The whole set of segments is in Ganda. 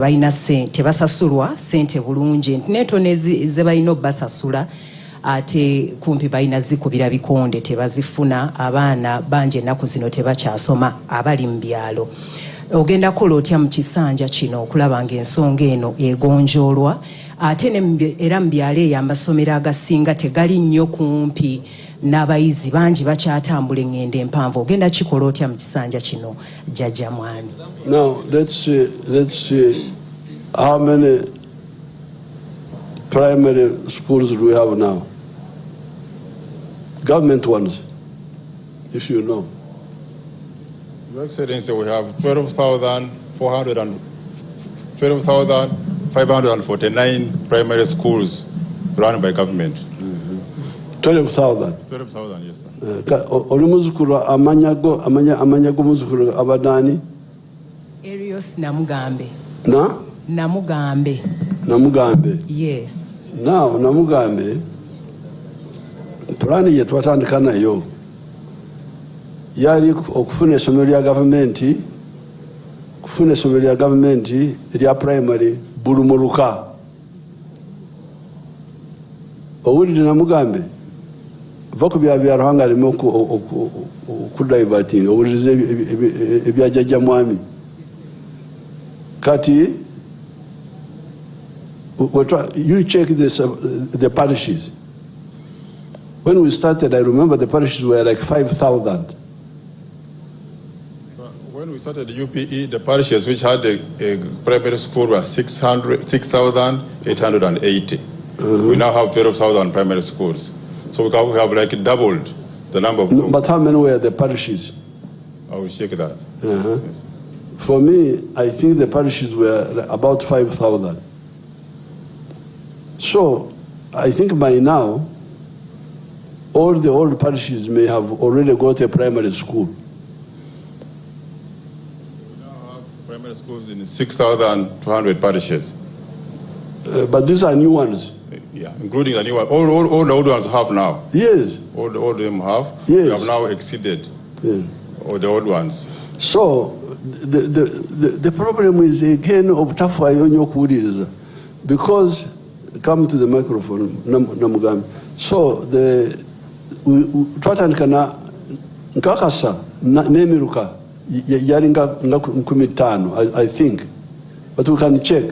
Baina sente basasulwa sente bulungi netone ze balina basasula ate kumpi baina zikubira bikonde tebazifuna abaana banje ennaku zino tebakyasoma abali mu byalo. Ogenda kola otya mu kisanja kino okulaba ng'ensonga eno egonjoolwa ate era mu byalo eyo amasomero agasinga tegali nnyo kumpi n'abayizi bangi bakyatambula engendo empanvu. Ogenda kikola otya mu kisanja kino jjajja mwami? Now let's see how many primary schools do we have now? Government ones, if you know. Your Excellency, we have 12,549 primary schools run by government. 12,000. 12,000, yes, sir. Olumuzukuru amanyago muzukuru abadani? Erios Namugambe. Na? Namugambe. Namugambe. Yes. Now, Namugambe, plani yetu watandika nayo yali okufuna essomero lya gavumenti, kufuna essomero lya gavumenti lya primary bulumuluka. Owulidde Namugambe? Va ku byabyalo hanga alime okudivertinga owuliriza ebyajjajja mwami. Kati you check the parishes. When we started, I remember the parishes were like 5,000. When we started the UPE, the parishes which had a primary school were 6,880. We now have 12,000 primary schools. So we have like doubled the number of... But how many were the parishes? I will check that. Yes. For me, I think the parishes were about 5,000. So, I think by now, all the old parishes may have already got a primary school. We now have primary schools in 6,200 parishes. But these are new ones. Yeah, including the new one. All the old ones have now. Yes. All of them have. Yes. We have now exceeded all the old ones. So, the problem is again of Tafwa Yonyokuris, because come to the microphone, Namugam. So twatandikana nkakasa nemiruka yalinga nkumitano, I think, but we can check.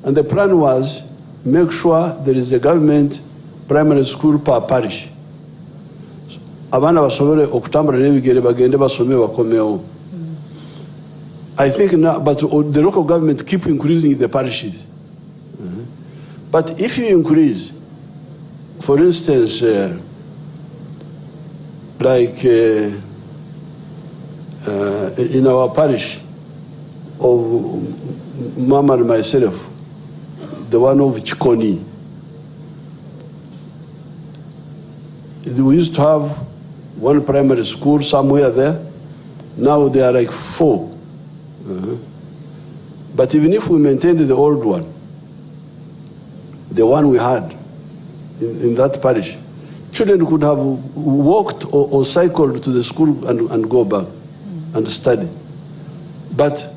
And the plan was make sure there is a government primary school per parish. Abana basobole okutambula nebigere bagende basome bakomewo. I think now, but the local government keep increasing the parishes. But if you increase, for instance, like in our parish of Mama and myself, the one of Chikoni, we used to have one primary school somewhere there. Now there are like 4. But even if we maintained the old one, the one we had in that parish, children could have walked or cycled to the school and go back and study. But,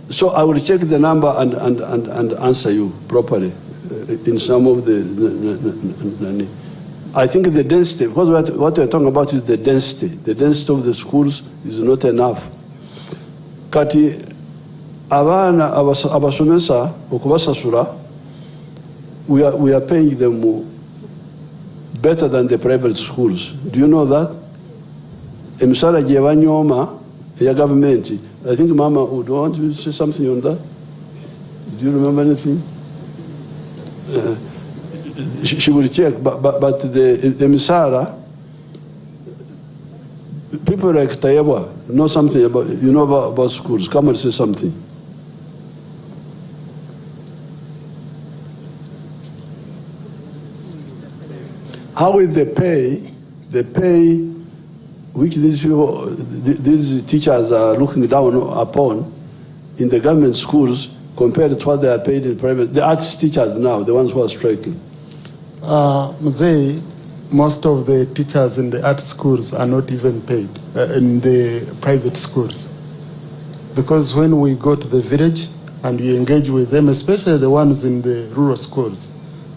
so I will check the number and answer you properly in some of the, I think the density, because what we're talking about is the density. The density of the schools is not enough. Kati, abana abasomesa okubasasula, we are paying them better than the private schools. Do you know that? Emisala gye banyooma eya government. I think Mama would want to say something on that. Do you remember anything? She will check, but the emisala, people like Tayewa know something about, you know about schools. Come and say something. How is the pay which these people, these teachers are looking down upon in the government schools compared to what they are paid in private? The arts teachers now, the ones who are striking. Mzee, most of the teachers in the art schools are not even paid in the private schools. Because when we go to the village, and you engage with them, especially the ones in the rural schools.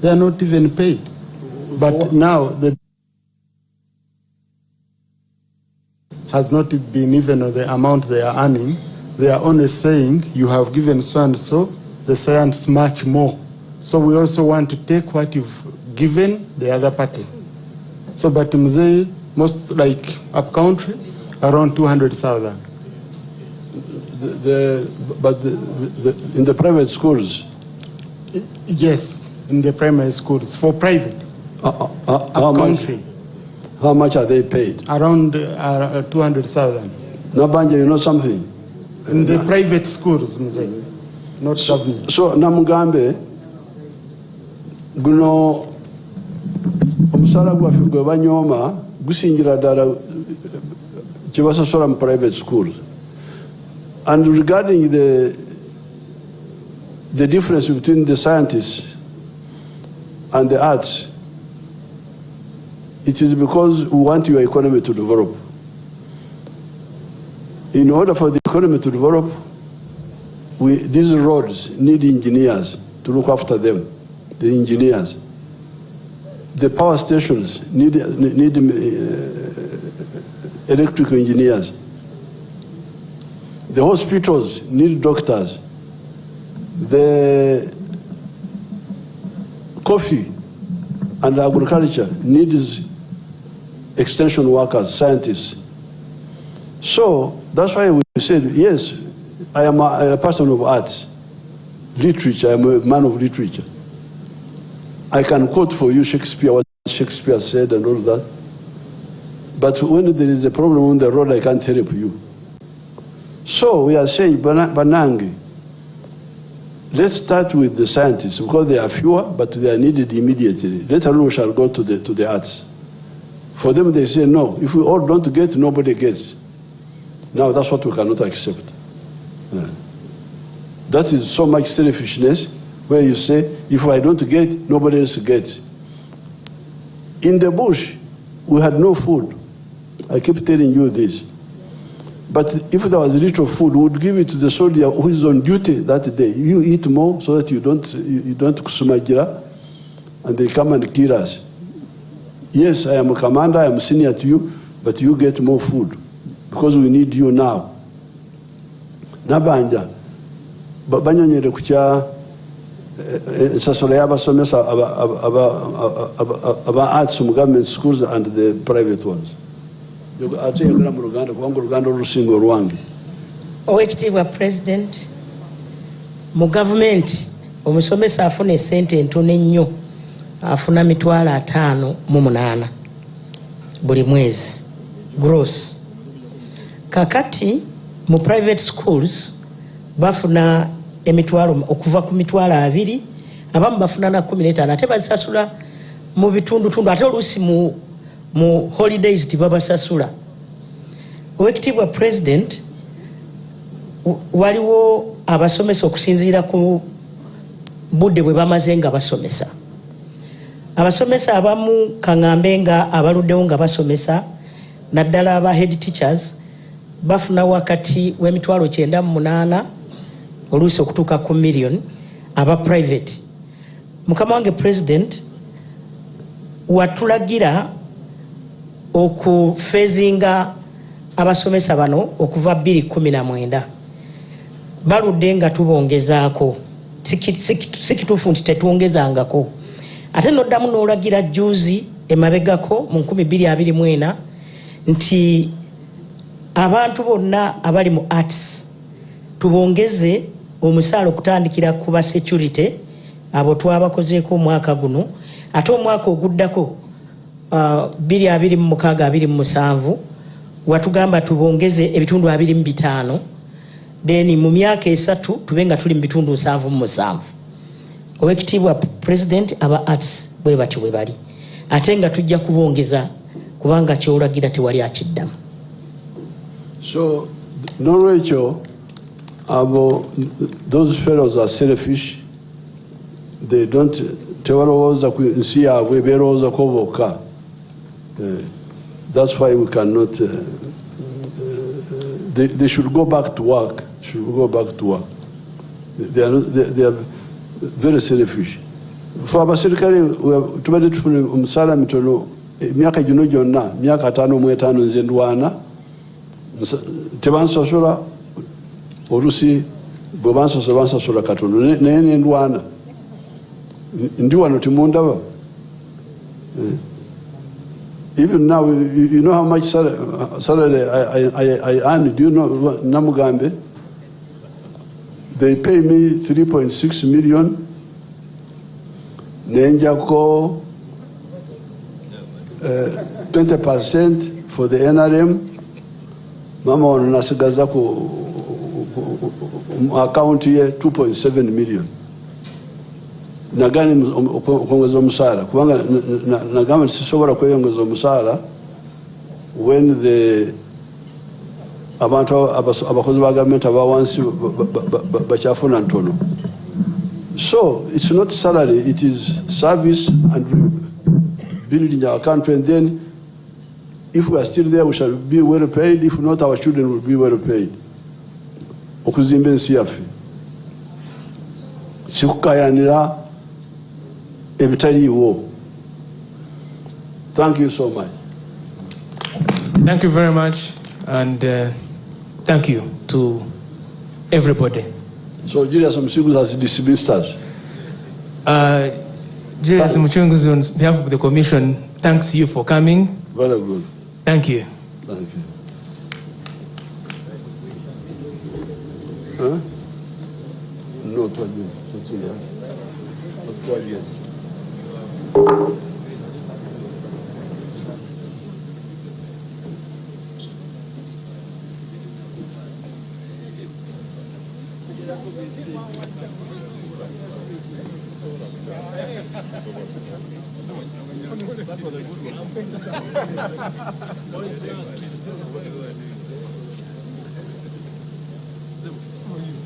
They are not even paid. But now the has not been even the amount they are earning. They are only saying you have given so and so, the science much more. So we also want to take what you've given the other party. So but Mzee, most like up country, around 200,000. In the private schools? Yes, in the primary schools, for private. Up country. How much are they paid? Around 200,000. Nabanja, you know something? In the private schools, Mzee, not government. So Namugambe, guno omusala gwaffe gwe banyooma gusingira ddala kye basasola mu private schools. And regarding the difference between the scientists and the arts, it is because we want your economy to develop. In order for the economy to develop, these roads need engineers to look after them, the engineers. The power stations need electrical engineers. The hospitals need doctors. The coffee and agriculture needs extension workers, scientists. So that's why we said, yes, I am a person of arts, literature, I am a man of literature. I can quote for you Shakespeare, what Shakespeare said and all that. But when there is a problem on the road, I can't help you. So we are saying, Banangi, let's start with the scientists because they are fewer, but they are needed immediately. Later on we shall go to the arts. For them they say, no, if we all don't get, nobody gets. Now that's what we cannot accept. Yeah. That is so much selfishness where you say, if I don't get, nobody else gets. In the bush, we had no food. I keep telling you this. But if there was little food, we would give it to the soldier who is on duty that day. You eat more so that you don't kusumagira, and they come and kill us. Yes, I am a commander, I am senior to you, but you get more food because we need you now. Nabanja, banyonyere kucha sasola y'abasomesa aba arts mu government schools and the private ones. Ate yogera mu Luganda kubanga Oluganda olusinga olwange. Oweekitiibwa President, mu gavumenti omusomesa afuna essente entono ennyo, afuna $5,800 buli mwezi gross. Kakati mu private schools bafuna emitwalo okuva ku $2,000, abamu bafuna na 15 ate bazisasula mu bitundutundu, ate oluusi mu holidays tibabasasula. Oweekitiibwa President, waliwo abasomesa okusinziira ku budde bwe bamaze nga basomesa. Abasomesa abamu kaŋŋambe nga abaluddewo nga basomesa, naddala aba head teachers, bafuna wakati w'emitwalo 98 oluusi okutuuka ku million aba private. Mukama wange President, watulagira okufeezinga abasomesa bano okuva 2019. Baludde nga tubongezaako, si kituufu nti tetwongezangako. Ate noddamu n'olagira juuzi emabegako mu 2024 nti abantu bonna abali mu arts tubongeze omusaala okutandikira ku ba security abo twabakozeeko omwaka guno, ate omwaka oguddako 2026-2027 watugamba tubongeze ebitundu 25, then mu myaka 3 tube nga tuli mu bitundu 77. Oweekitiibwa President, aba arts bwe batyo bwe bali, ate nga tujja kubongeza kubanga kyolagira tewali akiddamu. So Norwecho, those fellows are selfish. They don't tewaroza ku nsi yaabwe beeroza ko bokka. That's why we cannot. They should go back to work. They are very selfish. For abasirikale tubadde tufuna omusaala mitono emyaka gino gyonna myaka 5 mu 5 nze ndwana tebansosola olusi bwe bansosola katono naye nendwana ndi wano timundaba. Even now, you know how much salary I earn? Do you know Namugambe? They pay me 3.6 million. Nenjako 20% for the NRM. Mama on nasigaza ku account here 2.7 million. Nagani kuongeza omusala kubanga nagamba sisobola kweyongeza omusala when the abantu abakozi ba government abawansi bakyafuna ntono. So it's not salary, it is service and building our country, and then if we are still there we shall be well paid, if not our children will be well paid. Okuzimba ensi yaffe sikukayanira ebitaliiwo. Thank you so much. Thank you very much, and thank you to everybody. So Julius Msigu has dismissed us. Julius Muchunguzi, on behalf of the Commission, thanks you for coming. Very good. Thank you. Thank you. Huh? No, yes.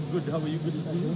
Good, how are you? Good to see you.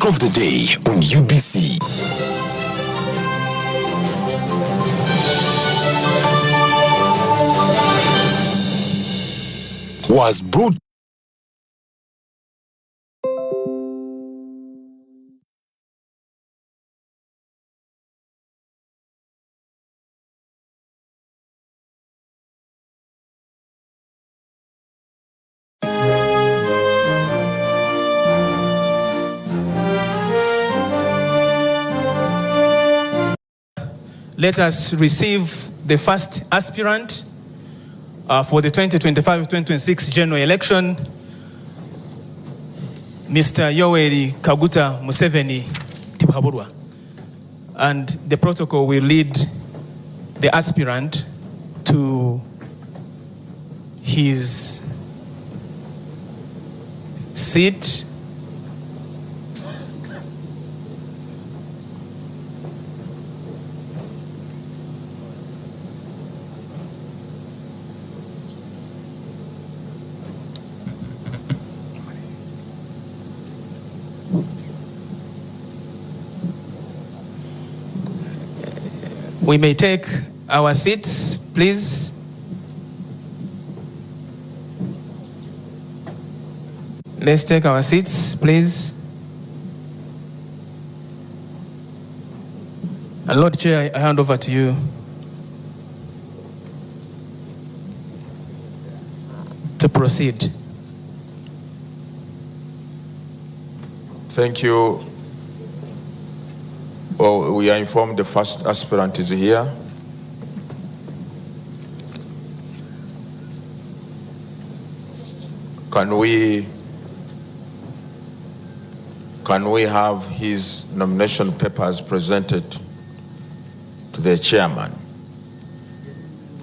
Of the day on UBC. Was brought Let us receive the first aspirant for the 2025-2026 general election, Mr. Yoweri Kaguta Museveni Tibuhaburwa. And the protocol will lead the aspirant to his seat. We may take our seats, please. Let's take our seats, please. And Lord Chair, I hand over to you. To proceed. Thank you. Well, we are informed the first aspirant is here. Can we Can we have his nomination papers presented to the chairman,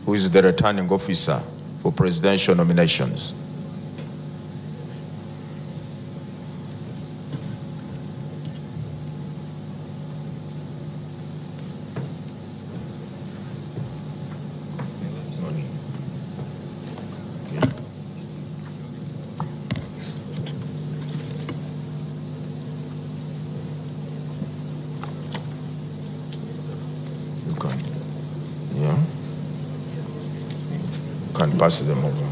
who is the returning officer for presidential nominations? Can pass them over.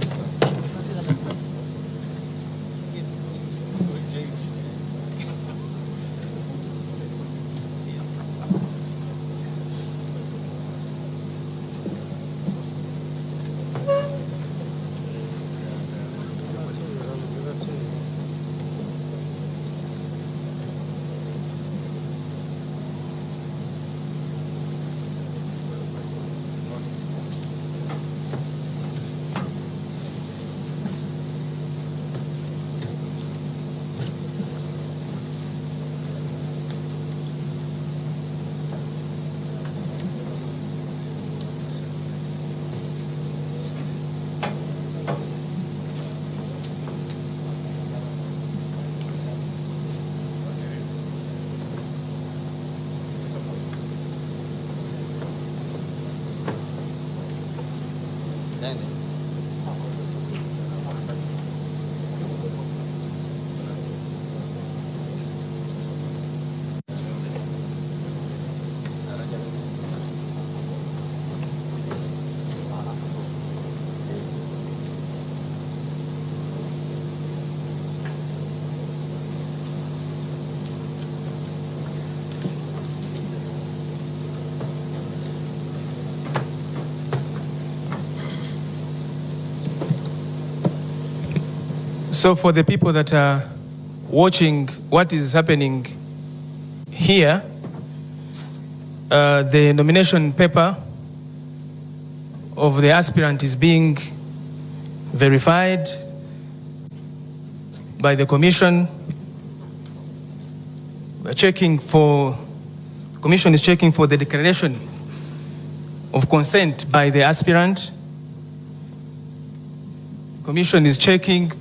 So for the people that are watching what is happening here, the nomination paper of the aspirant is being verified by the commission. The commission is checking for the declaration of consent by the aspirant. The commission is checking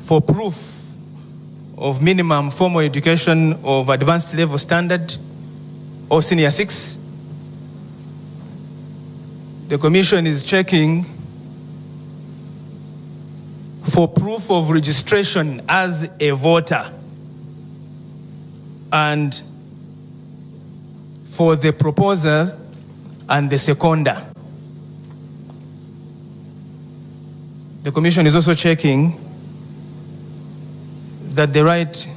for proof of minimum formal education of advanced level standard or senior 6. The commission is checking for proof of registration as a voter and for the proposer and the seconder. The commission is also checking that the right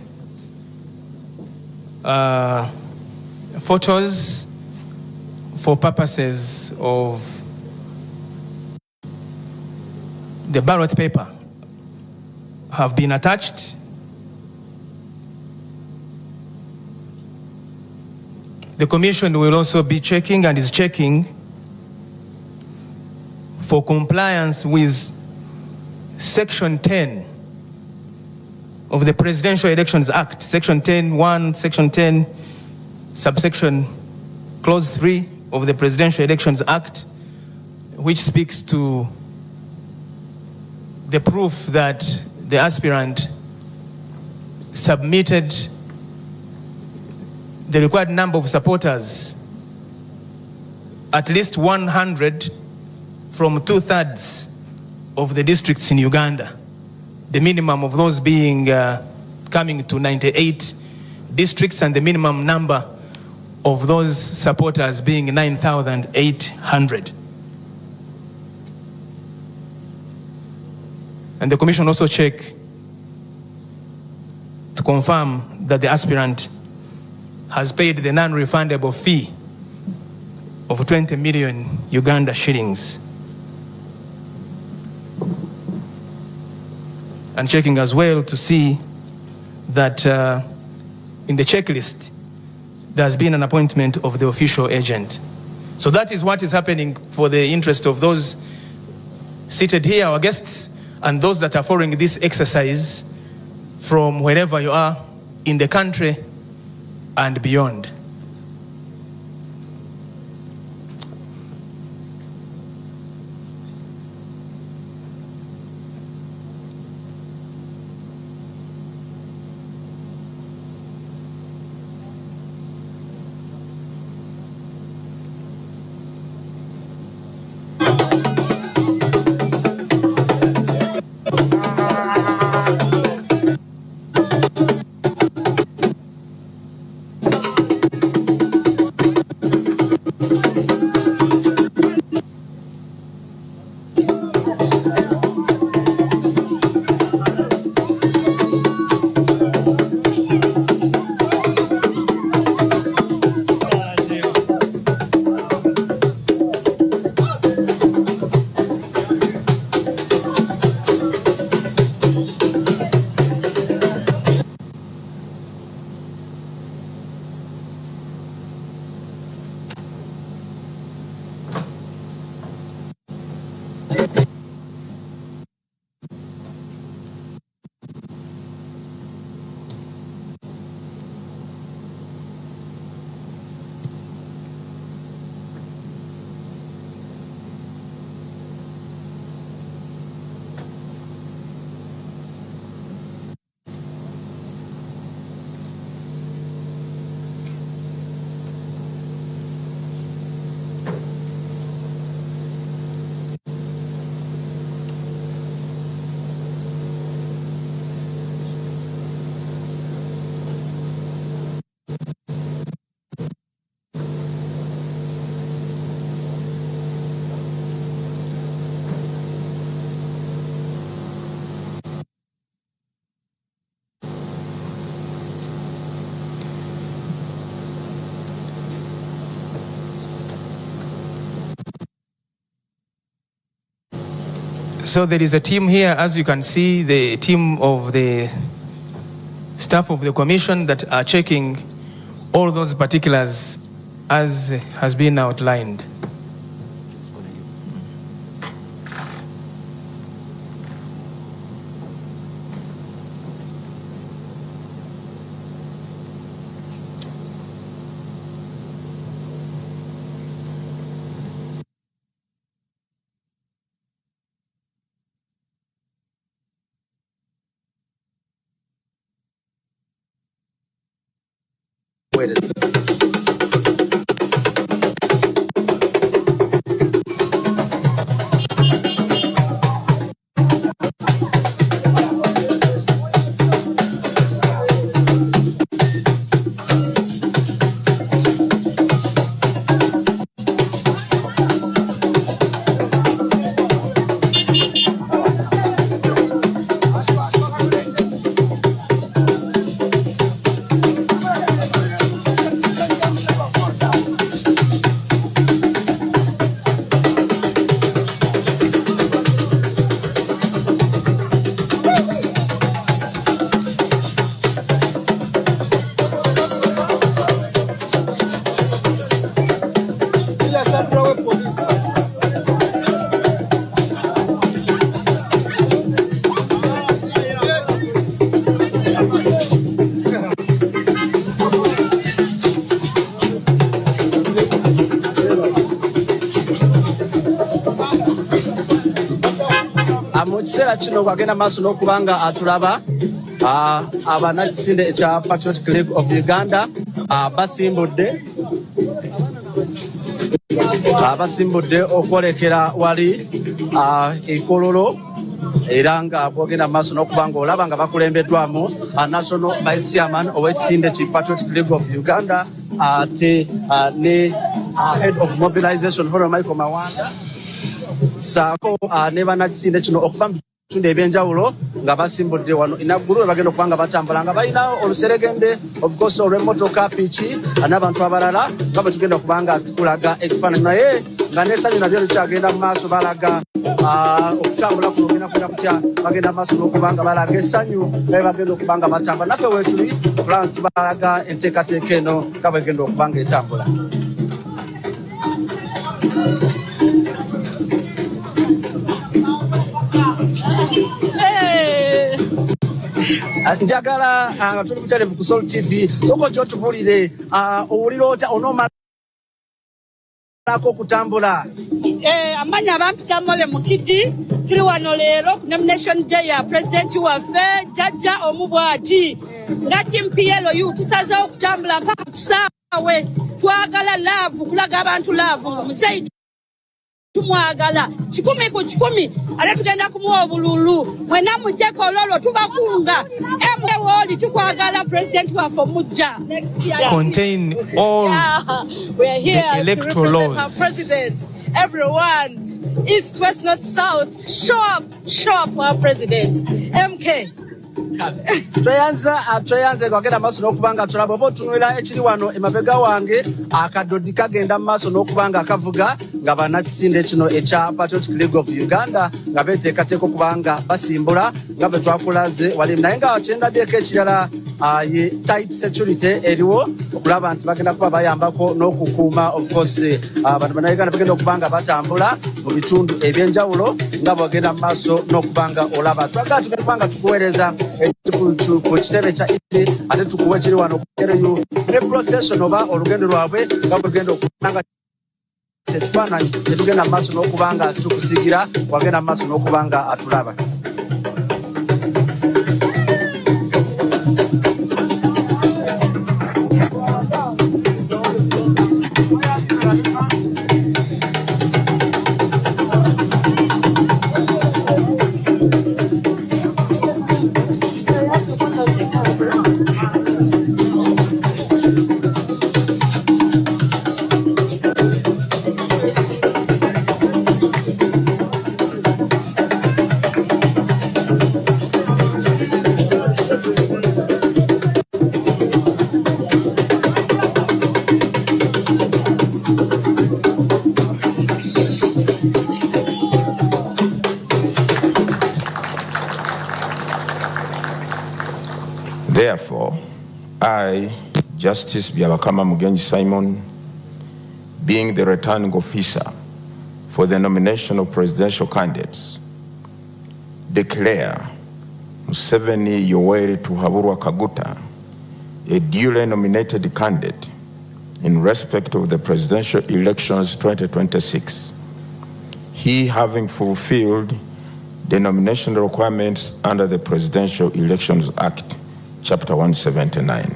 photos for purposes of the ballot paper have been attached. The commission will also be checking and is checking for compliance with Section 10 of the Presidential Elections Act, Section 10(1), Section 10, subsection Clause 3 of the Presidential Elections Act, which speaks to the proof that the aspirant submitted the required number of supporters, at least 100 from 2/3 of the districts in Uganda. The minimum of those being coming to 98 districts, and the minimum number of those supporters being 9,800. And the commission also check to confirm that the aspirant has paid the non-refundable fee of 20 million Uganda shillings. And checking as well to see that in the checklist there has been an appointment of the official agent. So that is what is happening for the interest of those seated here, our guests, and those that are following this exercise from wherever you are in the country and beyond. So there is a team here, as you can see, the team of the staff of the commission that are checking all those particulars as has been outlined. Kiseera kino kwagenda maaso n'okubanga atulaba abannakisinde ekya Patriotic League of Uganda basimbudde okwolekera wali Ikololo era nga bwogenda maaso n'okubanga olaba nga bakulembeddwamu National Vice Chairman ow'ekisinde ki Patriotic League of Uganda ate ne Head of Mobilization Horo Michael Mawanda saako ne bannakisinde kino okuva mu bitundu ebyenjawulo nga basimbudde wano inaggulu we bagenda okuba nga batambula nga balina oluseregende of course olw'emmotoka piki n'abantu abalala nga bwe tugenda okuba nga tukulaga ekifaananyi naye nga n'essanyu nalyo likyagenda mu maaso balaga okutambula kuno ogenda kwenda kutya bagenda mu maaso n'okuba nga balaga essanyu nga bagenda okuba nga batambula naffe weetuli okulaba tubalaga enteekateeka eno nga bwegenda okuba nga etambula. njagala nga tuli buterevu ku Soul TV soko kyotubulire owulira otya onomalako okutambula. Amanya bampita Mole Mukidi tuli wano leero ku nomination day ya president waffe Jajja Omubwati nga team PLU tusazeewo okutambula mpaka tusaawe twagala love kulaga abantu love muzeyi tumwagala 10 ku 10 ate tugenda kumuwa obululu mwena mujeko ololo tubakunga emwe woli tukwagala president waffe mujja contain all we are here the electoral to laws. our president. Everyone, east, west, north, south, show up for our president. MK. tweyanze kwagenda maaso n'okubanga tulaba oba otunulira ekiri wano emabega wange akadodi kagenda mu maaso n'okubanga akavuga nga bannakisinde kino ekya Patriotic League of Uganda nga beteekateeka okubanga basimbula nga bwe twakulaze wali naye nga kyendabyeko ekirala ye tight security eriwo okulaba nti bagenda kuba bayambako n'okukuuma of course abantu bannayuganda bagenda okubanga batambula mu bitundu ebyenjawulo nga bwagenda mu maaso n'okubanga olaba twagala tugenda kubanga tukuweereza ku kitebe kya iti ate tukuwa ekiri wano kukereyo ne procession oba olugendo lwabwe nga bwegenda okubanga kyekifaananyi kyetugenda mu maaso n'okubanga tukusigira wagenda mu maaso n'okubanga atulaba. Therefore, I, Justice Byabakama Mugenyi Simon, being the returning officer for the nomination of presidential candidates, declare Museveni Yoweri Tuhaburwa Kaguta a duly nominated candidate in respect of the presidential elections 2026, he having fulfilled the nomination requirements under the Presidential Elections Act, Chapter 179.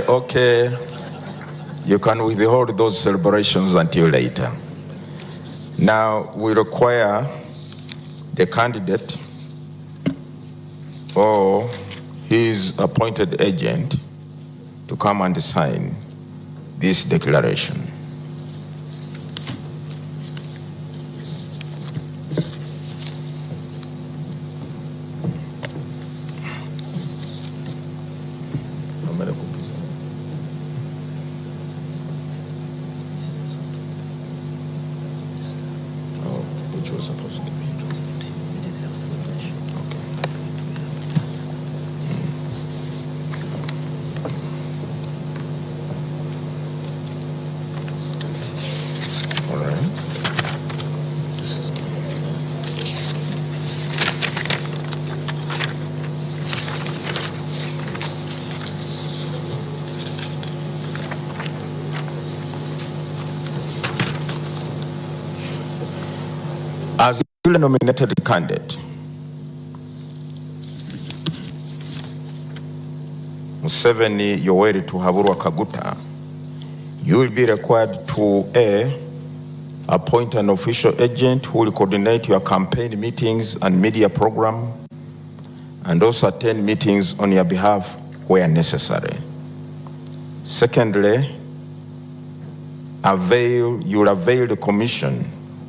Okay. You can withhold those celebrations until later. Now we require the candidate or his appointed agent to come and sign this declaration. duly nominated candidate Museveni Yoweri Tuhaburwa Kaguta, you will be required to appoint an official agent who will coordinate your campaign meetings and media program, and also attend meetings on your behalf where necessary. Secondly, you will avail the commission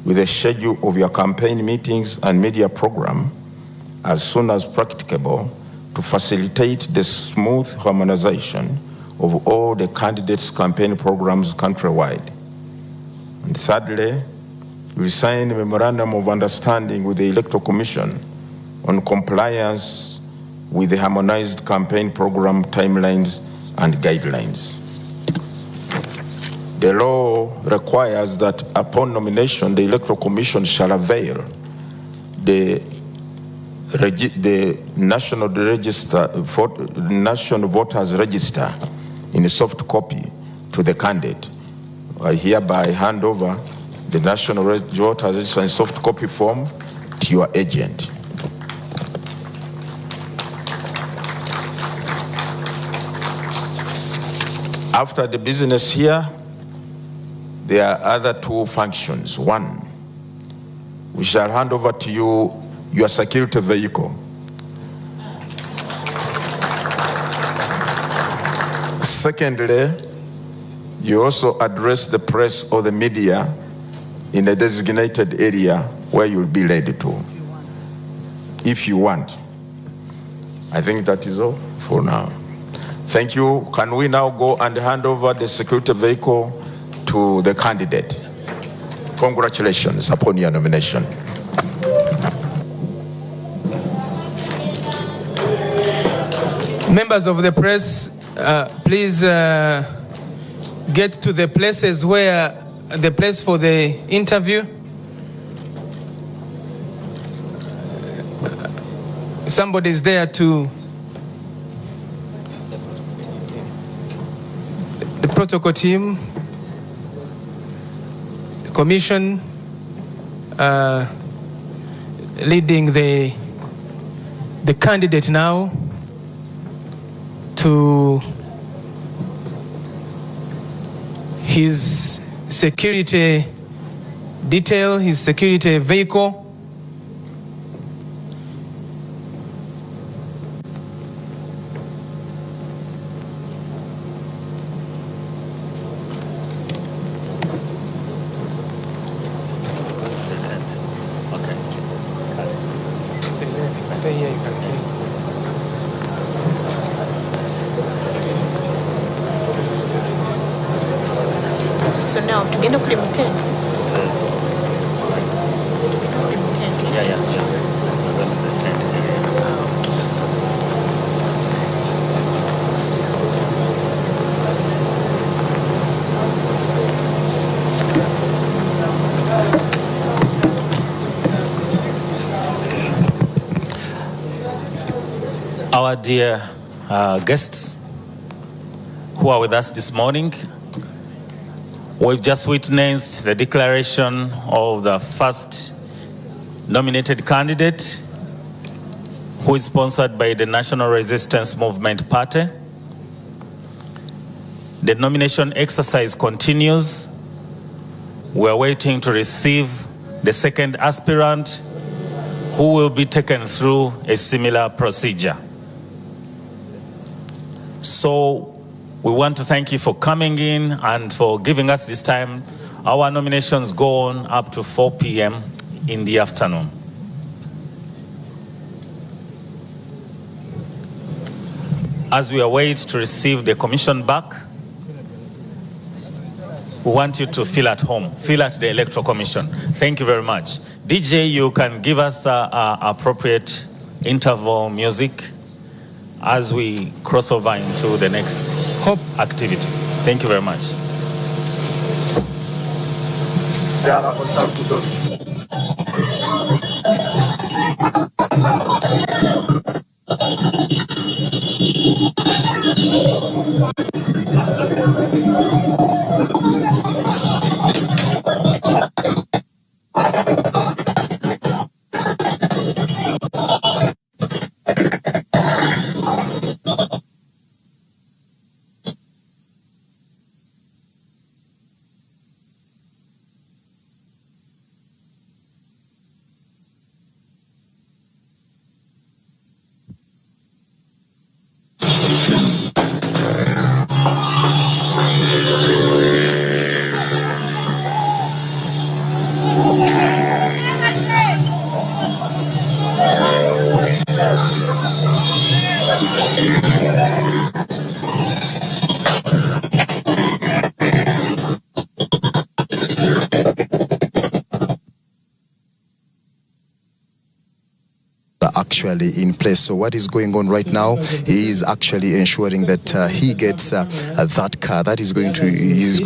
with a schedule of your campaign meetings and media program as soon as practicable to facilitate the smooth harmonization of all the candidates' campaign programs countrywide. And thirdly, we sign a memorandum of understanding with the Electoral Commission on compliance with the harmonized campaign program timelines and guidelines. The law requires that upon nomination, the Electoral Commission shall avail the National Voters Register in a soft copy to the candidate. I hereby hand over the National Voters Register in soft copy form to your agent. After the business here, there are other two functions. One, we shall hand over to you your security vehicle. Secondly, you also address the press or the media in a designated area where you'll be ready to, if you want. I think that is all for now. Thank you. Can we now go and hand over the security vehicle to the candidate? Congratulations upon your nomination. Members of the press, please get to the places where the place for the interview. Somebody is there to the protocol team, the commission leading the candidate now to his security detail, his security vehicle. So now, tugenda kuli mu tent. Yeah, yes. That's the tent area. Our dear guests who are with us this morning, we've just witnessed the declaration of the first nominated candidate, who is sponsored by the National Resistance Movement Party. The nomination exercise continues. We're waiting to receive the second aspirant, who will be taken through a similar procedure. So we want to thank you for coming in and for giving us this time. Our nominations go on up to 4 p.m. in the afternoon. As we await to receive the commission back, we want you to feel at home, feel at the Electoral Commission. Thank you very much. DJ, you can give us appropriate interval music as we cross over into the next activity. Thank you very much. Actually in place. So what is going on right now is actually ensuring that he gets that car that is going to use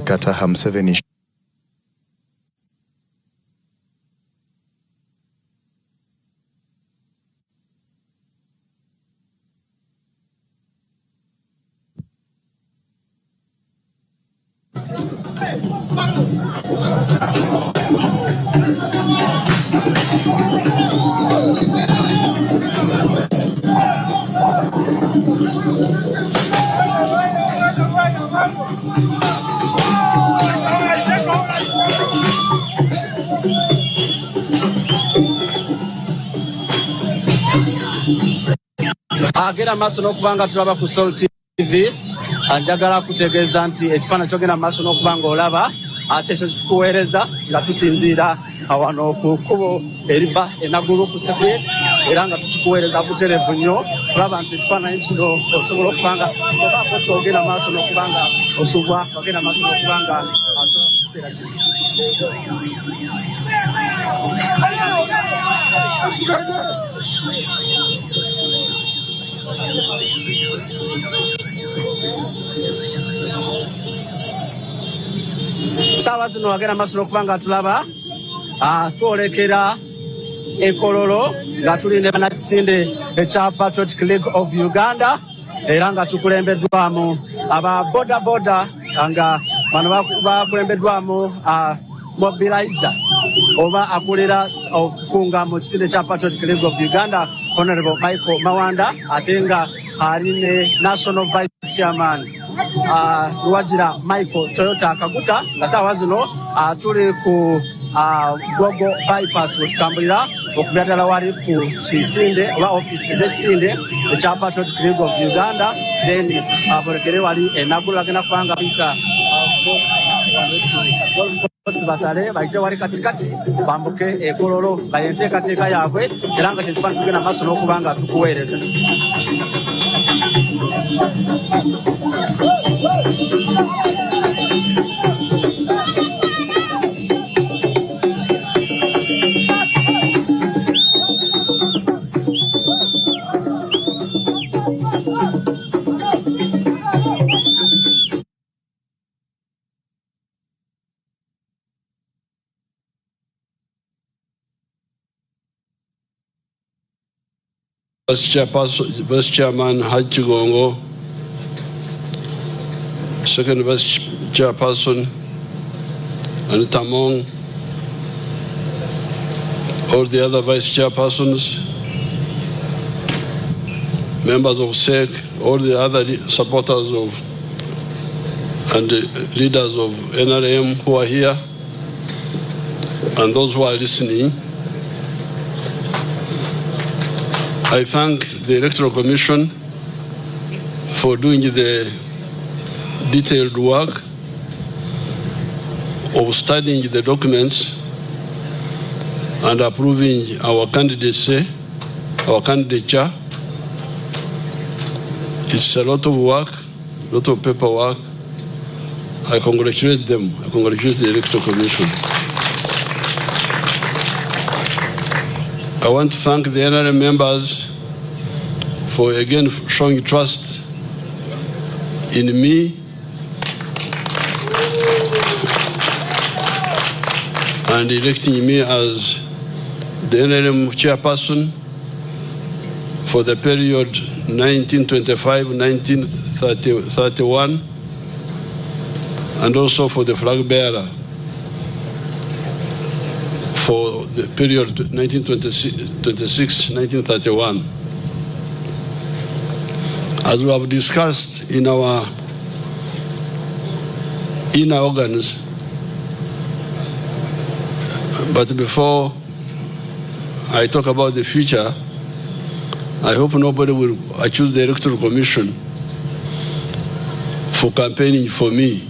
Kata Ham7 agera maaso n'okubanga tulaba ku Soul TV njagala kutegeeza nti ekifaananyi kyogenda maaso n'okubanga olaba ate ekyo kitukuweereza nga tusinziira wano ku kkubo eriva enagulu ku Secret era nga tukikuweereza butereevu nnyo tulaba nti ekifaananyi kino osobola okubanga obaako kyogenda maaso n'okubanga osubwa ogenda maaso n'okubanga atola mu kiseera kino. Saawa zino agenda maaso n'okubanga tulaba twolekera Ekololo nga tuli ne bannakisinde ekya Patriotic League of Uganda era nga tukulembeddwamu aba boda boda nga bano bakulembeddwamu mobilizer oba akulira okukunga mu kisinde kya Patriotic League of Uganda Honorable Michael Mawanda ate nga ali ne National Vice Chairman Lwagira Michael Toyota Kaguta nga saawa zino tuli ku Gogo bypass wetutambulira okuva ddala wali ku kisinde oba office z'ekisinde ekya Patriotic League of Uganda then abolekere wali enagulu agenda kubanga bita basale baite wali katikati bambuke Ekololo nga yenteekateeka yaabwe era nga kyekifaananyi tugenda maaso n'okubanga tukuweereza. Vice Chairman Haji Gongo, Second Vice Chairperson Anita Mong, all the other Vice Chairpersons, members of SEC, all the other supporters of and leaders of NRM who are here, and those who are listening, I thank the Electoral Commission for doing the detailed work of studying the documents and approving our candidacy, our candidature. It's a lot of work, a lot of paperwork. I congratulate them. I congratulate the Electoral Commission. I want to thank the NRM members for again showing trust in me and electing me as the NRM chairperson for the period 1925-1931, and also for the flag bearer for the period 1926-1931. As we have discussed in our inner organs, but before I talk about the future, I hope nobody will accuse the Electoral Commission for campaigning for me.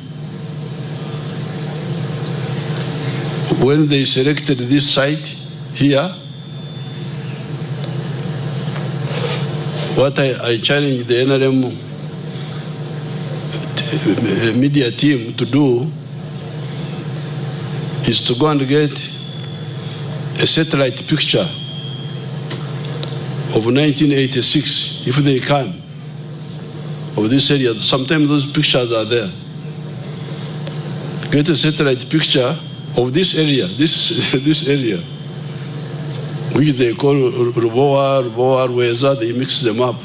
When they selected this site here, what I challenged the NRM media team to do is to go and get a satellite picture of 1986, if they can, of this area. Sometimes those pictures are there. Get a satellite picture of this area, this area, which they call Ruboa, Lweza. They mix them up.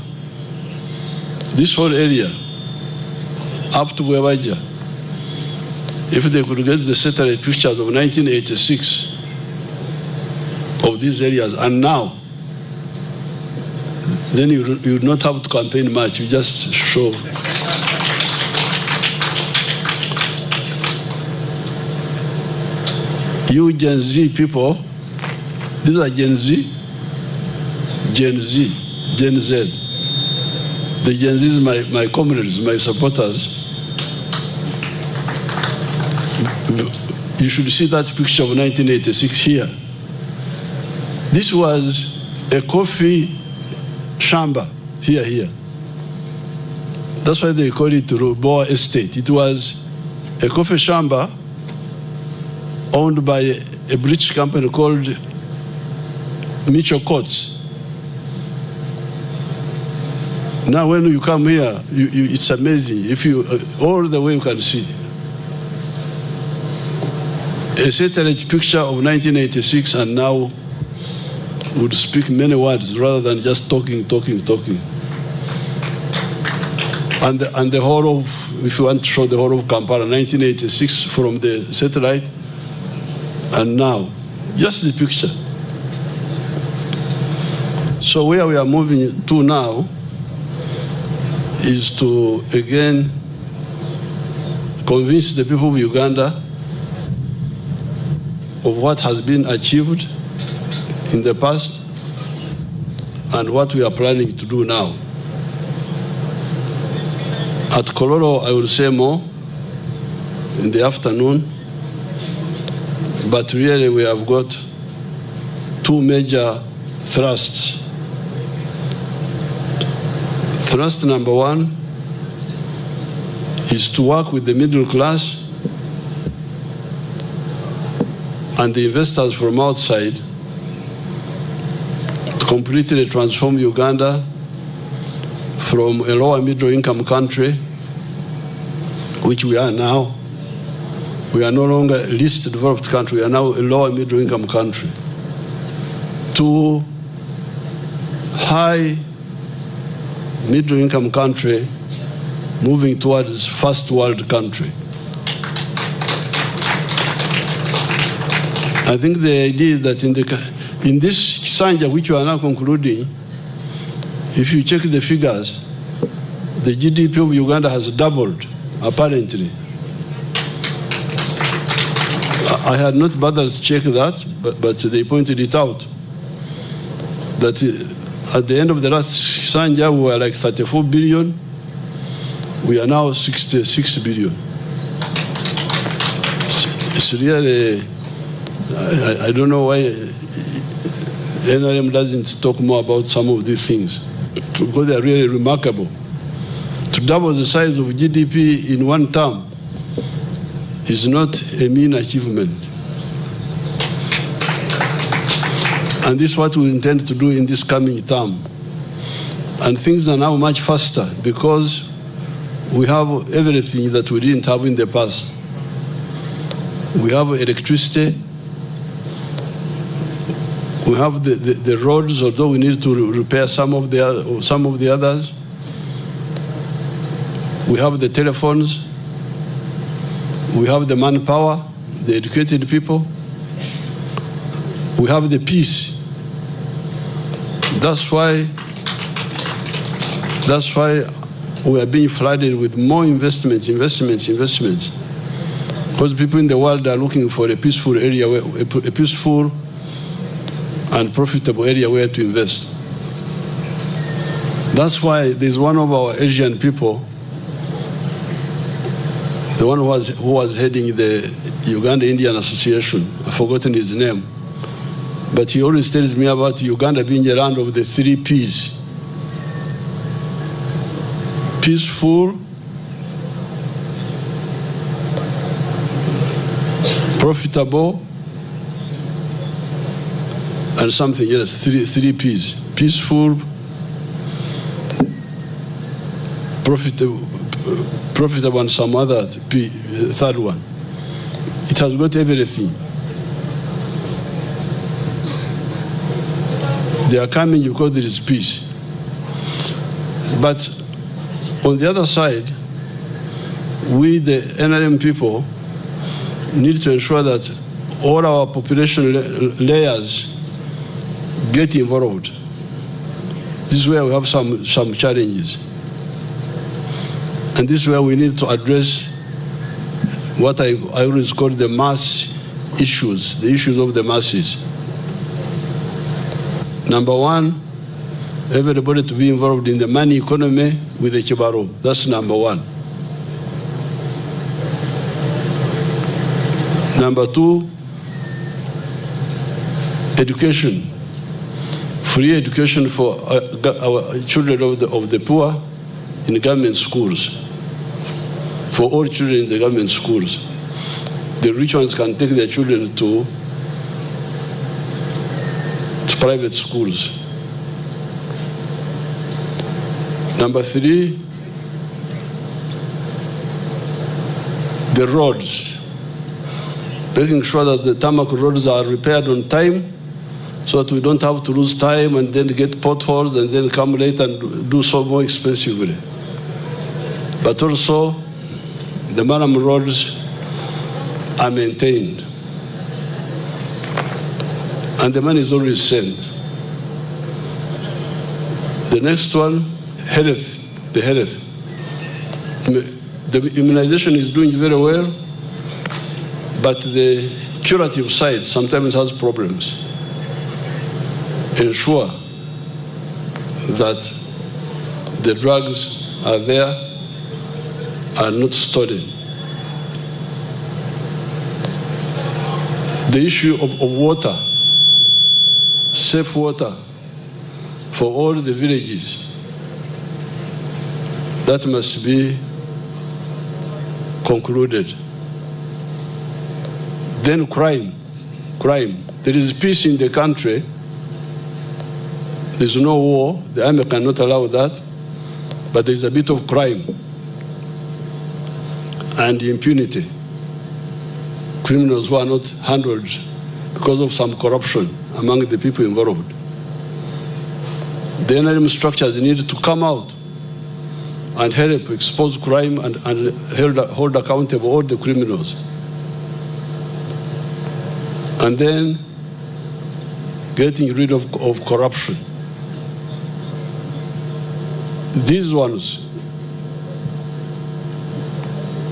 This whole area, up to Wewaja. If they could get the satellite pictures of 1986 of these areas, and now, then you would not have to campaign much. You just show. You Gen Z people, these are Gen Z, Gen Z, Gen Z. The Gen Z is my comrades, my supporters. You should see that picture of 1986 here. This was a coffee shamba here. That's why they call it Ruboa Estate. It was a coffee shamba owned by a British company called Mitchell Courts. Now when you come here, it's amazing. If you, all the way you can see. A satellite picture of 1986, and now would speak many words rather than just talking. And the whole of, if you want to show the whole of Kampala, 1986 from the satellite, and now, just the picture. So where we are moving to now is to, again, convince the people of Uganda of what has been achieved in the past and what we are planning to do now. At Kololo, I will say more in the afternoon, but really we have got two major thrusts. Thrust number one is to work with the middle class and the investors from outside to completely transform Uganda from a lower middle income country, which we are now. We are no longer a least developed country, we are now a lower middle income country, to high middle income country moving towards first world country. I think the idea is that in this Kisanja, which we are now concluding, if you check the figures, the GDP of Uganda has doubled, apparently. I had not bothered to check that, but they pointed it out. That at the end of the last Sanja, we were like 34 billion. We are now 66 billion. It's really, I don't know why NRM doesn't talk more about some of these things, because they are really remarkable. To double the size of GDP in one term is not a mean achievement. And this is what we intend to do in this coming term. And things are now much faster because we have everything that we didn't have in the past. We have electricity. We have the roads, although we need to repair some of the others. We have the telephones. We have the manpower, the educated people. We have the peace. That's why we are being flooded with more investments. Because people in the world are looking for a peaceful area, a peaceful and profitable area where to invest. That's why there's one of our Asian people, the one who was heading the Uganda-Indian Association, I've forgotten his name, but he always tells me about Uganda being a land of the 3 Ps. Peaceful, profitable, and something else, 3 Ps. Peaceful, profitable, and some other third one. It has got everything. They are coming because there is peace. But on the other side, we, the NRM people, need to ensure that all our population layers get involved. This is where we have some challenges. And this is where we need to address what I always call the mass issues, the issues of the masses. Number one, everybody to be involved in the money economy with the Kibaro. That's number one. Number two, education. Free education for our children of the poor in government schools. For all children in the government schools. The rich ones can take their children to private schools. Number three, the roads. Making sure that the tarmac roads are repaired on time so that we don't have to lose time and then get potholes and then come late and do so more expensively. But also, the Maram roads are maintained. And the money is always sent. The next one, health, the health. The immunization is doing very well, but the curative side sometimes has problems. Ensure that the drugs are there, are not stolen. The issue of water, safe water for all the villages, that must be concluded. Then crime. There is peace in the country. There's no war. The army cannot allow that. But there's a bit of crime and impunity. Criminals who are not handled because of some corruption among the people involved. The NRM structures need to come out and help expose crime and hold accountable all the criminals. And then getting rid of corruption. These ones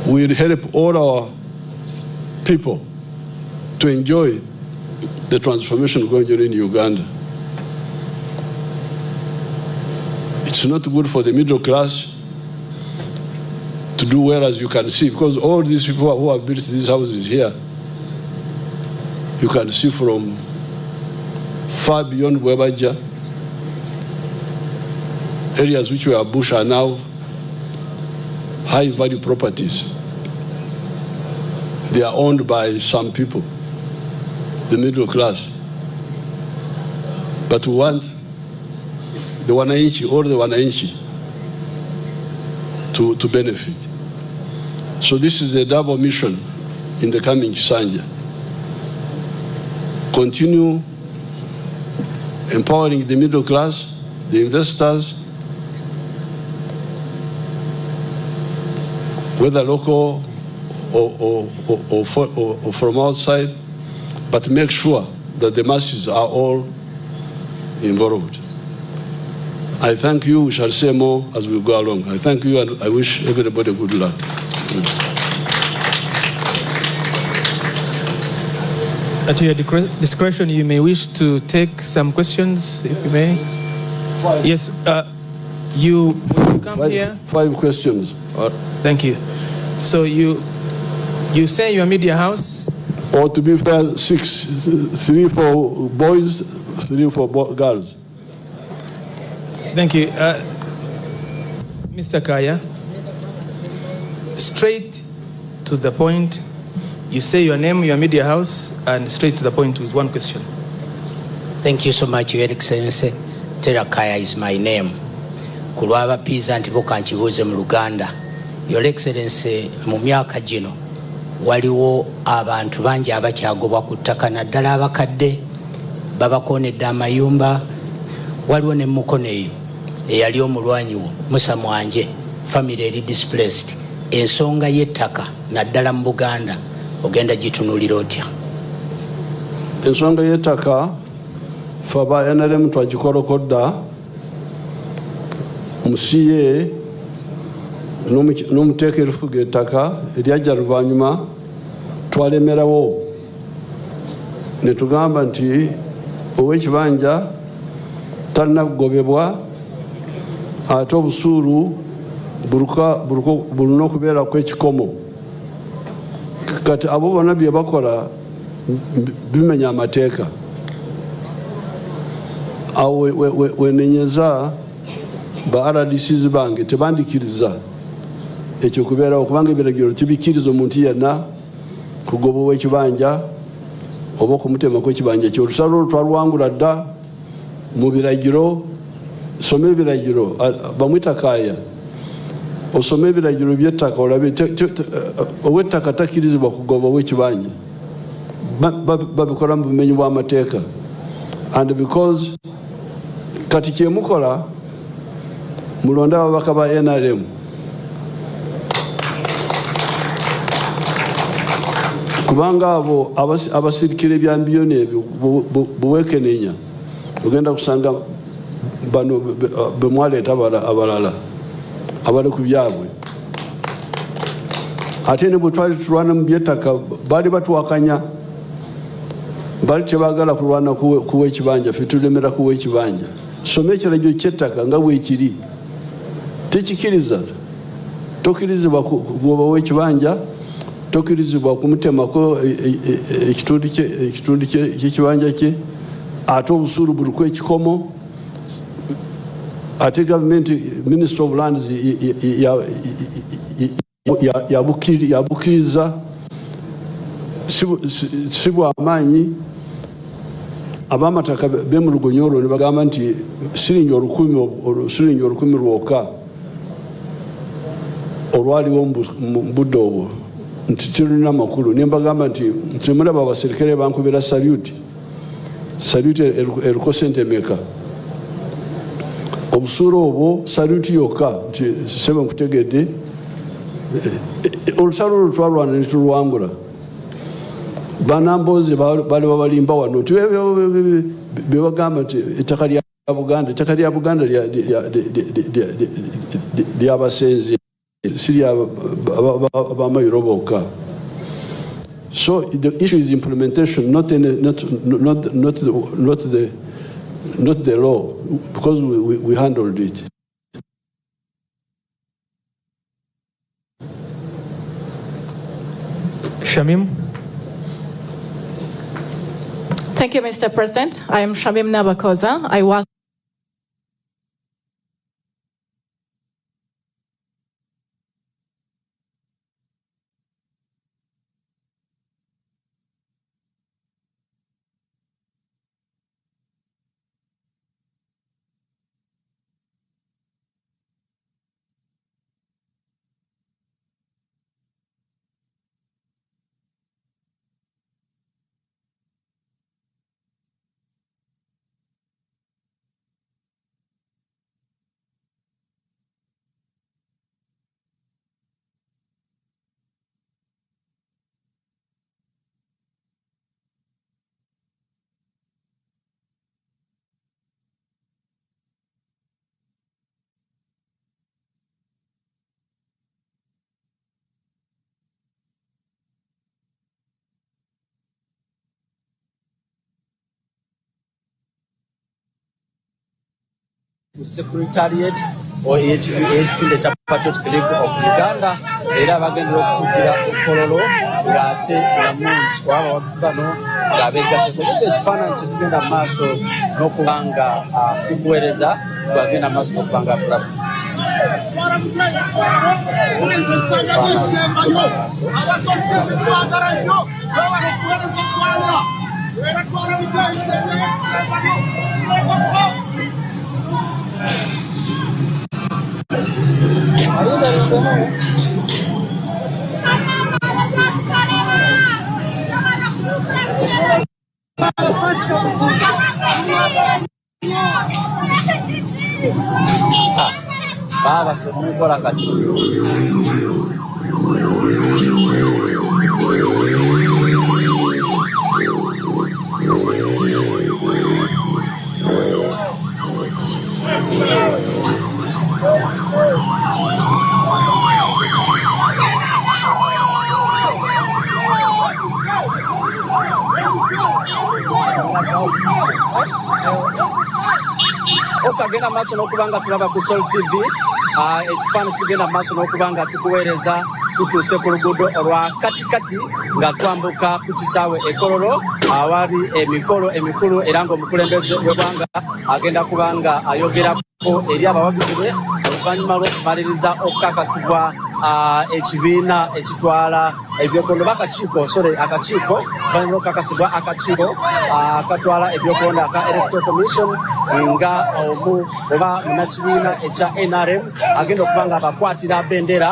will help all our people to enjoy the transformation going on in Uganda. It's not good for the middle class to do well, as you can see, because all these people who have built these houses here, you can see from far beyond Webaja, areas which were bush are now high value properties. They are owned by some people, the middle class. But we want the wananchi, all the wananchi, to benefit. So this is the double mission in the coming Kisanja. Continue empowering the middle class, the investors, whether local or from outside, but make sure that the masses are all involved. I thank you. We shall say more as we go along. I thank you, and I wish everybody good luck. At your discretion, you may wish to take some questions, if you may. Yes, you come here. 5 questions. Thank you. So you say your media house? Or to be fair, 6, 3 for boys, 3 for girls. Thank you. Mr. Kaya, straight to the point. You say your name, your media house, and straight to the point with one question. Thank you so much, Your Excellency. Tera Kaya is my name. Kulwaba pizza antipoka nchibuze mu Luganda. Your Excellency, mu myaka gino waliwo abantu bangi abakyagobwa ku ttaka naddala abakadde babakoonedde amayumba. Waliwo ne mukono eyo eyali omulwanyi wo Musa Mwanje, family eri displaced. Ensonga y'ettaka naddala mu Buganda ogenda gitunulira otya? Ensonga y'ettaka faba NRM twagikolokodda musiye n'omuteeka erufuga ettaka eryajja luvannyuma twalemerawo ne tugamba nti ow'ekibanja talina kugobebwa ate obusuulu bulina okubeerako ekikomo. Kati abo bonna bye bakola bimenya amateeka. Awo wenenyeza ba RDCs bange tebandikiriza ekyo kubeerawo kubanga ebiragiro tibikiriza omuntu yenna kugoba ow'ekibanja oba okumutemako ekibanja ekyo. Olusalo olwo twaluwangula dda mu biragiro. Soma ebiragiro, bamwita Kaya, osome ebiragiro by'ettaka olabe ow'ettaka takkirizibwa kugoba ow'ekibanja. Babikola mu bumenyi bw'amateeka. And because kati kyemukola mulonda ababaka ba NRM kubanga abo abasirikira ebyambiyoni ebyo buwekenenya ogenda kusanga bano bemwaleeta abalala abali ku byabwe. Ate ne bwe twali tulwana mu by'ettaka baali batuwakanya, baali tebaagala kulwana kuwa ekibanja, ffe tulemera kuwa ekibanja. Soma ekiragiro ky'ettaka nga bwekiri, tekikiriza. Tokkirizibwa kugoba ow'ekibanja, tokkirizibwa kumutemako ekitundu ky'ekibanja kye, ate obusuulu buliko ekikomo. Ate government Minister of Lands yabukiriza si bw'amaanyi. Ab'amataka b'emulugonyo olwo ne bagamba nti siringi 10,000 lwokka olwaliwo mu budde obwo nti tirulina makulu. Ne mbagamba nti mulaba abaserikale bankubira salute eruko sente meka. Obusuulu obwo salute yokka nti sebe nkutegedde. Olusalo olwo twalwana ne tulwangula. Banambozi bali babalimba wano nti bebagamba nti ettaka lya Buganda lyabasenze si lyabamayiro bokka. So the issue is implementation, not the law, because we handled it. Shamim. Thank you, Mr. President. I am Shamim Nabakoza. I work Secretariat or HBA cha Patriot League of Uganda era bagendera okutugira enkololo ng'ate namungi waba wakisibano ng'abegase ekyo ekifaananyi kyetugenda mu maaso n'okubanga tukuweereza twagenda mu maaso n'okubanga tulaba Baba somukola kati okagenda maaso n'okubanga tulaba ku Sol TV ekifaananyi kigenda maaso n'okubanga tukuweereza tutuuse ku luguudo olwa katikati nga twambuka ku kisaawe ekololo awali emikolo emikulu era ng'omukulembeze w'eggwanga agenda kubanga ayogerako eri abawagizi be oluvannyuma lw'okumaliriza okukakasibwa ekibiina ekitwala ebyokulonda akakiiko oluvannyuma lw'okukakasibwa akakiiko akatwala ebyokulonda aka Electoral Commission nga omu oba munnakibiina ekya NRM agenda okubanga abakwatira bendera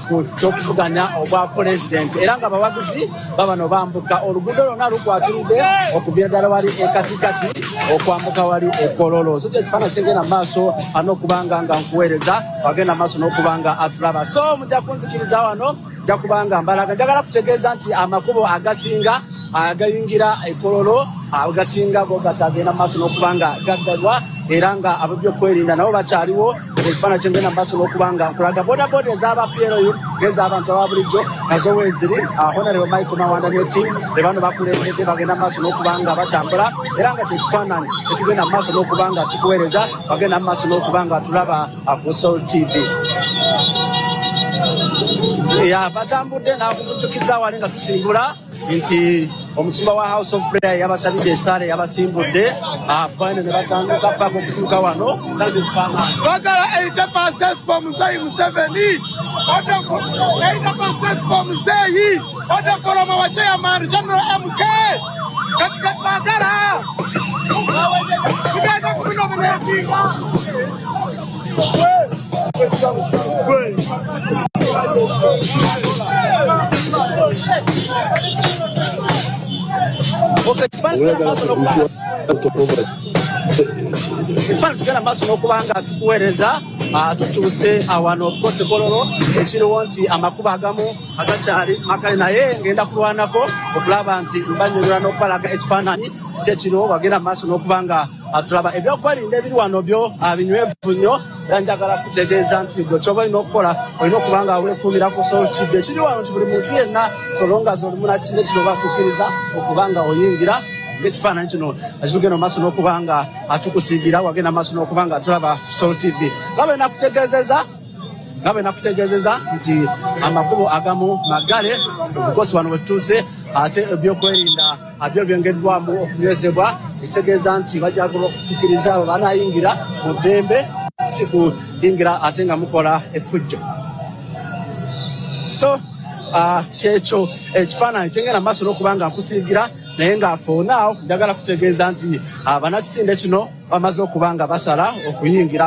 ku kyokuvuganya obwa pulezidenti era nga abawagizi babano bambuka oluguudo lwonna lukwatiridde okuviira ddala wali ekatikati okwambuka wali ekololo so kyekifaananyi kyengenda mu maaso n'okubanga nga nkuweereza wagenda mu maaso n'okubanga atulaba so mujja kunzikiriza wano nja kubanga mbalaga njagala kutegeeza nti amakubo agasinga agayingira ekololo agasinga go gatagenda mu maaso n'okubanga gaggalwa era nga ab'ebyokwerinda nabo bakyaliwo ekifaananyi kyengenda mu maaso n'okubanga nkulaga bodaboda ez'aba PLU n'ez'abantu aba bulijjo nazo weeziri Honorable Michael Mawanda ne team bano bakulembedde bagenda mu maaso n'okubanga batambula era nga kyekifaananyi kyetugenda mu maaso n'okubanga tukuweereza bagenda mu maaso n'okubanga tulaba ku Sol TV. Batambudde n'akubujukiza wali nga tusimbula nti omusumba wa House of Prayer yabasabidde esaala yabasimbudde bano ne batandika paka okutuuka wano bagala 80% for Muzeyi Museveni 80% for Muzeyi odekolomo wa chairman General MK katika bagala tugenda kubinominatinga ekifaananyi tugenda maaso n'okubanga tukuweereza tutuuse wano of course Kololo ekiriwo nti amakubo agamu agakyali makale naye ngenda kulwanako okulaba nti mbanyonyola n'okubalaga ekifaananyi kiki ekiriwo wagenda maaso n'okubanga tulaba ebyokwerinda ebiri wano byo binywevu nnyo era njagala kutegeeza nti gwe kyoba olina okukola olina okuba nga weekuumira ku Soul TV ekiri wano nti buli muntu yenna solonga z'olimuna kino kino bakukkiriza okuba nga oyingira ekifaananyi kino akitugenda maaso n'okuba nga atukusiibira wagenda maaso n'okuba nga tulaba Soul TV nga bwe nakutegeezeza nti amakubo agamu magale obukosi wano wetutuuse ate ebyokwerinda byo byongeddwamu okunywezebwa ekitegeeza nti bajja okutukkiriza abo banayingira mu ddembe si kuyingira ate nga mukola effujjo so kyekyo ekifaananyi kyengenda maaso n'okuba nga nkusiigira naye ng'afoonawo njagala kutegeeza nti bannakisinde kino bamaze okuba nga basala okuyingira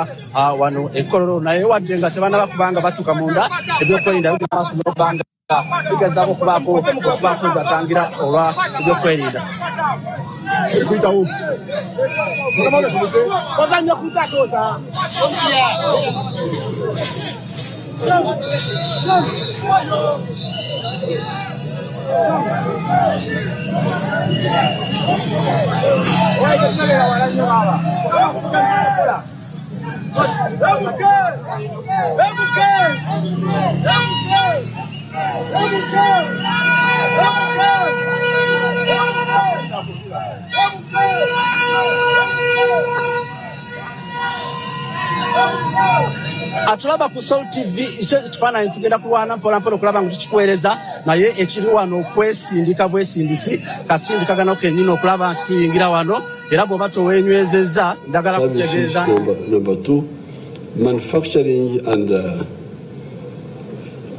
wano Kololo naye wadde nga tebanaba kuba nga batuuka munda ebyokwerinda bigenda maaso n'okuba nga bigezaako okubaako gatangira olwa ebyokwerinda atulaba ku Soul TV ekyo ekifaananyi tugenda kulwana mpolampola okulaba nga tukikuweereza naye ekiri wano okwesindika bwesindisi kasindikagana kenyini okulaba nti tuyingira wano era bw'oba toweenywezezza njagala kutegeeza number 2 manufacturing and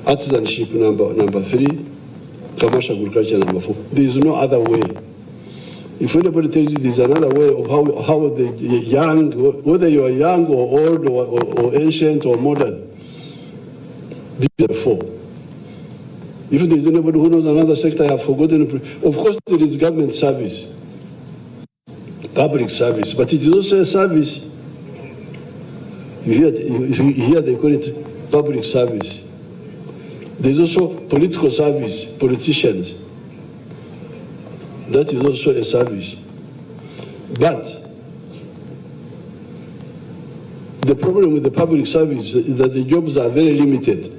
artisanship number 3 commercial agriculture number 4 there is no other way. If anybody tells you there's another way of how the young, whether you are young or old or ancient or modern, these are 4. If there's anybody who knows another sector, I have forgotten. Of course, there is government service, public service, but it is also a service. Here they call it public service. There's also political service, politicians. That is also a service. But the problem with the public service is that the jobs are very limited.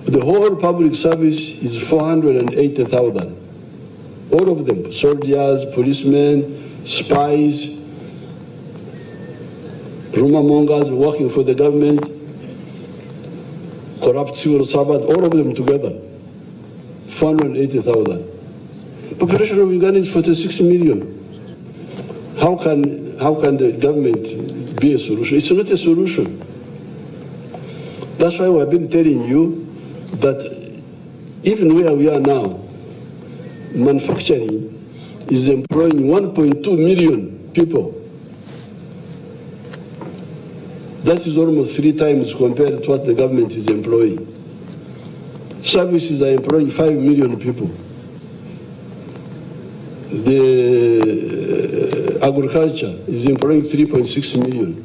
The whole public service is 480,000. All of them, soldiers, policemen, spies, rumor mongers working for the government, corrupt civil servants, all of them together, 480,000. Population of Uganda is 46 million. How can the government be a solution? It's not a solution. That's why we've been telling you that even where we are now, manufacturing is employing 1.2 million people. That is almost 3 times compared to what the government is employing. Services are employing 5 million people. The agriculture is employing 3.6 million.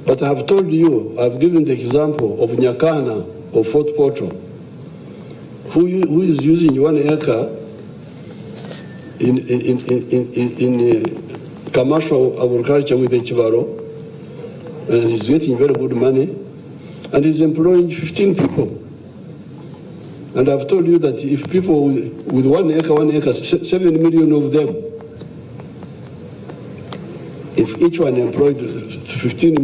But I have told you, I've given the example of Nyakana or Fort Portal, who is using 1 acre in commercial agriculture with the Chivaro, and he's getting very good money, and he's employing 15 people. And I've told you that if people with 1 acre, 7 million of them, if each one employed 15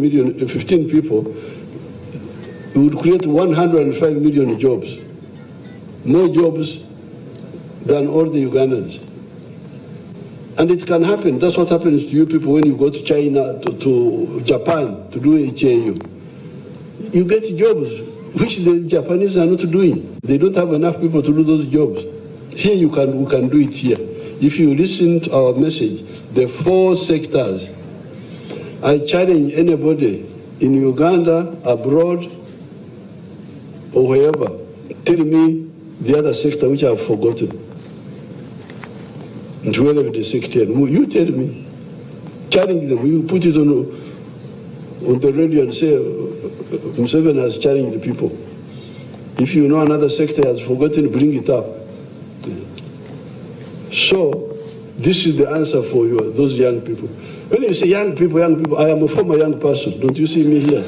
people, it would create 105 million jobs. More jobs than all the Ugandans. And it can happen. That's what happens to you people when you go to China, to Japan to do HAU. You get jobs which the Japanese are not doing. They don't have enough people to do those jobs. Here we can do it here. If you listen to our message, the 4 sectors, I challenge anybody in Uganda, abroad, or wherever, tell me the other sector which I have forgotten. And wherever the sector, you tell me. challenge them. We put it on the radio and say, Museveni has challenged the people. If you know another sector has forgotten, bring it up. So, this is the answer for those young people. When you say young people, I am a former young person. Don't you see me here?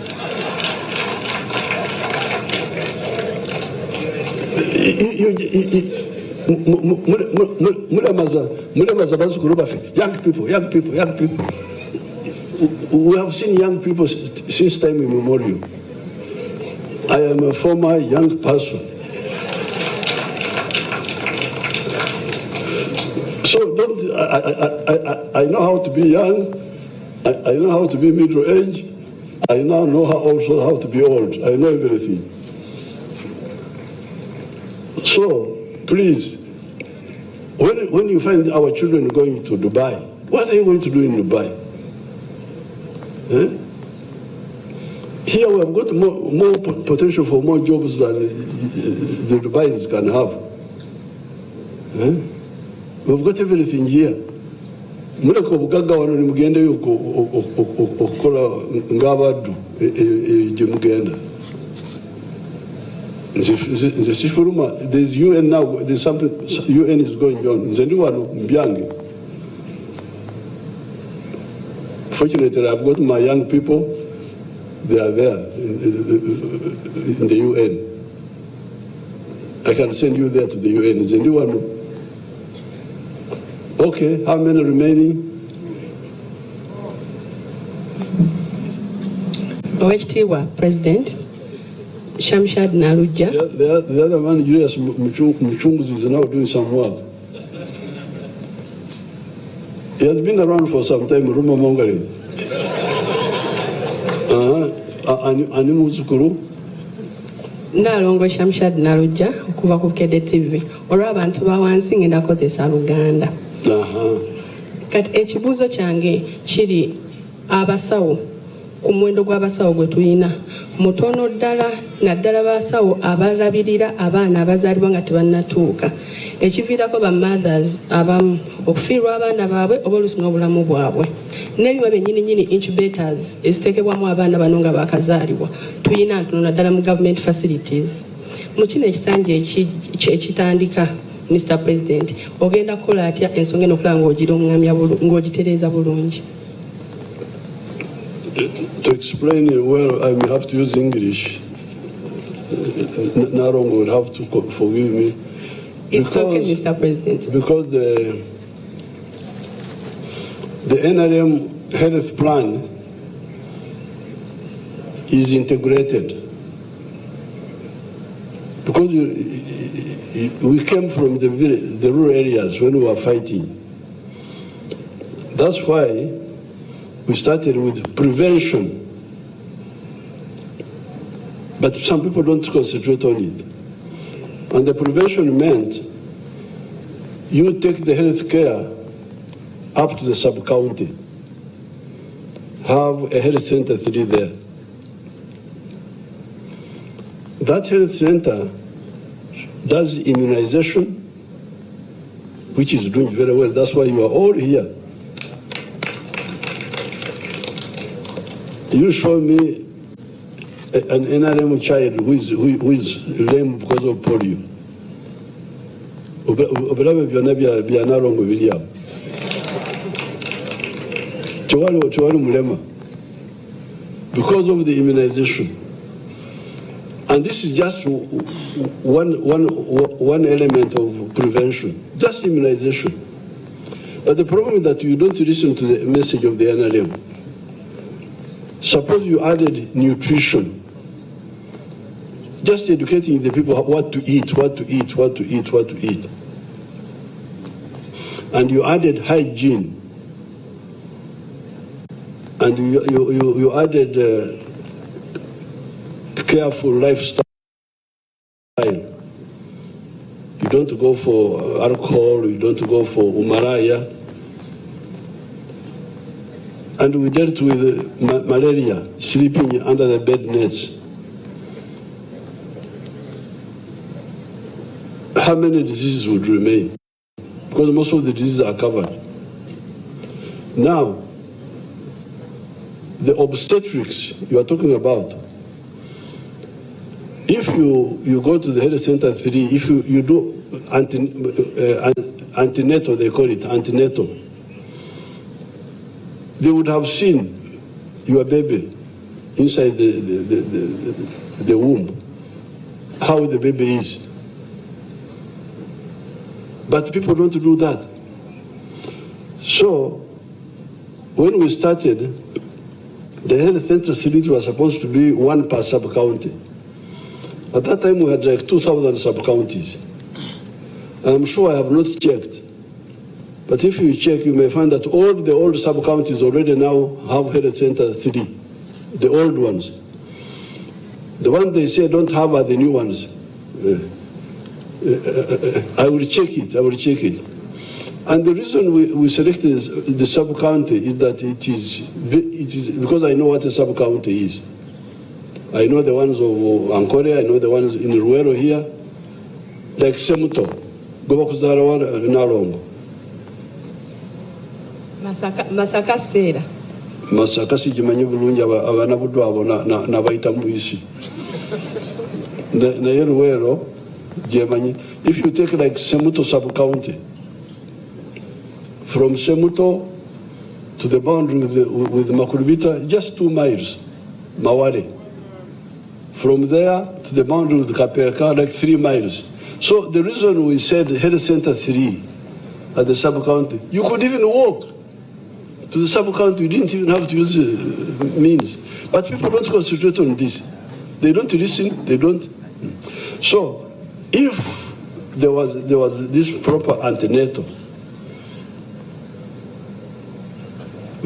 Young people. We have seen young people since time immemorial. I am a former young person. So I know how to be young, I know how to be middle age, I now know also how to be old. I know everything. So, please, when you find our children going to Dubai, what are you going to do in Dubai? Here we have got more potential for more jobs than the Dubaians can have. We've got everything here. Muleko bugaga wano ni mugende yuko okukola ngabaddu gye mugenda. There's UN now, there's something UN is going on. Nze ndi wano mbyange. Fortunately, I've got my young people, they are there in the UN. I can send you there to the UN. Nze ndi wano. Okay, how many remaining? Oweekitiibwa President, Shamshad Naluja. The other man, Julius Muchunguzi, is now doing some work. He has been around for some time, rumor mongering. Ani muzukuru? Nalongo Shamshad Naluja, okuva ku Kitebe TV. Olw'abantu bawansi ngenda kozesa Luganda. Kati ekibuuzo kyange kiri abasawo ku muwendo gw'abasawo gwe tulina mutono ddala naddala basawo abalabirira abaana abazaalibwa nga tebannatuuka ekiviirako ba mothers abamu okufiirwa abaana baabwe oba oluusi n'obulamu bwabwe n'ebiwa byennyininyini incubators eziteekebwamu abaana bano nga baakazaalibwa tulina ntono naddala mu government facilities mu kino ekisanja ekitandika Mr. President, ogenda kukola atya ensonga eno okulaba ng'ogitereeza bulungi? To explain well, I may have to use English. Narongo will have to forgive me. It's okay, Mr. President. Because the NRM health plan is integrated. Because we came from the rural areas when we were fighting. That's why we started with prevention. But some people don't concentrate on it. And the prevention meant you take the health care up to the sub-county. Have a health center 3 there. That health center does immunization, which is doing very well. That's why you are all here. You show me an NRM child who is lame because of polio. Because of the immunization. And this is just one element of prevention, just immunization. But the problem is that you don't listen to the message of the NRM. Suppose you added nutrition, just educating the people what to eat. And you added hygiene, and you added careful lifestyle. You don't go for alcohol, you don't go for umaraya. And we dealt with malaria, sleeping under the bed nets. How many diseases would remain? Because most of the diseases are covered. Now, the obstetrics you are talking about, if you go to the health center 3, if you do antenatal, they call it antenatal, they would have seen your baby inside the womb, how the baby is. But people don't do that. So when we started, the health center facility was supposed to be 1 per sub-county. At that time, we had like 2,000 sub-counties. I'm sure I have not checked. But if you check, you may find that all the old sub-counties already now have health center 3, the old ones. The ones they say don't have are the new ones. I will check it. And the reason we selected the sub-county is that it is because I know what a sub-county is. I know the ones of Ankole, I know the ones in Ruero here, like Semuto, Gobakuzarawa, Nalongo. Masaka Sera. Masaka sijimanyi bulungi abana buddu abo nabayita mbuyisi. Naye Ruero, jemanyi. If you take like Semuto sub-county, from Semuto to the boundary with Makurubita, just 2 miles, Mawale. From there to the boundary with Kapeka, like 3 miles. So the reason we said health center 3 at the sub-county, you could even walk to the sub-county. You didn't even have to use means. But people don't concentrate on this. They don't listen. They don't. So if there was this proper antenatal,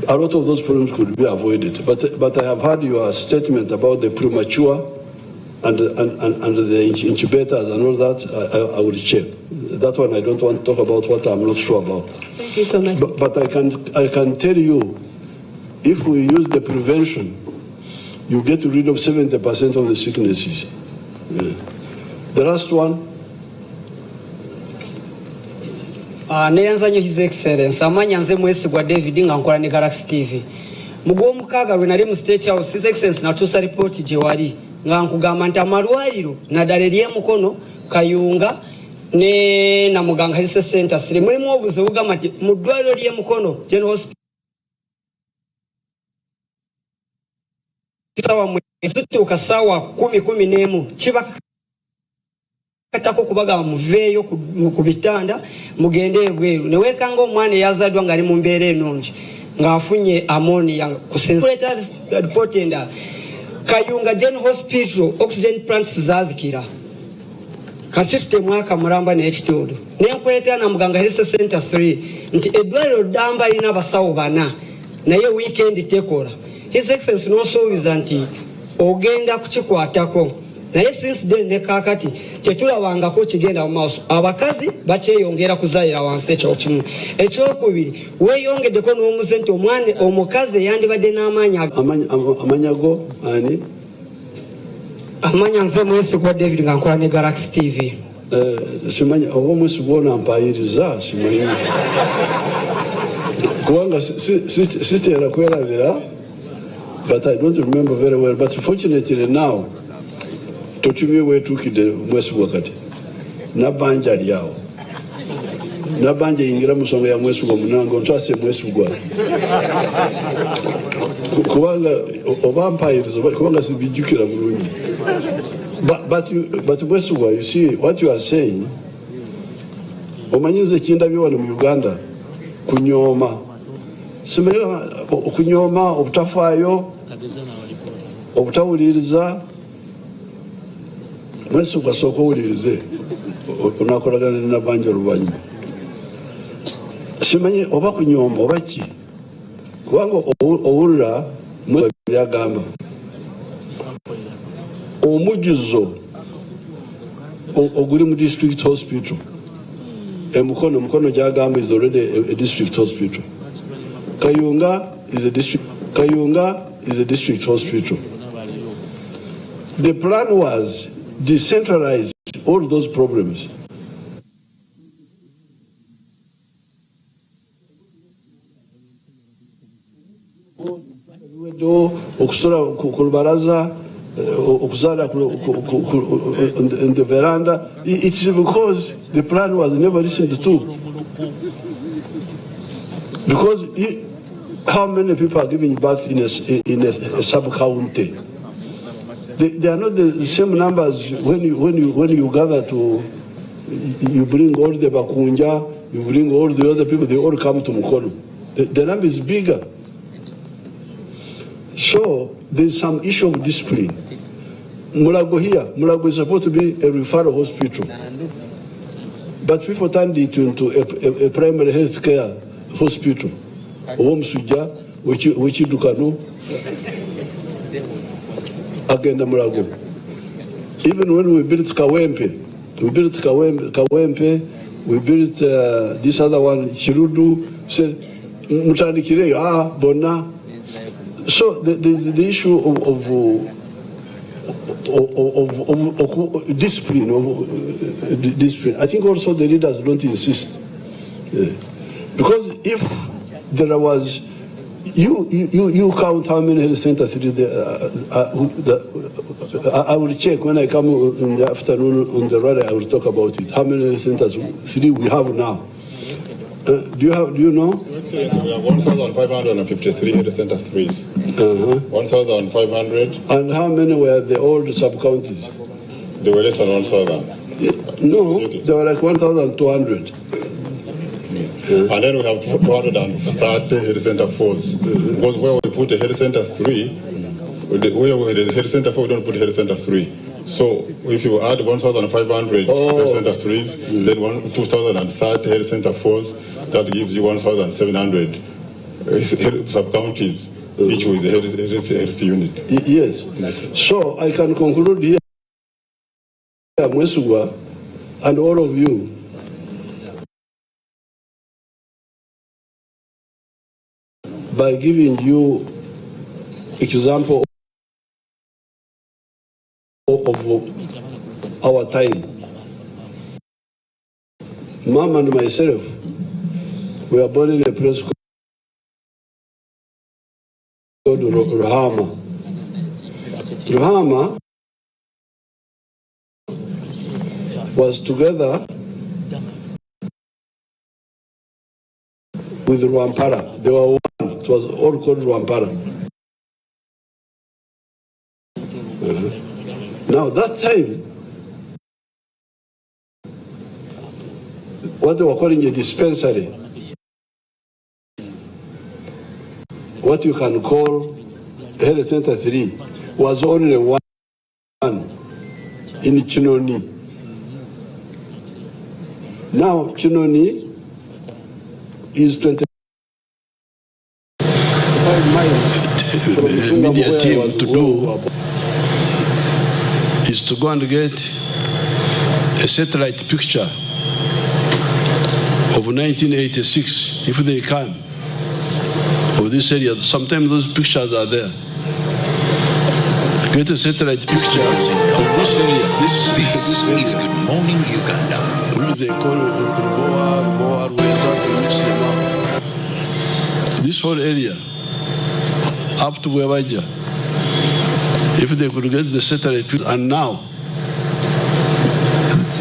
a lot of those problems could be avoided. But I have heard your statement about the premature and the incubators and all that. I will check. That one I don't want to talk about what I'm not sure about. Thank you so much. But I can tell you, if we use the prevention, you get rid of 70% of the sicknesses. Yeah. The last one. Neyanza nnyo His Excellency amanya nze mwesigwa David nga nkola ne Galaxy TV mugw'omukaaga lwe nali mu State House. His Excellency natuusa ripooti gye wali nga nkugamba nti amalwaliro naddala ery'emukono Kayunga ne Namuganga Health Center sire mulimu obuzibu bugamba nti mu ddwaliro ly'emukono General Hospital zituuka ssaawa 10:11 kiba katako kubaga muveeyo ku bitanda mugende ebweru ne weekanga omwana eyazaddwa nga ali mu mbeera ennungi ng'afunye ammonia kusensuleta report endala Kayunga General Hospital oxygen plants zaazikira ka system akamulamba n'ekitundu nenkuleetera Namuganga Health Center 3 nti eddwaliro ddamba lina abasawo 4 naye weekend tekola. His Excellency n'osuubiza nti ogenda kukikwatako naye since then ne kaakati tetulabangako kigenda mu maaso. Abakazi bakyeyongera kuzaalira wansi ekyo kimu. Ekyokubiri weeyongeddeko n'omuze nti omwana omukazi eyandibadde n'amaanyi amanyago ani amanya nze mwesigwa David nga nkola ne Galaxy TV. Simanyi oba mwesigwa onampayiriza simanyi kubanga siteera kwerabira, but I don't remember very well. But fortunately now totumye wetuukidde mwesigwa kati nabanja lyawo nabanja yingira mu nsonga ya mwesigwa munango ntwase mwesigwa kubanga oba mpayiriza kubanga sibijjukira bulungi. But mwesigwa, you see what you are saying, omanyize ekindabye wano mu Uganda kunyooma simanyi okunyooma obutafaayo obutawuliriza. Mwesigwa sooka owulirize onakolagana ne nabanja oluvannyuma simanyi oba kunyooma oba ki kubanga owulira byagamba omujjuzo oguli mu district hospital Mukono gyagamba is already a district hospital. Kayunga is a district hospital. The plan was decentralize all those problems. okusula ku lubaraza, okusala in the veranda. It's because the plan was never listened to. Because how many people are giving birth in a sub-county? They are not the same numbers when you gather to, you bring all the Bakunja, you bring all the other people, they all come to Mukono. The number is bigger. So there's some issue of discipline. Mulago here, Mulago is supposed to be a referral hospital. But people turned it into a primary health care hospital. Omsuja, which you do agenda Mulago. Even when we built Kawempe, we built this other one, Chirudu, said, Mutanikire, Bona. So the issue of discipline, discipline. I think also the leaders don't insist. Because if there was, you count how many health centers I will check when I come in the afternoon on the rally. I will talk about it. How many health centers we have now? Do you know? We have 1,553 health centers, 1,500. And how many were the old sub-counties? They were less than 1,000. No, they were like 1,200. And then we have 230 health center 4s. Because where we put a health center 3, where we have health center 4, we don't put health center 3. So if you add 1,500 health center 3s, then 2,030 health center 4s, that gives you 1,700 sub-counties, each with a health unit. Yes. So I can conclude here, Mwesugwa, and all of you, by giving you example of our time. Mom and myself, we were born in a place called Ruhama. Ruhama was together with Rwampara. They were one. It was all called Rwampara. Now that time, what they were calling a dispensary, what you can call health center 3, was only one in Chinoni. Now Chinoni is 25 miles from the media team to do is to go and get a satellite picture of 1986, if they can, of this area. Sometimes those pictures are there. Get a satellite picture of this area. This is Good Morning Uganda. They call it Lweza, this whole area, up to Wewaja. If they could get the satellite picture, and now,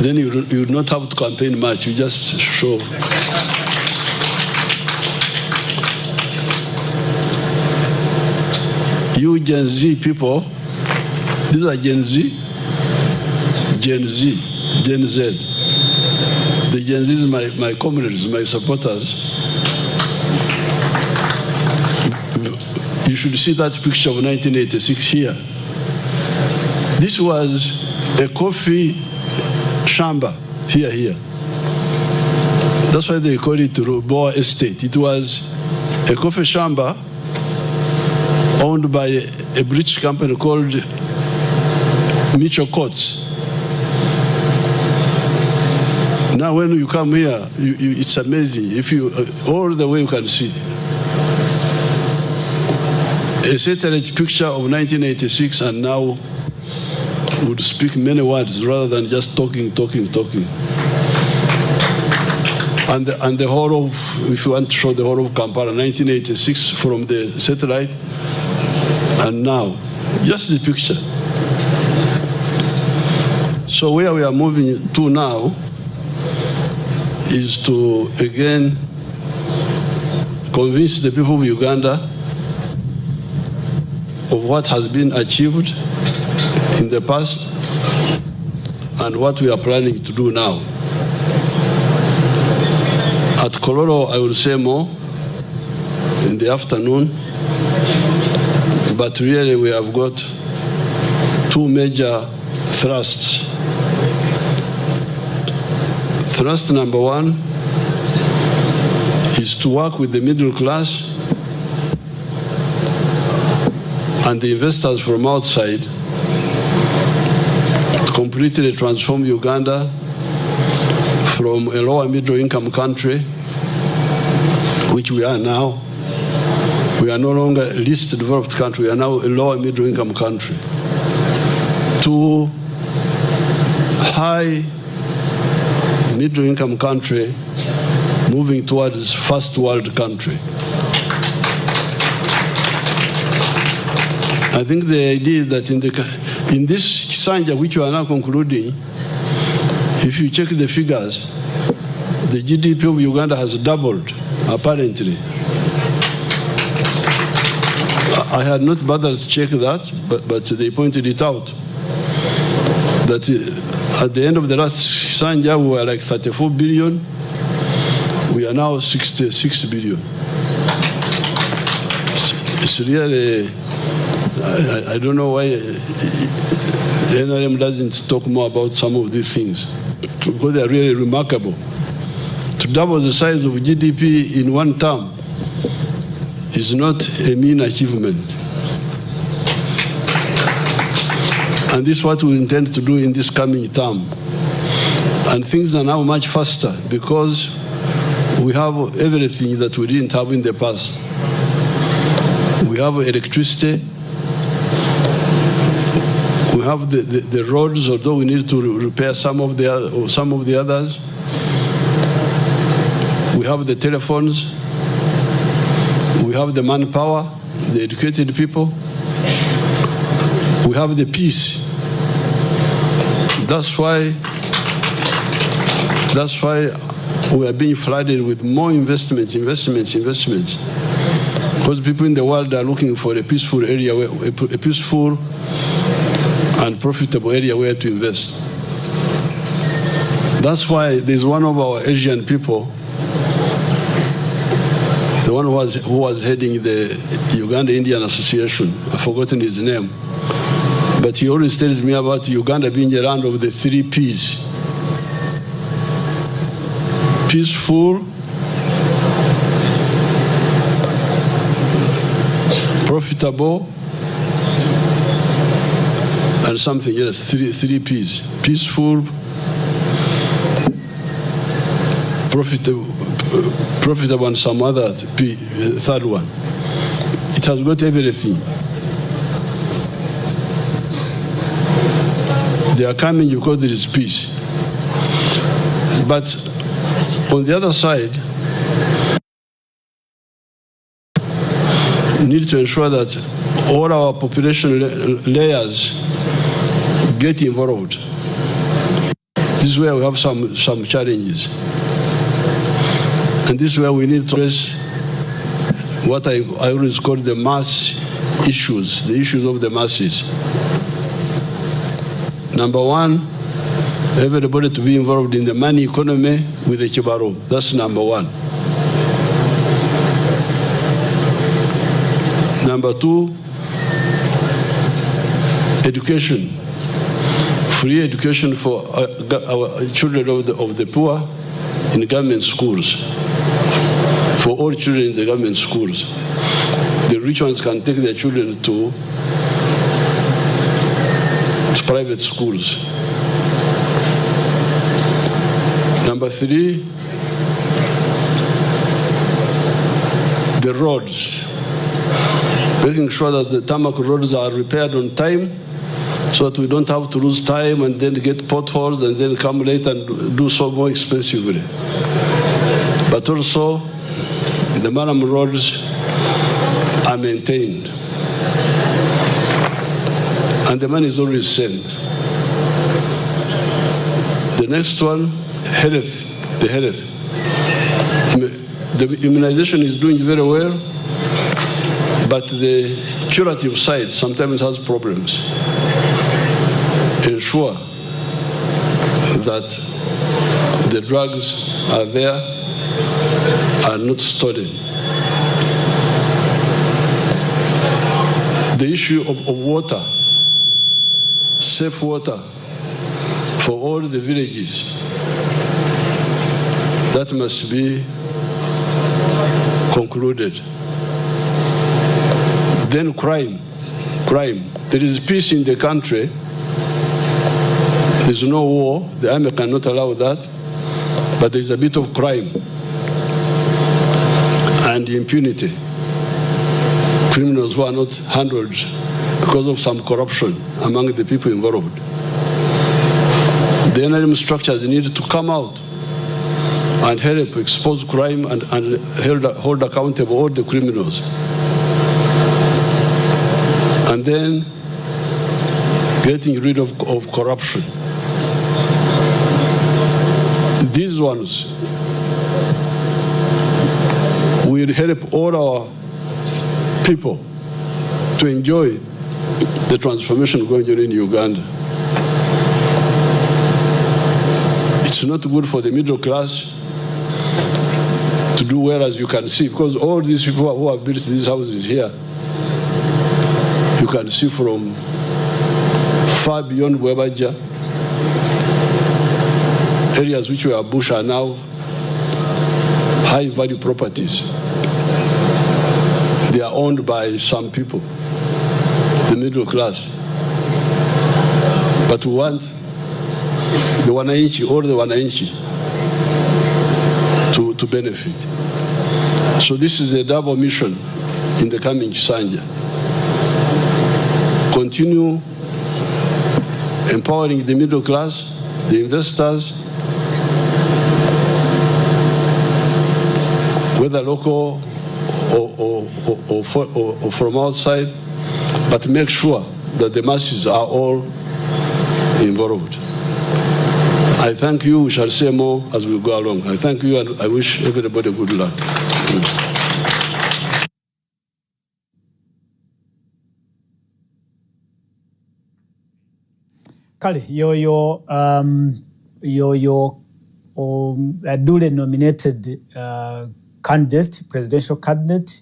then you would not have to campaign much. You just show. You Gen Z people, these are Gen Z, Gen Z, Gen Z. The Gen Z is my comrades, my supporters. You should see that picture of 1986 here. This was a coffee shamba here. That's why they call it Boa Estate. It was a coffee shamba owned by a British company called Mitchell Courts. Now when you come here, it's amazing. If you, all the way you can see. A satellite picture of 1986 and now would speak many words rather than just talking. And the whole of, if you want to show the whole of Kampala, 1986 from the satellite, and now, just the picture. So where we are moving to now is to, again, convince the people of Uganda of what has been achieved in the past and what we are planning to do now. At Kololo, I will say more in the afternoon, but really we have got two major thrusts. Thrust number one is to work with the middle class and the investors from outside to completely transform Uganda from a lower middle income country, which we are now. We are no longer a least developed country, we are now a lower middle income country, to high middle income country moving towards first world country. I think the idea is that in this Kisanja, which you are now concluding, if you check the figures, the GDP of Uganda has doubled, apparently. I had not bothered to check that, but they pointed it out. That at the end of the last Kisanja, we were like 34 billion. We are now 66 billion. It's really, I don't know why NRM doesn't talk more about some of these things, because they are really remarkable. To double the size of GDP in one term is not a mean achievement. And this is what we intend to do in this coming term. And things are now much faster because we have everything that we didn't have in the past. We have electricity. We have the roads, although we need to repair some of the others. We have the telephones. We have the manpower, the educated people. We have the peace. That's why we are being flooded with more investments. Because people in the world are looking for a peaceful area, a peaceful and profitable area where to invest. That's why there's one of our Asian people, the one who was heading the Uganda Indian Association, I've forgotten his name, but he always tells me about Uganda being a land of the 3 Ps. Peaceful, profitable, and something else, 3 Ps. Peaceful, profitable, and some other third one. It has got everything. They are coming because there is peace. But on the other side, we need to ensure that all our population layers get involved. This is where we have some challenges. And this is where we need to address what I always call the mass issues, the issues of the masses. Number one, everybody to be involved in the money economy with the Kibaro. That's number one. Number two, education. Free education for our children of the poor in government schools. For all children in the government schools. The rich ones can take their children to private schools. Number three, the roads. Making sure that the tarmac roads are repaired on time so that we don't have to lose time and then get potholes and then come late and do so more expensively. but also the Maram roads are maintained. And the money is already sent. The next one, the health. The immunization is doing very well, but the curative side sometimes has problems. Ensure that the drugs are there, are not stolen. The issue of water, safe water for all the villages, that must be concluded. Then crime. There is peace in the country. There's no war. The army cannot allow that. But there's a bit of crime and impunity. Criminals who are not handled because of some corruption among the people involved. The NRM structures need to come out and help expose crime and hold accountable all the criminals. And then getting rid of corruption. These ones will help all our people to enjoy the transformation going on in Uganda. It's not good for the middle class to do well, as you can see, because all these people who have built these houses here, you can see from far beyond Webaja, areas which were bush are now high-value properties. They are owned by some people, the middle class. But we want the wananchi, all the wananchi, to benefit. So this is a double mission in the coming Sanja. Continue empowering the middle class, the investors, whether local or from outside, but make sure that the masses are all involved. I thank you. We shall say more as we go along. I thank you, and I wish everybody good luck. Kale, you're a duly nominated candidate, presidential candidate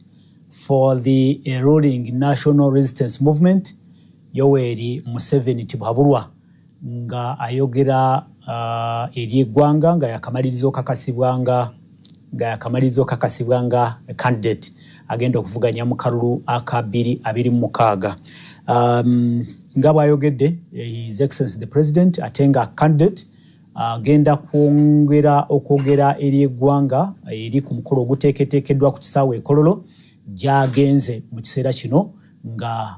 for the ruling National Resistance Movement, Yoweri Museveni Tibuhaburwa, nga ayogera eri eggwanga nga yakamaliza okakasibwanga candidate agenda okuvuganya mu kalulu aka 2026. Nga bw'ayogedde His Excellency the President atenga candidate agenda okwogera eri eggwanga eri ku mukolo oguteeketeekeddwa ku kisaawe e Kololo gy'agenze mu kiseera kino nga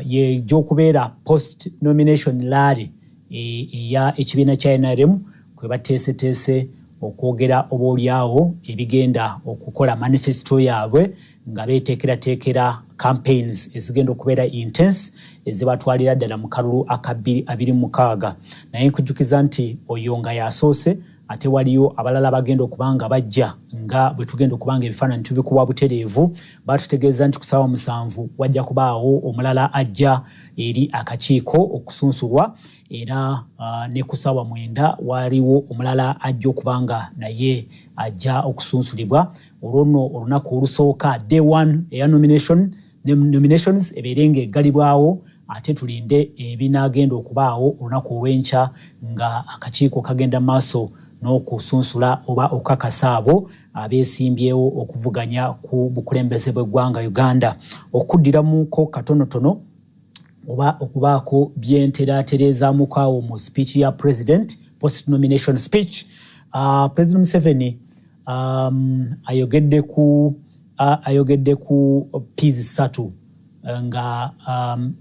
y'okubeera post nomination rally eya ekibiina kya NRM kwe bateeseteese okwogera oboolyawo ebigenda okukola manifesto yaabwe nga beeteekerateekera campaigns ezigenda okubeera intense ezibatwalira ddala mu kalulu aka 2026. Naye nkujjukiza nti oyo nga yasoose ate waliyo abalala bagenda okubanga bajja nga bwe tugenda okubanga ebifaananyi tubikuwa butereevu. Batutegeeza nti ku ssaawa 7 wajja kubaawo omulala ajja eri akakiiko okusunsulwa, era ne ku ssaawa 9 waliwo omulala ajja okubanga naye ajja okusunsulibwa. Olwo nno olunaku olusooka day 1 eya nominations ebeere ng'eggalibwawo, ate tulinde ebinaagenda okubaawo olunaku olw'enkya nga akakiiko kagenda maaso n'okusunsula oba okukakasa abo abeesimbyewo okuvuganya ku bukulembeze bw'eggwanga Uganda. Okuddiramuko katonotono oba okubaako byentereeterezaamuko awo mu speech ya president, post nomination speech. President Museveni ayogedde ku P's 3 nga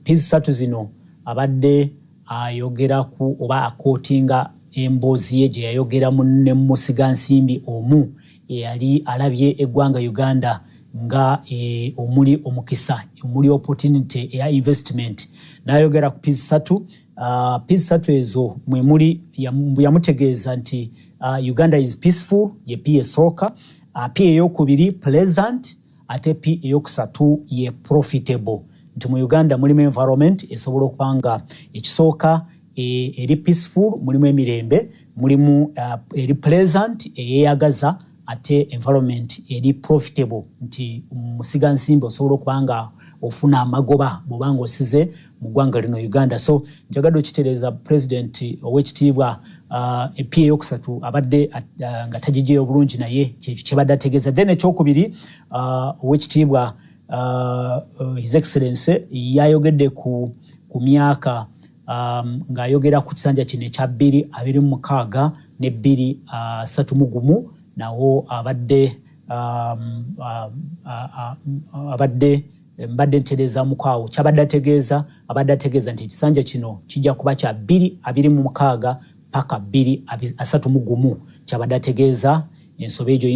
P's 3 zino abadde ayogera ku oba akootinga emboozi ye gye yayogeramu ne musigansimbi omu yali alabye eggwanga Uganda nga omuli omukisa omuli opportunity ya investment n'ayogera ku piece 3 piece 3 ezo mwe muli yamutegeeza nti Uganda is peaceful ye P esooka P eyokubiri pleasant ate P eyokusatu ye profitable nti mu Uganda mulimu environment esobola okubanga ekisooka eri peaceful mulimu emirembe mulimu eri pleasant eyeyagaza ate environment eri profitable nti musiga nsimbi osobola okubanga ofuna amagoba bw'obanga osize mu ggwanga lino Uganda. So njagala okitereeza president ow'ekitiibwa EP eyokusatu abadde nga tagijeyo bulungi naye kyebadde ategeeza. Then ekyokubiri ow'ekitiibwa His Excellency yayogedde ku myaka ng'ayogera ku kisanja kino ekya 2026 ne 2031 nawo mbadde ntereeza mukaawo kyabadde ategeeza nti ekisanja kino kijja kuba kya 2026 paka 2031 kyabadde ategeeza. Ensobe eyo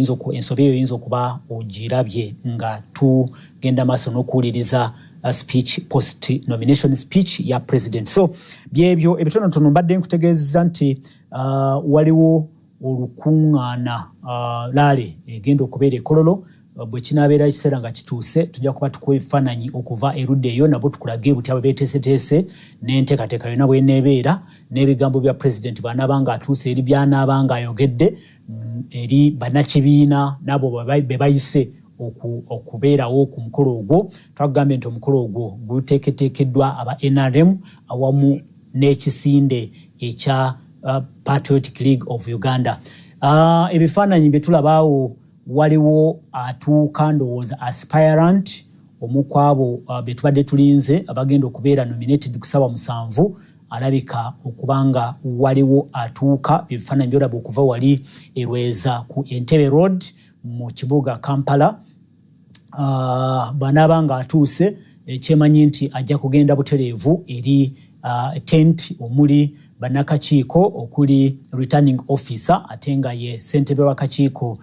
oyinza okuba ogirabye nga tugenda maaso n'okuwuliriza speech post nomination speech ya president. So byebyo ebitonotono mbadde nkutegeeza nti waliwo olukuŋŋaana laale egenda okubeera ekololo bwe kinaabeera ekiseera nga kituuse tujja kuba tukuwa ebifaananyi okuva erudda eyo nabo tukulage buti abo beeteeseteese n'enteekateeka yonna bw'eneebeera n'ebigambo bya president bw'anaaba nga atuuse eri by'anaaba nga ayogedde eri bannakibiina n'abo be bayise okubeerawo ku mukolo ogwo. Twagambye nti omukolo ogwo guteeketeekeddwa aba NRM awamu n'ekisinde ekya Patriotic League of Uganda. Ebifaananyi bye tulabaawo waliwo atuuka ndowooza aspirant omukwabo be tubadde tulinze abagenda okubeera nominated ku 7 alabika okubanga waliwo atuuka ebifaananyi byolaba okuva wali Lweza ku Entebbe Road mu kibuga Kampala. Bw'anaaba nga atuuse kyemanyi nti ajja kugenda butereevu eri tent omuli bannakakiiko okuli returning officer ate nga ye ssentebe w'akakiiko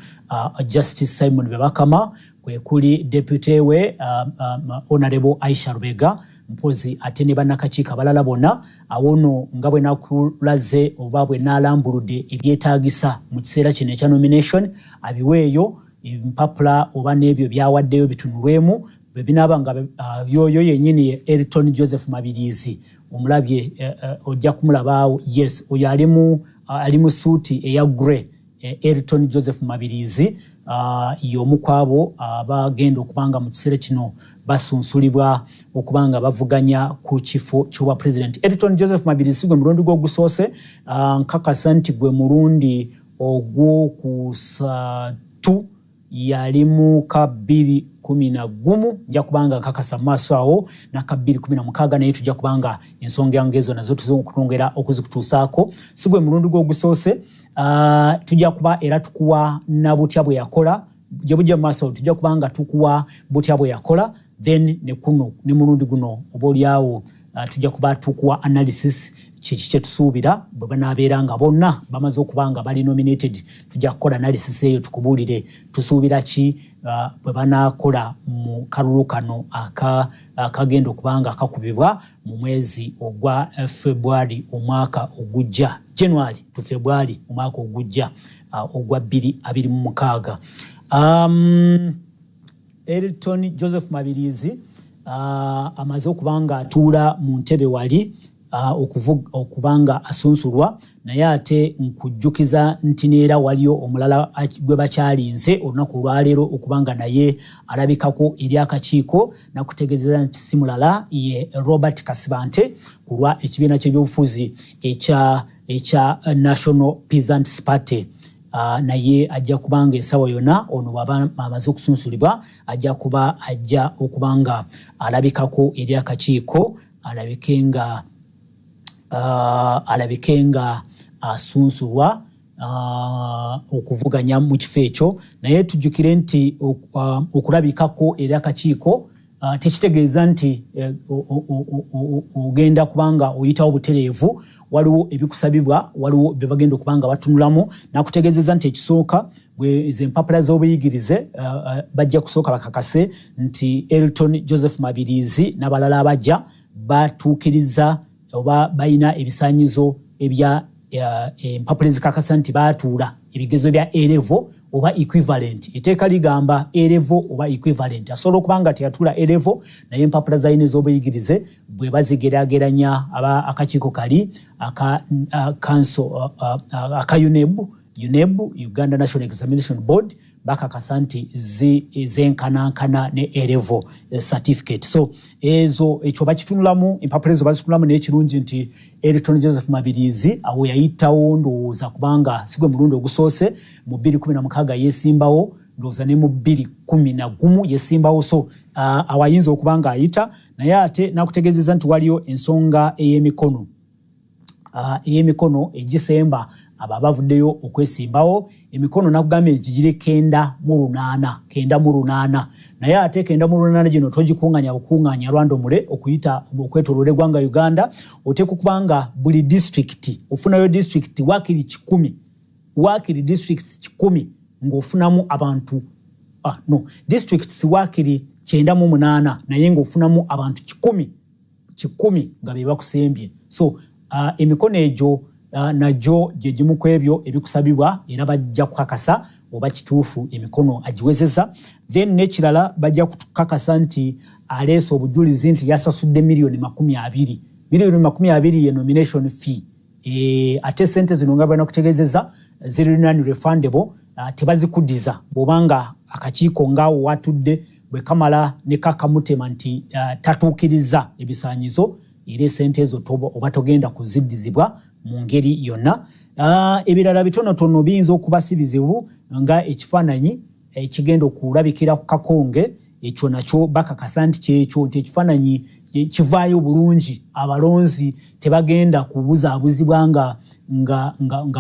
Justice Simon Bebakama kwe kuli deputy we Honorable Aisha Rubega mpozi ate ne bannakakiiko abalala bonna awono nga bwe nakulaze oba bwe naalambuludde ebyetaagisa mu kiseera kino ekya nomination abiweeyo empapula oba n'ebyo byawaddeyo bitunulwemu bwe binaaba nga yoyo yennyini ye Elton Joseph Mabirizi omulabye ojja kumulabaawo. Yes, oyo ali mu suuti eya grey Elton Joseph Mabirizi y'omukwabo abagenda okubanga mu kiseera kino basunsulibwa okubanga bavuganya ku kifo ky'obwa president. Elton Joseph Mabirizi gwe mulundi gw'ogusoose nkakasa nti gwe mulundi ogw'okusatu yali mu ka 2011 nja kubanga nkakasa maaso awo naka 2016 naye tujja kubanga ensonga yange ezo nazo tuzongera okuzikutuusaako. Si gwe mulundi gw'ogusoose tujja kuba era tukuwa na butya bwe yakola gye bujja mu maaso tujja kubanga tukuwa butya bwe yakola then ne kuno ne mulundi guno oba oliawo tujja kuba tukuwa analysis kiki kye tusuubira bwe banaabeera nga bonna bamaze okubanga bali nominated tujja kukola analysis eyo tukubuulire tusuubira ki bwe banaakola mu kalulu kano akagenda okubanga akakubibwa mu mwezi ogwa February omwaka ogujja January to February omwaka ogujja ogwa 2026. Elton Joseph Mabirizi amaze okubanga atuula mu ntebe wali okubanga asunsulwa naye ate nkujjukiza nti neera waliyo omulala gwe bakyalinze olunaku olwaleero okubanga naye alabikako eri akakiiko nakutegeezeza nti si mulala ye Robert Kasibante ku lwa ekibiina ky'ebyobufuzi ekya National Peasants Party. Naye ajja kubanga ensawa yonna ono baba amaze okusunsulibwa ajja okubanga alabikako eri akakiiko alabike nga asunsulwa okuvuganya mu kifo ekyo naye tujjukire nti okulabikako eri akakiiko tekitegeeza nti ogenda kubanga oyitawo obutereevu, waliwo ebikusabibwa, waliwo bye bagenda okubanga batunulamu. Nakutegeezeza nti ekisooka bwe empapula z'obuyigirize bajja kusooka bakakase nti Elton Joseph Mabirizi n'abalala abajja batuukiriza oba balina ebisaanyizo ebya empapula ezikakasa nti baatuula ebigezo bya A-level oba equivalent. Etteeka ligamba A-level oba equivalent. Asobola okubanga teyatuula A-level naye empapula zalina ez'obuyigirize bwe bazigeraageranya akakiiko kali aka UNEB, Uganda National Examination Board, bakakasa nti zenkanankana ne A-level certificate. So ekyo bakitunulamu, empapula ezo bazitunulamu n'ekirungi nti Elton Joseph Mabirizi awo yayitawo ndowooza kubanga sigwe mulundi ogusoose mu 2016 yesimbawo, ndowooza ne mu 2011 yesimbawo. So awayinza okubanga ayita, naye ate nakutegeezeza nti waliyo ensonga ey'emikono egisemba abo abavuddeyo okwesimbawo. Emikono nakugambye gigire 98 naye ate 98 gino togikuŋŋanya bukuŋŋanya lwandomule okuyita okwetoloola eggwanga Uganda. Oteeka okubanga buli district ofunayo district wakiri 10 ng'ofunamu abantu districts wakiri 98 naye ng'ofunamu abantu 10 nga be bakusembye. So emikono egyo najjo gye gimu ku ebyo ebikusabibwa era bajja kukakasa oba kituufu emikono agiwezeza. Then n'ekirala bajja kukakasa nti aleese obujulizi nti yasasudde miliyoni 20 ye nomination fee. Ate sente zino nga balina kutegeezeza ziri non-refundable, tebazikuddiza bw'obanga akakiiko ngaawo watudde bwe kamala ne kakamutema nti tatuukiriza ebisaanyizo era sente ezo oba togenda kuziddizibwa mu ngeri yonna. Ebirala bitonotono biyinza okuba si bizibu nga ekifaananyi ekigenda okulabikira ku kakonge, ekyo nakyo bakakasa nti kyekyo nti ekifaananyi kivaayo bulungi, abalonzi tebagenda kubuzaabuzibwa nga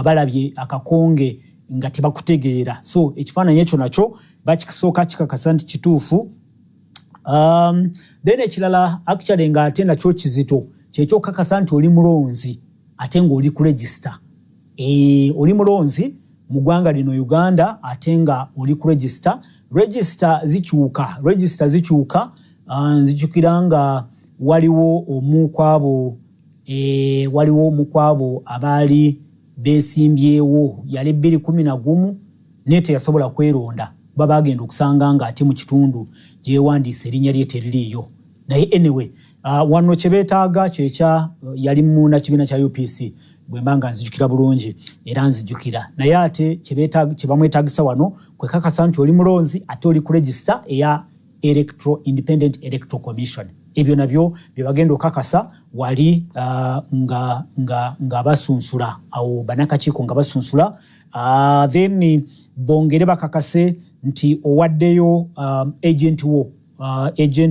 balabye akakonge nga tebakutegeera. So ekifaananyi ekyo nakyo bakisooka kikakasa nti kituufu. Then ekirala actually nga ate nakyo kizito kyekyo kakasa nti oli mulonzi ate nga oli ku register. Oli mulonzi mu ggwanga lino Uganda ate nga oli ku register. Register zikyuka nzijukira nga waliwo omukwabo abaali beesimbyewo yali 2011 naye teyasobola kweronda, baba bagenda okusanga nga ate mu kitundu gyewandiisa erinnya lye teririiyo. Naye anyway wano kye beetaaga kyekya yali munda kibiina kya UPC bwemba nga nzijukira bulungi era nzijukira. Naye ate kye bamwetaagisa wano kwekakasa nti oli mulonzi ate oli ku register eya Independent Electoral Commission. Ebyo nabyo bye bagenda okakasa wali nga basunsula awo banakakiiko nga basunsula. Then bongere bakakase nti owaddeyo agent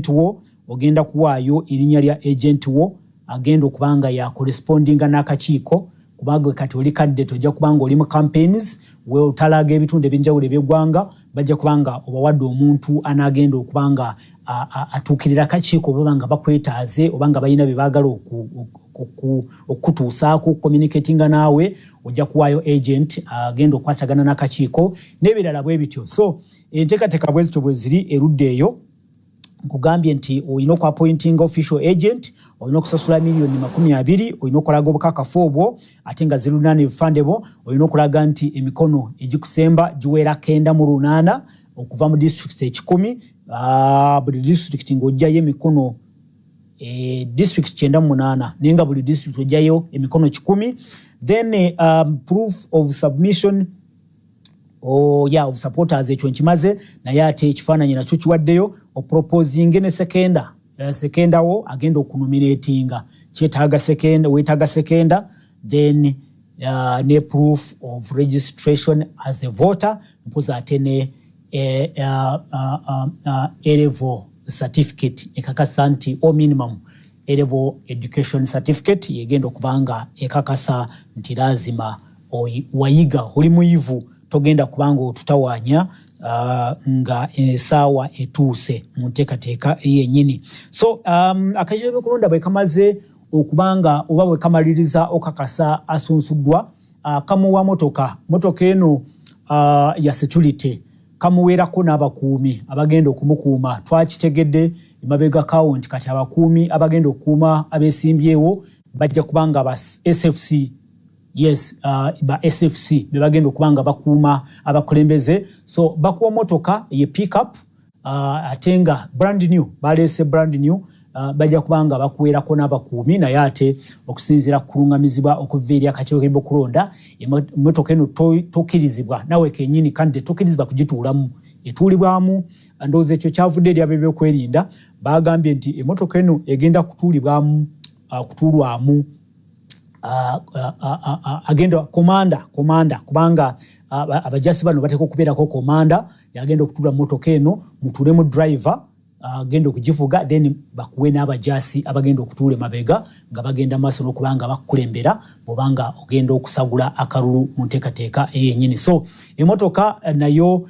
wo ogenda kuwaayo erinnya lya agent wo agenda okubanga ya correspondinga n'akakiiko kubanga kati oli candidate ojja kubanga oli mu campaigns we otalaga ebitundu ebyenjawulo eby'eggwanga bajja kubanga obawadde omuntu anaagenda okubanga atuukirira akakiiko oba nga bakwetaaze oba nga balina bye baagala okutuusaako communicatinga naawe ojja kuwaayo agent agenda okwasagana n'akakiiko n'ebirala bwe bityo. So enteekateeka bwe zityo bwe ziri erudde eyo. Nkugambye nti olina okwapointinga official agent, olina okusasula miliyoni 20, olina okulaga obukakafu obwo ate nga ziri non-refundable, olina okulaga nti emikono egikusemba giwera 98 okuva mu district 10. Buli district ng'ojjayo emikono district 98 naye nga buli district ojjayo emikono 10. Then proof of submission of supporters ekyo nkimaze naye ate ekifaananyi nakyo kiwaddeyo opropozing ne sekenda wo agenda okunominatinga weetaaga sekenda. Then ne proof of registration as a voter mpoza ate ne A-level certificate ekakasa nti o minimum A-level education certificate yegenda okubanga ekakasa nti lazima wayiga oli muyivu togenda kubanga otutawaanya nga esaawa etuuse mu nteekateeka yennyini. So akakiiko k'okulonda bwe kamaze okubanga oba bwe kamaliriza okakasa asunsuddwa, kamuwa motoka eno ya security, kamuweerako n'abakuumi abagenda okumukuuma. Twakitegedde emabega kawunti kati abakuumi abagenda okukuuma abeesimbyewo bajja kubanga ba SFC. Yes, ba SFC be bagenda okubanga bakuuma abakulembeze. So bakuwa motoka ye pickup atenga brand new, baleese brand new, bajja kubanga bakuweerako n'abakuumi naye ate okusinziira ku kulungamizibwa okuva eri akakiiko k'okulonda emmotoka eno tokkirizibwa nawe kennyini kandi tokkirizibwa kugituulamu, etuulibwamu. Ndowooza ekyo kyavudde eri ab'ebyokwerinda, bagambye nti emmotoka eno egenda kutuulwamu agenda komanda kubanga abajasi bano bateeka okubeerako komanda yagenda okutuula motoka eno, mutuulemu driver agenda okugivuga, then bakuwe n'abajasi abagenda okutuula emabega nga bagenda maaso n'okubanga bakukulembera bw'obanga ogenda okusagula akalulu mu nteekateeka yennyini. So emmotoka nayo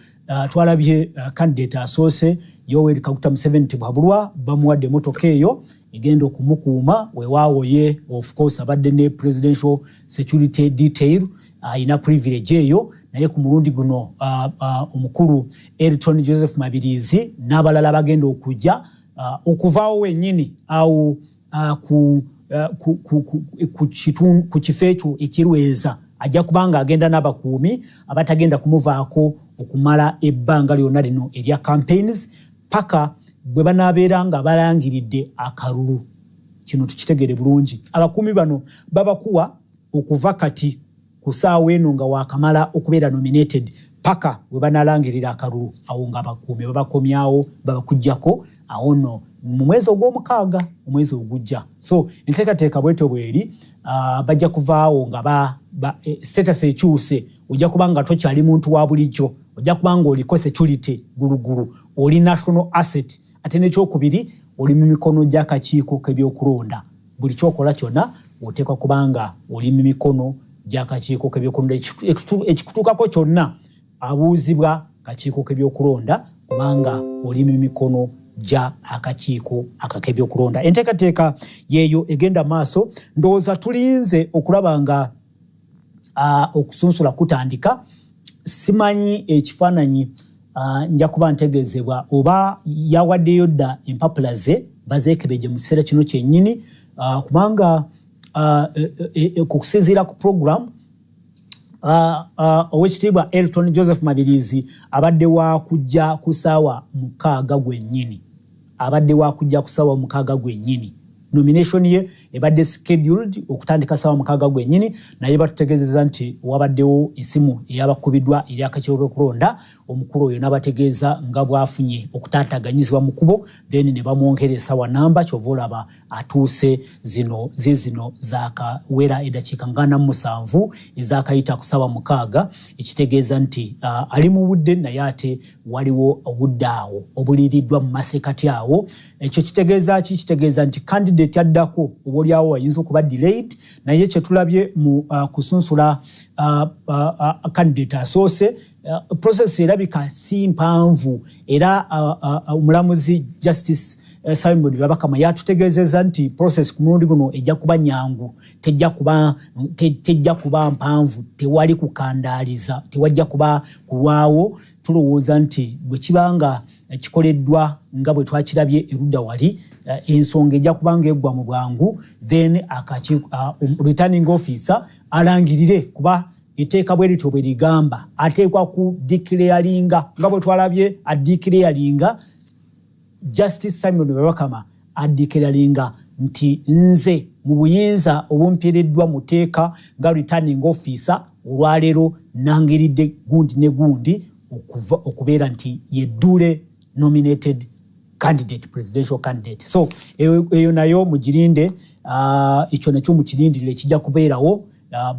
twalabye candidate asoose Yoweri Kaguta Museveni Tibwabulwa bamuwadde emmotoka eyo egenda okumukuuma weewaawo ye of course abadde ne presidential security detail ina privilege eyo, naye ku mulundi guno omukulu Elton Joseph Mabirizi n'abalala bagenda okujja okuvaawo wennyini awo ku kifo ekyo ekirweza, ajja kubanga agenda n'abakuumi abatagenda kumuvaako okumala ebbanga lyonna lino erya campaigns paka bwe banaabeera nga balangiridde akalulu. Kino tukitegere bulungi. Abakuumi bano babakuwa okuva kati ku ssaawa eno nga waakamala okubeera nominated paka bwe banaalangirira akalulu, awo nga abakuumi babakomyawo babakuggyako awo nno mu mwezi ogw'omukaaga omwezi ogujja. So enteekateeka bwetyo bweri, bajja kuvaawo nga status ekyuse, ojja kubanga tokyali muntu wa bulijjo, ojja kubanga oliko security gulugulu, oli national asset, ate n'ekyokubiri oli mu mikono gy'akakiiko k'ebyokulonda. Buli kyokola kyonna oteekwa kubanga oli mu mikono gy'akakiiko k'ebyokulonda, ekikutuukako kyonna abuuzibwa kakiiko k'ebyokulonda kubanga oli mu mikono gya akakiiko akak'ebyokulonda. Enteekateeka yeeyo egenda maaso. Ndowooza tulinze okulaba nga okusunsula kutandika. Simanyi ekifaananyi nja kuba ntegeezebwa oba yawaddeyo dda empapula ze bazeekebeje mu kiseera kino kyennyini, kubanga kukusinziira ku program owekitiibwa Elton Joseph Mabirizi abadde wa kujja ku ssaawa 6 gwennyini, nomination ye ebadde scheduled okutandika ssaawa 6 gwennyini, naye batutegeezeza nti wabaddewo essimu eyabakubiddwa eri akakiiko k'okulonda. Omukulu oyo n'abategeeza nga bw'afunye okutaataganyizibwa mu kubo, then ne bamwongera essaawa namba, kyova olaba atuuse zino zaakawera eddakiika 47 ezaakayita ku ssaawa 6, ekitegeeza nti ali mu budde naye ate waliwo obudde awo obuliiriddwa mu maseekati awo. Ekyo kitegeeza ki? Kitegeeza nti candidate addako obaolyawo ayinza okuba delayed, naye kyetulabye mu kusunsula candidate asoose, process erabika si mpanvu era omulamuzi Justice Simon Babakama yatutegeezeza nti process ku mulundi guno ejja kuba nyangu, tejja kuba mpanvu, tewali kukandaaliza, tewajja kuba kulwawo. Tulowooza nti bwe kibanga kikoleddwa nga bwe twakirabye erudda wali, ensonga ejja kubanga eggwa mu bwangu, then returning officer alangirire kuba iteeka bwe lityo bwe ligamba ateekwa ku declaringa nga bwe twalabye adeclaringa. Justice Simon Babakama adeclaringa nti nze mu buyinza obumpeereddwa mu teeka nga returning officer olwaleero nangiridde gundi ne gundi okubeera nti ye duly nominated candidate, presidential candidate. So eyo nayo mugirinde, ekyo nakyo mukirindirire kijja kubeerawo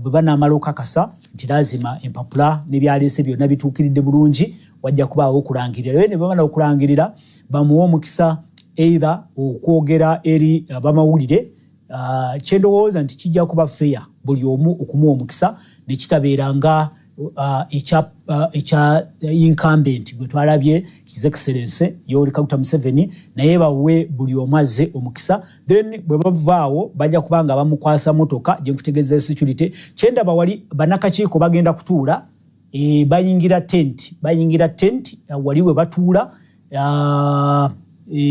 bwe banaamala okakasa nti lazima empapula n'ebyaleese byonna bituukiridde bulungi, wajja kubaawo okulangirira. Ne bamala okulangirira bamuwa omukisa either okwogera eri abamawulire, kyendowooza nti kijja kuba fair buli omu okumuwa omukisa, ne kitabeera nga echa incumbent gwe twalabye His Excellency Yoweri Kaguta Museveni naye bawe buli omazze omukisa then bwe bavaawo bajja kubanga bamukwasa motoka je nkutegeeza security kyenda bawali banakakiiko bagenda kutuula bayingira tent waliwe batuula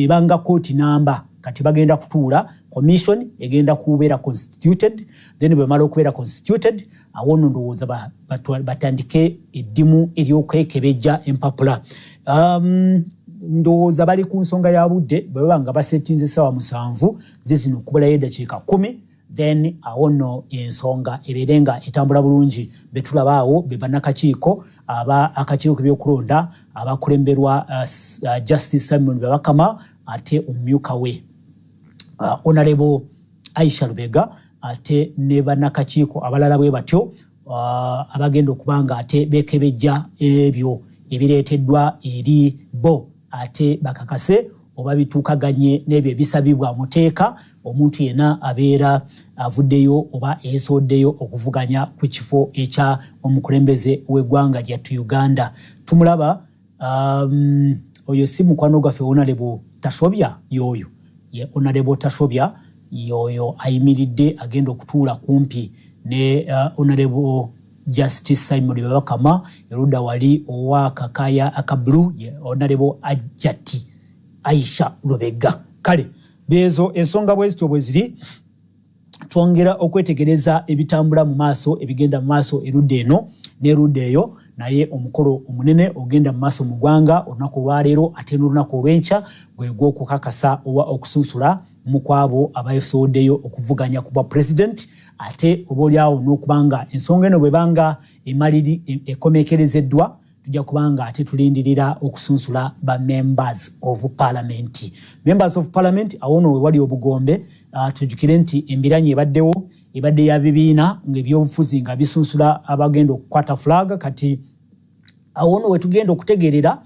banga court number kati bagenda kutuula commission egenda kubeera constituted then bwe mala okubeera constituted awono ndowooza batandike eddimu ery'okwekebejja empapula ndowooza bali ku nsonga ya budde bwe baba nga basetinze essaawa 7 zizino okubulayo eddakiika 10 then awono ensonga ebeere nga etambula bulungi betulaba awo be bannakakiiko akakiiko k'ebyokulonda abakulemberwa Justice Simon Babakama ate omumyuka we Honorable Aisha Lubega ate ne bannakakiiko abalala bwe batyo abagenda okubanga ate bekebejja ebyo ebireeteddwa eri bo ate bakakase oba bituukaganye n'ebyo ebisabibwa muteeka omuntu yena abeera avuddeyo oba eyeesoddeyo okuvuganya ku kifo ekya omukulembeze w'eggwanga lyattu Uganda. Tumulaba oyo si mukwano gwaffe Honorable Tashobya yoyo ye Honorable Tashobya yoyo ayimiridde agenda okutuula kumpi ne Honorable Justice Simon Babakama erudda wali owa kakaya akablu ye Honorable Ajati Aisha Lubega. Kale bezo ensonga bwezityo bwe ziri twongera okwetegereza ebitambula mu maaso ebigenda mu maaso erudde eno n'erudde eyo naye omukolo omunene ogenda mu maaso mu ggwanga olunaku olwaleero ate n'olunaku olw'enkya gwe gw'okukakasa oba okusunsula mu kwabo abaesoddeyo okuvuganya ku bwa president ate oba oliawo n'okubanga ensonga eno bwebanga emaliri ekomeekerezeddwa tujja kubanga ate tulindirira okusunsula ba members of parliament. Members of parliament awono we wali obugombe tujukire nti embiranye ebadde ya bibiina ng'ebyobufuzi nga bisunsula abagenda okukwata flag kati awono we tugenda okutegerera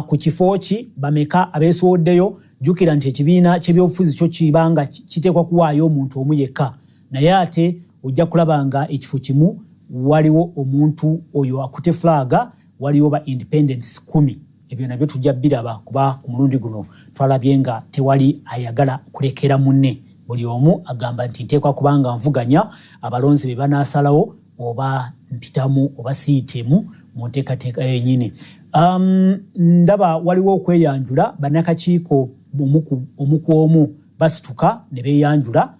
ku kifo ki bameka abeesoddeyo jukira nti ekibiina ky'ebyobufuzi kyo kibanga kiteekwa kuwaayo omuntu omu yekka naye ate ojja kulabanga ekifo kimu waliwo omuntu oyo akute flaga waliwo ba independents 10 ebyo nabyo tujja biraba kuba ku mulundi guno twalabye nga tewali ayagala kulekera munne buli omu agamba nti nteekwa kubanga nvuganya abalonzi be banaasalawo oba mpitamu oba siitemu mu nteekateeka yennyini. Ndaba waliwo okweyanjula bannakakiiko omu basituka ne beeyanjula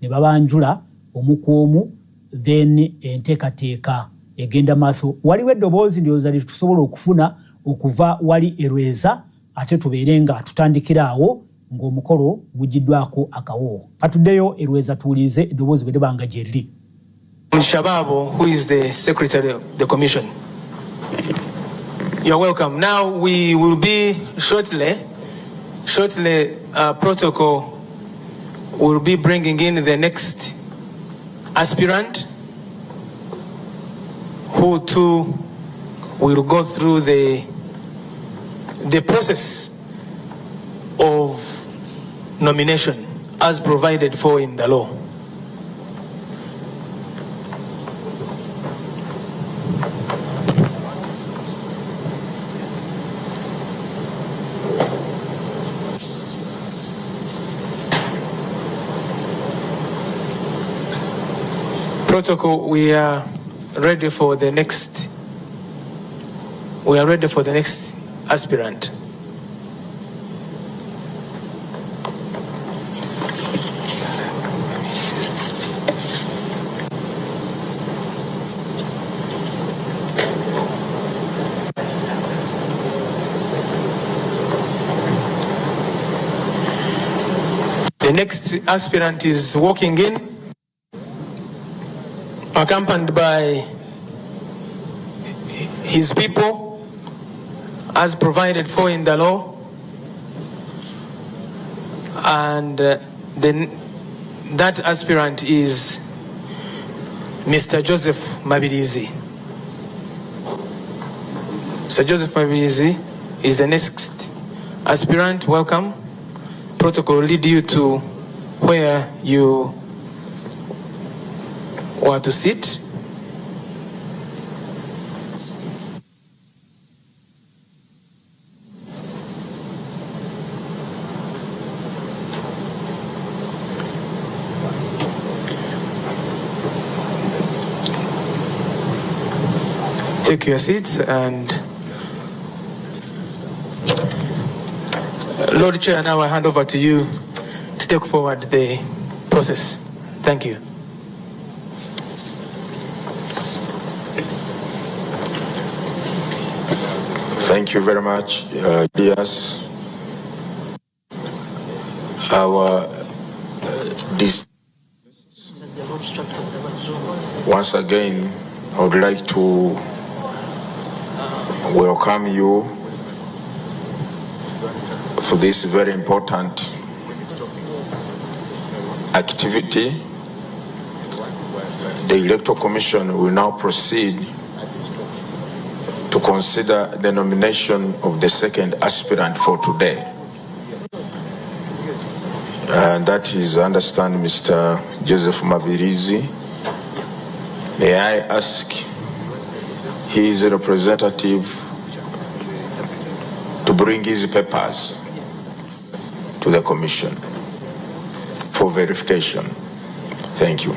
ne babanjula omu then enteekateeka egenda maaso. Waliwo eddoboozi ndowooza litusobola okufuna okuva wali Lweza ate tubeere nga tutandikira awo ng'omukolo gugiddwako akawo. Katuddeyo Lweza tuwulirize eddoboozi bwe libanga gye liri. Shababo, who is the secretary of the commission. You're welcome. Now we will be shortly protocol will be bringing in the next aspirant who too will go through the process of nomination as provided for in the law. Protocol, we are ready for the next aspirant. The next aspirant is walking in, accompanied by his people as provided for in the law, and that aspirant is Mr. Joseph Mabirizi. Mr. Joseph Mabirizi is the next aspirant. Welcome. Protocol will lead you to where you were to sit. take your seats and Lord Chair, now I hand over to you to take forward the process. Thank you. Thank you very much, Diaz. Once again, I would like to welcome you for this very important activity. The Electoral Commission will now proceed to consider the nomination of the second aspirant for today. And that is, I understand, Mr. Joseph Mabirizi. May I ask his representative to bring his papers to the Commission for verification. Thank you.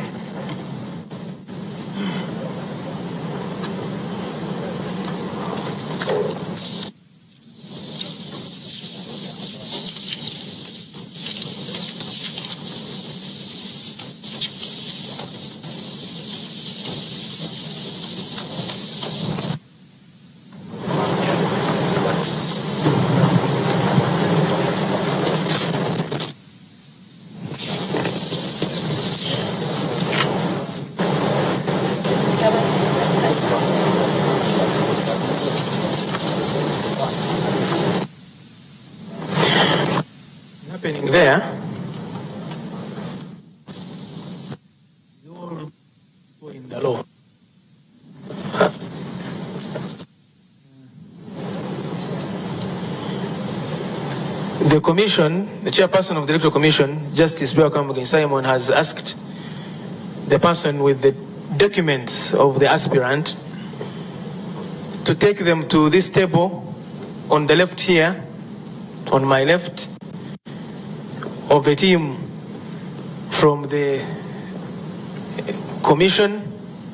Happening there. In the law. The Commission, the chairperson of the Electoral Commission, Justice Bewakamugin Simon, has asked the person with the documents of the aspirant to take them to this table on the left here, on my left, of a team from the Commission,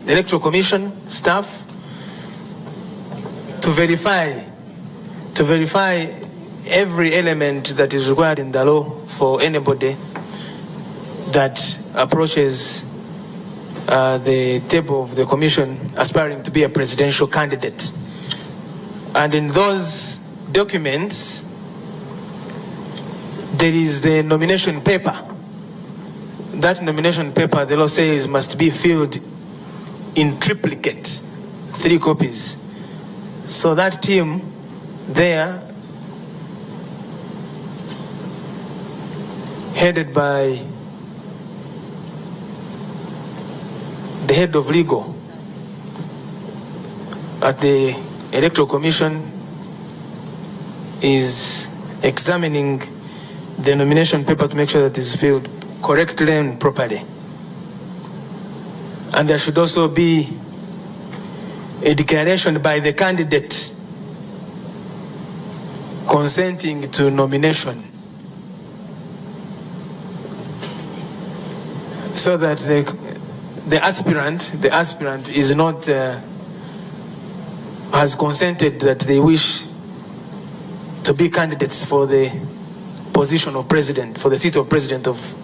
the Electoral Commission staff, to verify every element that is required in the law for anybody that approaches the table of the Commission aspiring to be a presidential candidate. And in those documents, there is the nomination paper. That nomination paper, the law says, must be filled in triplicate, 3 copies. So that team there, headed by the head of legal at the Electoral Commission, is examining the nomination paper to make sure that it is filled correctly and properly. And there should also be a declaration by the candidate consenting to nomination, so that the aspirant is not has consented that they wish to be candidates for the position of president, for the seat of president of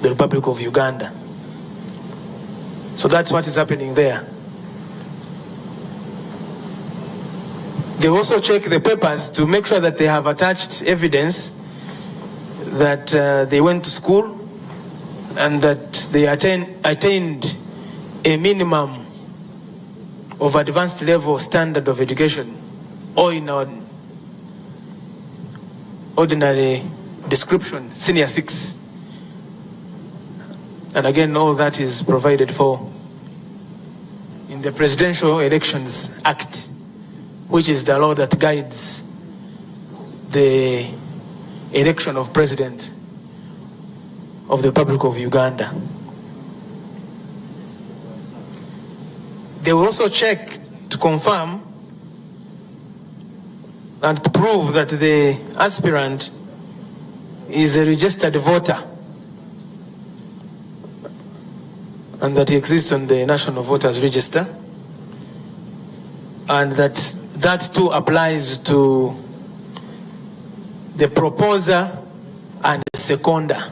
the Republic of Uganda. So that's what is happening there. They also check the papers to make sure that they have attached evidence that they went to school and that they attained a minimum of advanced level standard of education, or in our ordinary description, senior 6. And again, all that is provided for in the Presidential Elections Act, which is the law that guides the election of president of the Republic of Uganda. They will also check to confirm and to prove that the aspirant is a registered voter and that he exists on the National Voters Register. and that too applies to the proposer and the seconder.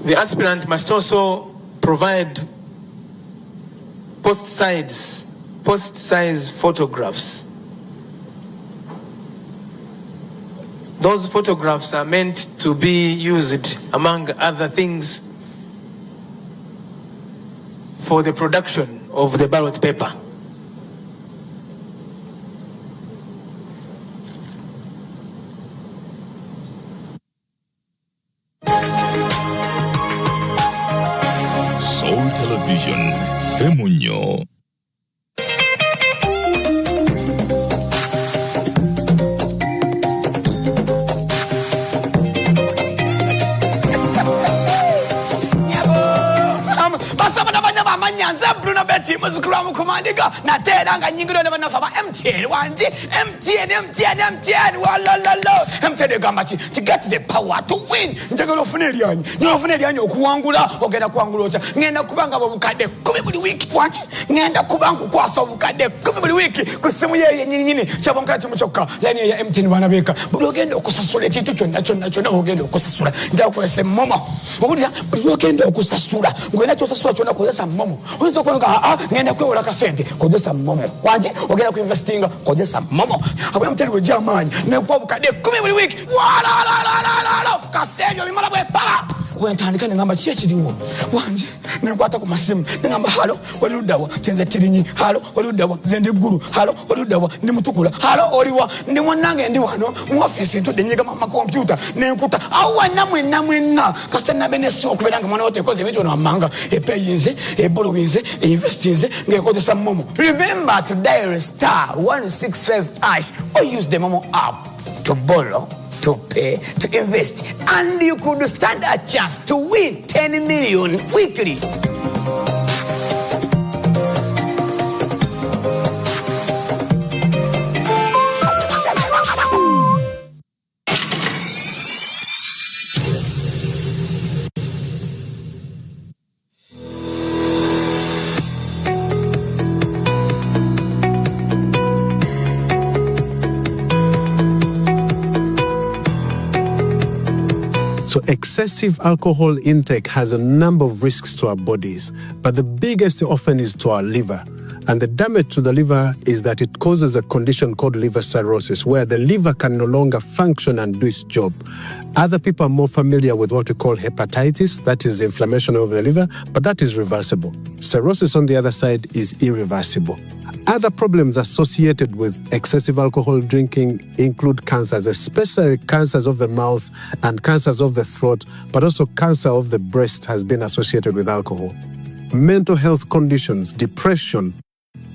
The aspirant must also provide post-size photographs. Those photographs are meant to be used, among other things, for the production of the ballot paper. Soul Television, Femunyo. Bruno Betty Musgram Commandiga, Natera, and Yingro never enough about MTN, MTN, Gamachi, to get the power to win. Jagalo Funerian, no Funerian, Kuangula, or get a Quangulota, Nenda Kubanga will cut the Kumibuli week, watch, Nenda Kubangu Kwaso will cut the Kumibuli week, because some year in Chabonka Muchoka, Lenia MTN Vanabeka, Bulogan Okusasura, National Ogen Okusasura, that was a Momo, Bulogan Okusasura, when I was a sort of some Momo. Who's the one ngenda kwe wala kafente kodesa momo wanje ogenda kuinvestinga kodesa momo abwe mteli we jamani nekwa bukade 10 buli week wala Castello imala bwe pala wentandika ngamba chechiriwo wanje nekwata ku masimu ngamba halo walirudawa tenze tirinyi halo walirudawa zende guru halo walirudawa ndi mutukula halo oliwa ndi mwanange ndi wano mu office nto denyiga ma computer nenkuta awa namwe kasana benesi okubelanga mwana wote koze beto na manga epeyinze ebolowinze investinze ngekodesa momo. Remember to dial *165# or use the Momo app to borrow, to pay, to invest, and you could stand a chance to win 10 million weekly. So excessive alcohol intake has a number of risks to our bodies, but the biggest often is to our liver. And the damage to the liver is that it causes a condition called liver cirrhosis, where the liver can no longer function and do its job. Other people are more familiar with what we call hepatitis, that is inflammation of the liver, but that is reversible. Cirrhosis, on the other side, is irreversible. Other problems associated with excessive alcohol drinking include cancers, especially cancers of the mouth and cancers of the throat, but also cancer of the breast has been associated with alcohol. Mental health conditions, depression,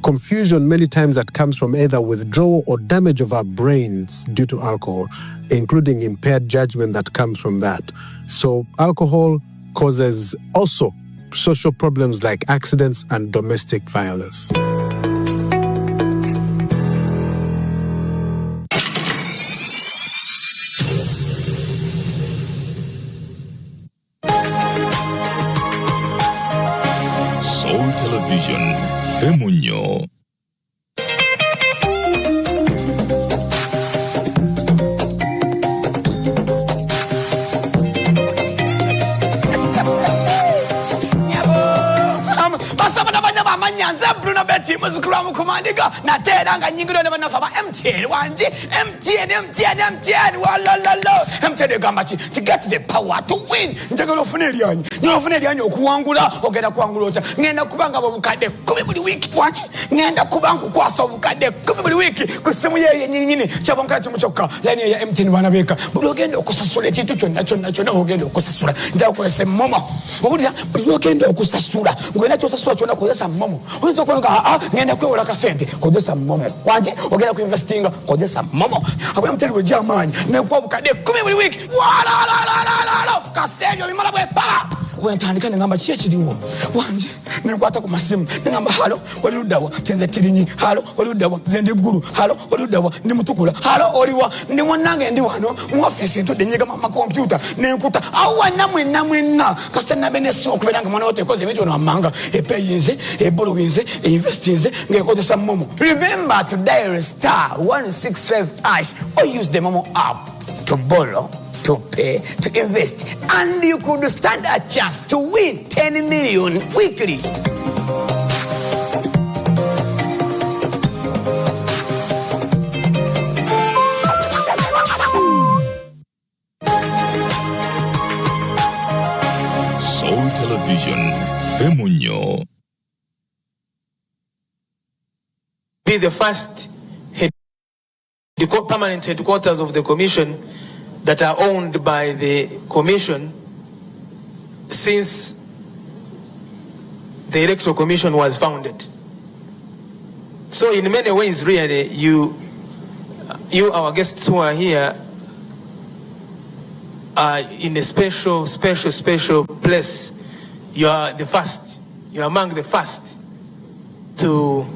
confusion many times that comes from either withdrawal or damage of our brains due to alcohol, including impaired judgment that comes from that. So alcohol causes also social problems like accidents and domestic violence. Soul Television, Femunyo. Bruno Betty Musgram Commandiga, Natera, and Yingro never enough about MTN, MTN, Gamachi, to get the power to win. Jagalo Funerian, no Funerian, Kuangula, or get a Quangulota, Nenda Kubanga will cut the Kumibuli week, watch, Nenda Kubangu Kwaso will cut the Kumibuli week, because some year in Chabonka Muchoka, Lenia MTN Vanabeka, Bulogan Okusasura, National Ogen Okusasura, that was a Momo. Bulogan Okusasura, when I was a sort of Momo. Who's the one ngenda kwe wala kafente kodesa momo wanje ogenda kuinvestinga kodesa momo abwe mteli we jamani nekwa bukade 10 buli week wala Castello imala bwe pala bwentandika nengamba kiki ekiriwo wanje nenkwata ku masimu nengamba halo oli luddawa kyenze tirinyi halo oli luddawa nze ndi ggulu halo oli luddawa ndi mutukula halo oliwa ndi munnange ndi wano mu office ntudde nyiga makompyuta nenkuta awa namwenna kasita nabe nesi okubeera nga mwana wotekoze ebintu bino wammanga epeyinze ebolowinze einvestinze ng'ekozesa momo. Remember to dial star 165 hash or use the Momo app to borrow, to pay, to invest, and you could stand a chance to win 10 million weekly. Soul Television, Femunyo. Be the first permanent headquarters of the commission that are owned by the commission since the Electoral Commission was founded. So in many ways, really, you our guests who are here are in a special place. You are the first. You are among the first to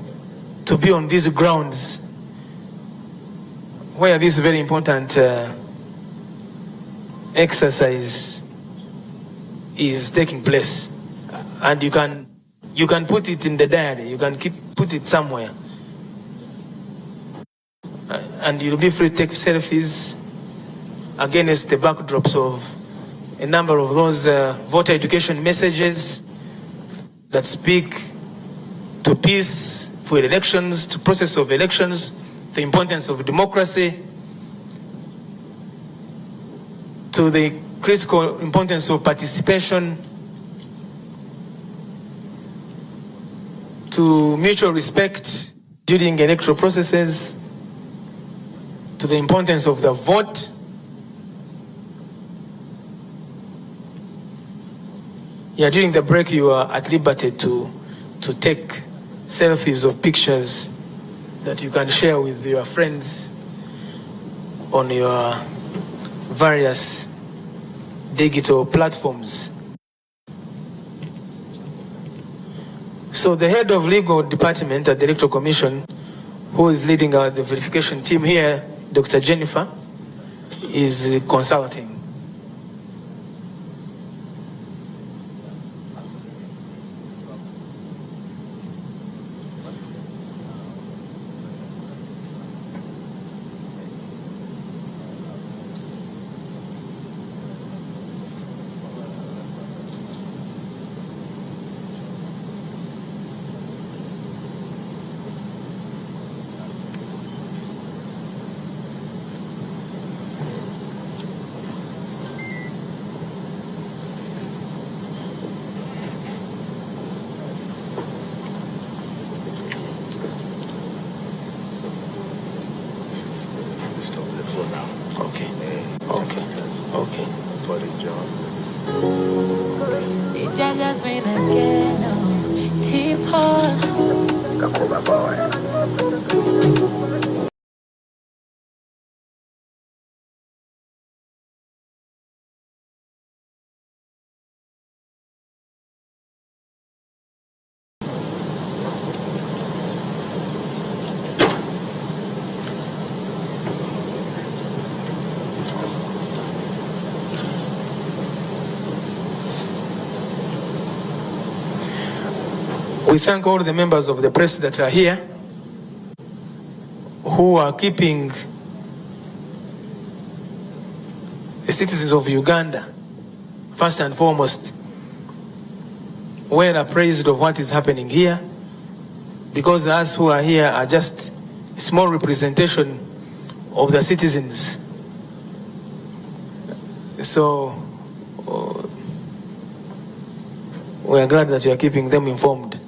be on these grounds where this very important exercise is taking place, and you can put it in the diary. You can put it somewhere, and you'll be free to take selfies against the backdrops of a number of those voter education messages that speak to peace for elections, to process of elections, the importance of democracy, to the critical importance of participation, to mutual respect during electoral processes, to the importance of the vote. Yeah, during the break you are at liberty to take selfies of pictures that you can share with your friends on your various digital platforms. So the head of legal department at the Electoral Commission, who is leading the verification team here, Dr. Jennifer, is consulting. We thank all the members of the press that are here, who are keeping the citizens of Uganda, first and foremost, well appraised of what is happening here, because us who are here are just a small representation of the citizens. So we are glad that you are keeping them informed.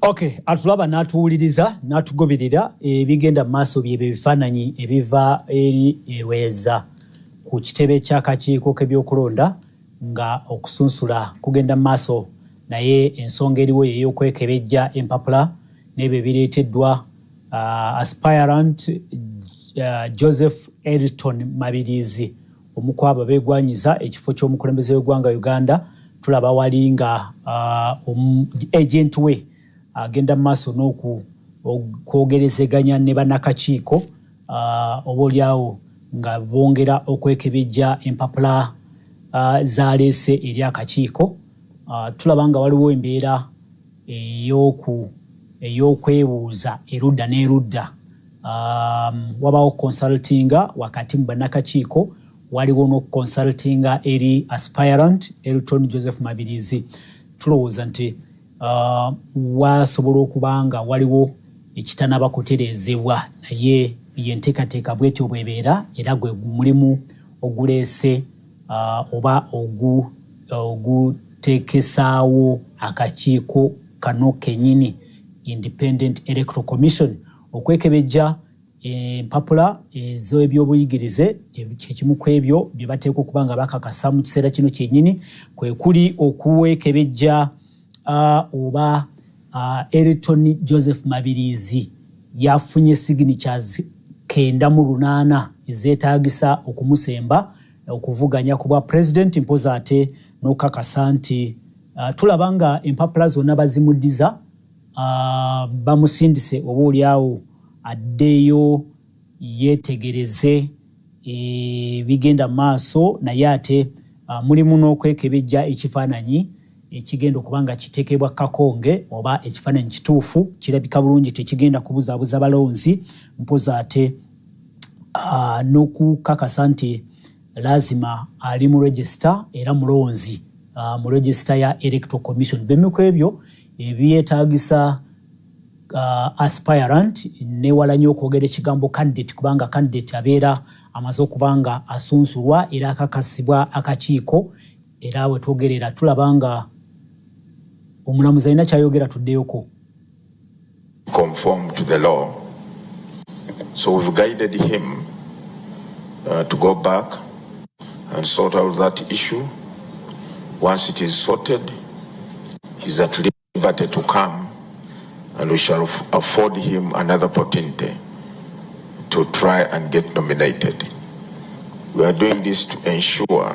Okay, atulaba natuwuliriza natugoberera ebigenda maaso bye bifaananyi ebiva eri Lweza ku kitebe ky'akakiiko k'ebyokulonda nga okusunsula kugenda maaso naye ensonga eriwo y'okwekebejja empapula n'ebyo bireeteddwa aspirant Joseph Elton Mabirizi omu ku abo beegwanyiza ekifo ky'omukulembeze w'eggwanga Uganda. Tulaba wali nga agent we agenda maaso n'okwogerezeganya ne bannakakiiko oboolyawo nga bongera okwekebejja empapula zaleese eri akakiiko. Tulaba nga waliwo embeera ey'okwebuuza erudda n'erudda. Wabawo consultinga wakati mu bannakakiiko, waliwo n'okuconsultinga eri aspirant Elton Joseph Mabirizi. Tulowooza nti wasobola okuba nga waliwo ekitanaba kutereezebwa naye yenteekateeka bwetyo bwebeera era gwe mulimu oguleese oba oguteekesaawo akakiiko kano kennyini Independent Electoral Commission okwekebejja empapula ez'ebyobuyigirize kyekimu ku ebyo bye bateekwa okuba nga bakakasa mu kiseera kino kyennyini kwe kuli okuwekebejja oba Elton Joseph Mabirizi yafunye signatures 98 ezeetaagisa okumusemba okuvuganya ku bwa president mpoza ate n'okakasa nti tulaba nga empapula zonna bazimuddiza bamusindise oba oliawo addeyo yeetegereze bigenda maaso naye ate mulimu n'okwekebejja ekifaananyi ekigenda okuba nga kiteekebwa kakonge oba ekifaananyi kituufu kirabika bulungi tekigenda kubuzaabuza balonzi mpoza ate n'okukakasa nti lazima ali mu register era mulonzi mu register ya Electoral Commission. Bemu ku ebyo ebyetaagisa aspirant newala nnyo okwogera ekigambo candidate kubanga candidate abeera amaze okuba nga asunsulwa era akakasibwa akakiiko era we twogerera tulaba nga omulamuzi alina kyayogera tuddeyoko. Conform to the law. So we've guided him to go back and sort out that issue. Once it is sorted, he's at liberty to come and we shall afford him another opportunity to try and get nominated. We are doing this to ensure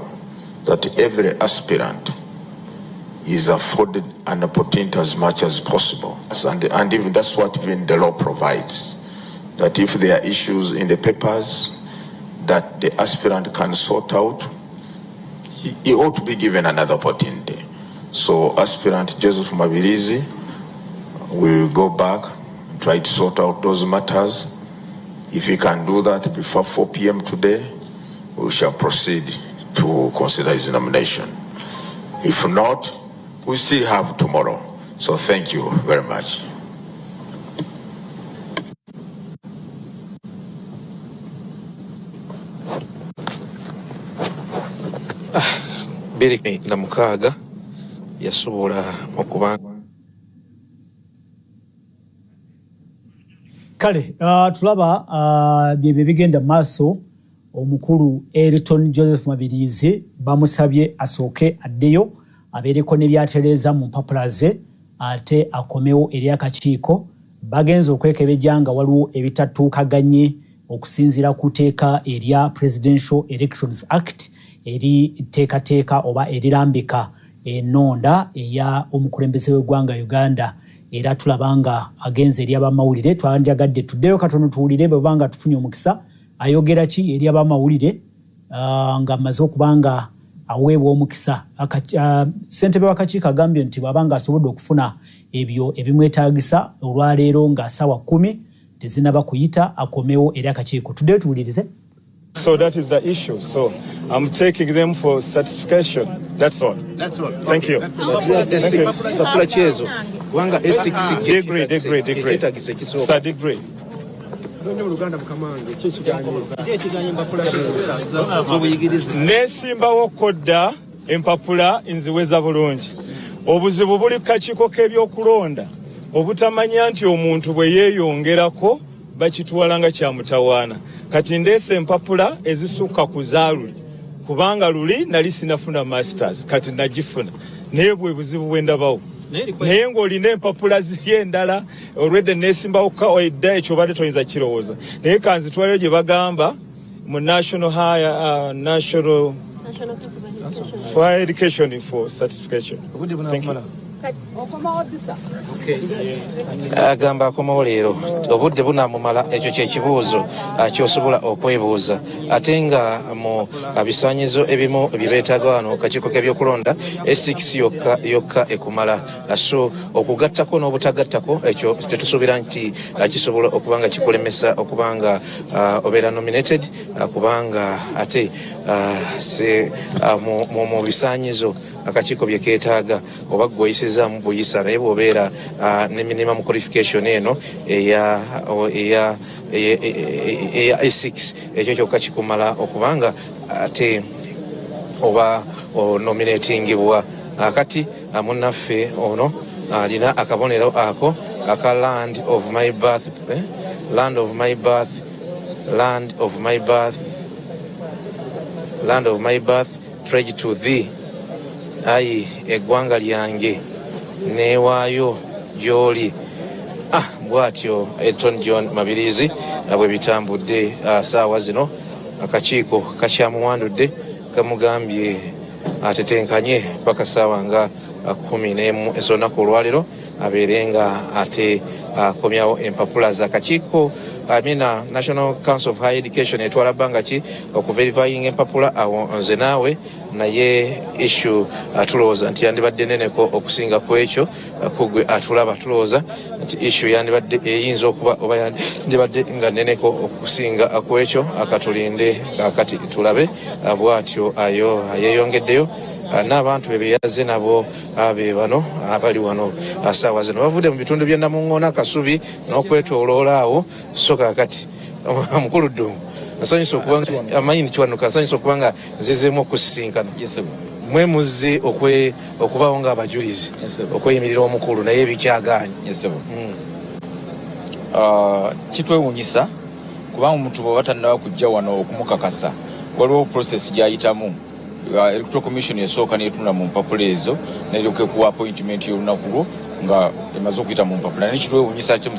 that every aspirant is afforded an opportunity as much as possible. And even that's what even the law provides, that if there are issues in the papers that the aspirant can sort out, he ought to be given another opportunity. So aspirant Joseph Mabirizi will go back and try to sort out those matters. If he can do that before 4 p.m. today, we shall proceed to consider his nomination. If not, we still have tomorrow. So thank you very much. Biriki na mukaga yasobola okuba kale tulaba bye bigenda maaso. Omukulu Elton Joseph Mabirizi bamusabye asooke addeyo abeereko n'ebyatereeza mu mpapula ze ate akomewo eri akakiiko. Bagenza okwekebejja nga waliwo ebitatuukaganye okusinziira ku teeka erya Presidential Elections Act eri teekateeka oba erirambika ennonda eya omukulembeze w'eggwanga Uganda. Era tulaba nga agenza eri abamawulire twandyagadde tuddeyo katono tuwulire bwe banga tufunye omukisa ayogera ki eri abamawulire nga amaze okuba nga aweebwa omukisa. Ssentebe w'akakiiko agambye nti bw'abanga asobodde okufuna ebyo ebimwetaagisa olwaleero nga ssaawa 10 tezinaba kuyita akomewo eri akakiiko. Tuddeyo tuwulirize. So that is the issue. So I'm taking them for certification. That's all. That's all. Thank you. Thank you. Degree. Sir, degree. Nesimbawo kodda empapula nziweza bulungi. Obuzibu buli kakiiko k'ebyokulonda obutamanya nti omuntu bwe yeeyongerako bakitwala nga kyamutawaana. Kati ndeese empapula ezisukka ku zaaluli kubanga luli nali sinafuna masters kati nagifuna naye bwe buzibu bwe ndabawo. Naye ng'olina empapula ziri endala olwedde neesimbawo edda ekyo badde toyinza kirowooza. Naye kanzitwaleyo gye bagamba mu National Higher Education for Certification. Thank you. Agamba akomawo leero obudde bunaamumala ekyo kyekibuuzo kyosobola okwebuuza ate nga mu bisaanyizo ebimu bibeetaaga wano kakiiko k'ebyokulonda S6 yokka ekumala so okugattako n'obutagattako ekyo tetusuubira nti kisobola okuba nga kikulemesa okuba nga obeera nominated kubanga ate mu bisaanyizo akakiiko bye keetaaga oba gweoyisizaamu buyisa naye bw'obeera ne minimum qualification eno eya A6 ekyo kyokka kikumala okubanga ate oba nominatingibwa. Kati munnaffe ono alina akabonero ako aka land of my birth pledge to thee ayi eggwanga lyange neewaayo gy'oli. Bw'atyo Elton John Mabirizi bwe bitambudde saawa zino akakiiko kakyamuwandudde kamugambye atetenkanye paka saawa nga 11 ez'olunaku olwaleero abeere nga ate akomyawo empapula z'akakiiko. National Council of Higher Education etwala bbanga ki okuverifying empapula awo nze naawe naye issue atulowooza nti yandibadde neneko okusinga ku ekyo kugwe atulaba tulowooza nti issue yandibadde eyinza okuba oba yandibadde nga neneko okusinga ku ekyo akatulinde kakati tulabe. Bw'atyo ayo yeeyongeddeyo n'abantu beyaze nabo be bano abali wano asaawa zino bavudde mu bitundu bya Namuŋŋoona Kasubi n'okwetooloola awo so kakati mukulu Ddungu nsanyusa okuba amayini kiwanuka nsanyusa okuba nga nzizeemu okusisinkana mwe muzze okubawo ng'abajulizi okweyimirira omukulu naye ebikyagaanye kitwewuunyisa kubanga omuntu bw'oba tannaba kujja wano okumukakasa waliwo process gy'ayitamu. Electoral Commission esooka neetunda mu mpapula ezo neryoka kuwa appointment y'olunaku lwo nga emaze okuyita mu mpapula. Naye kitwewuunyisa ate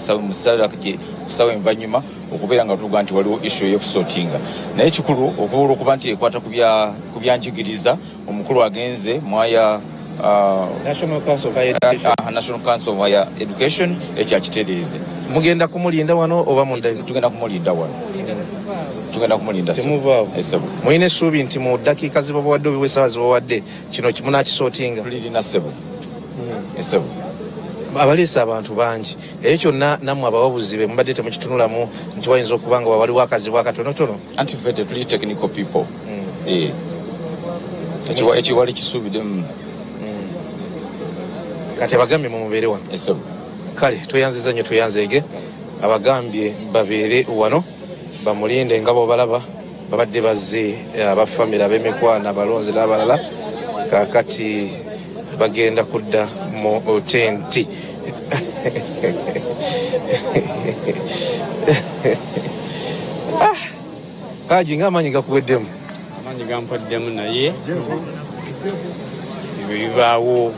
kusawa envanyuma okubeera nga tuga nti waliwo issue y'okusootinga. Naye kikulu okubola okuba nti ekwata ku byanjigiriza omukulu agenze mwaya National Council of Higher Education ekyakitereeze. Mugenda kumulinda wano oba munda? Tugenda kumulinda wano. Muyina essuubi nti mu ddakiika zibabawadde obiwe essaawa zibabawadde kino munaakisootinga? Tulirina ssebo. Essebo abaleese abantu bangi ekyo kyonna nammwe abawabuzi be mubadde temukitunulamu nti wayinza okuba nga waliwo akazibu akatonotono? Anti fete tuli technical people. Ekiwali kisuubiddemu. Kati abagambye mumubeere wano. Kale tweyanziza nnyo tweyanzeege abagambye babeere wano bamulinde nga bw'obalaba babadde bazze abafamire ab'emikwano abalonzi n'abalala kakati bagenda kudda mu tenti. Haji ng'amaanyi gakuweddemu? Amaanyi gampaddemu naye ebyo bibaawo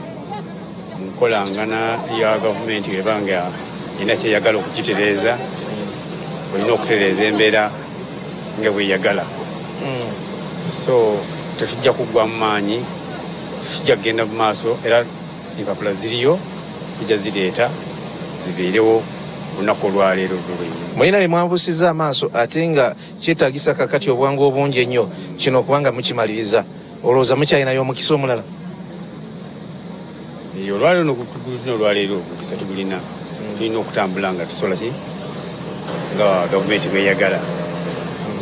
mu nkolangana ya gavumenti ebanga erina kyeyagala okukitereeza olina okutereeza embeera nga bweyagala. So tetujja kuggwa mu maanyi, tujja kugenda mu maaso era empapula ziriyo tujja zireeta zibeerewo olunaku olwaleero lulwenyi. Mulina bye mwabusizza amaaso ate nga kyetaagisa kakati obwangu obungi ennyo kino okubanga mukimaliriza olowooza mukyalinayo omukisa omulala? Olwaleero olwaleero omukisa tugulina. Tulina okutambula nga tusobola ki nga gavumenti bweyagala.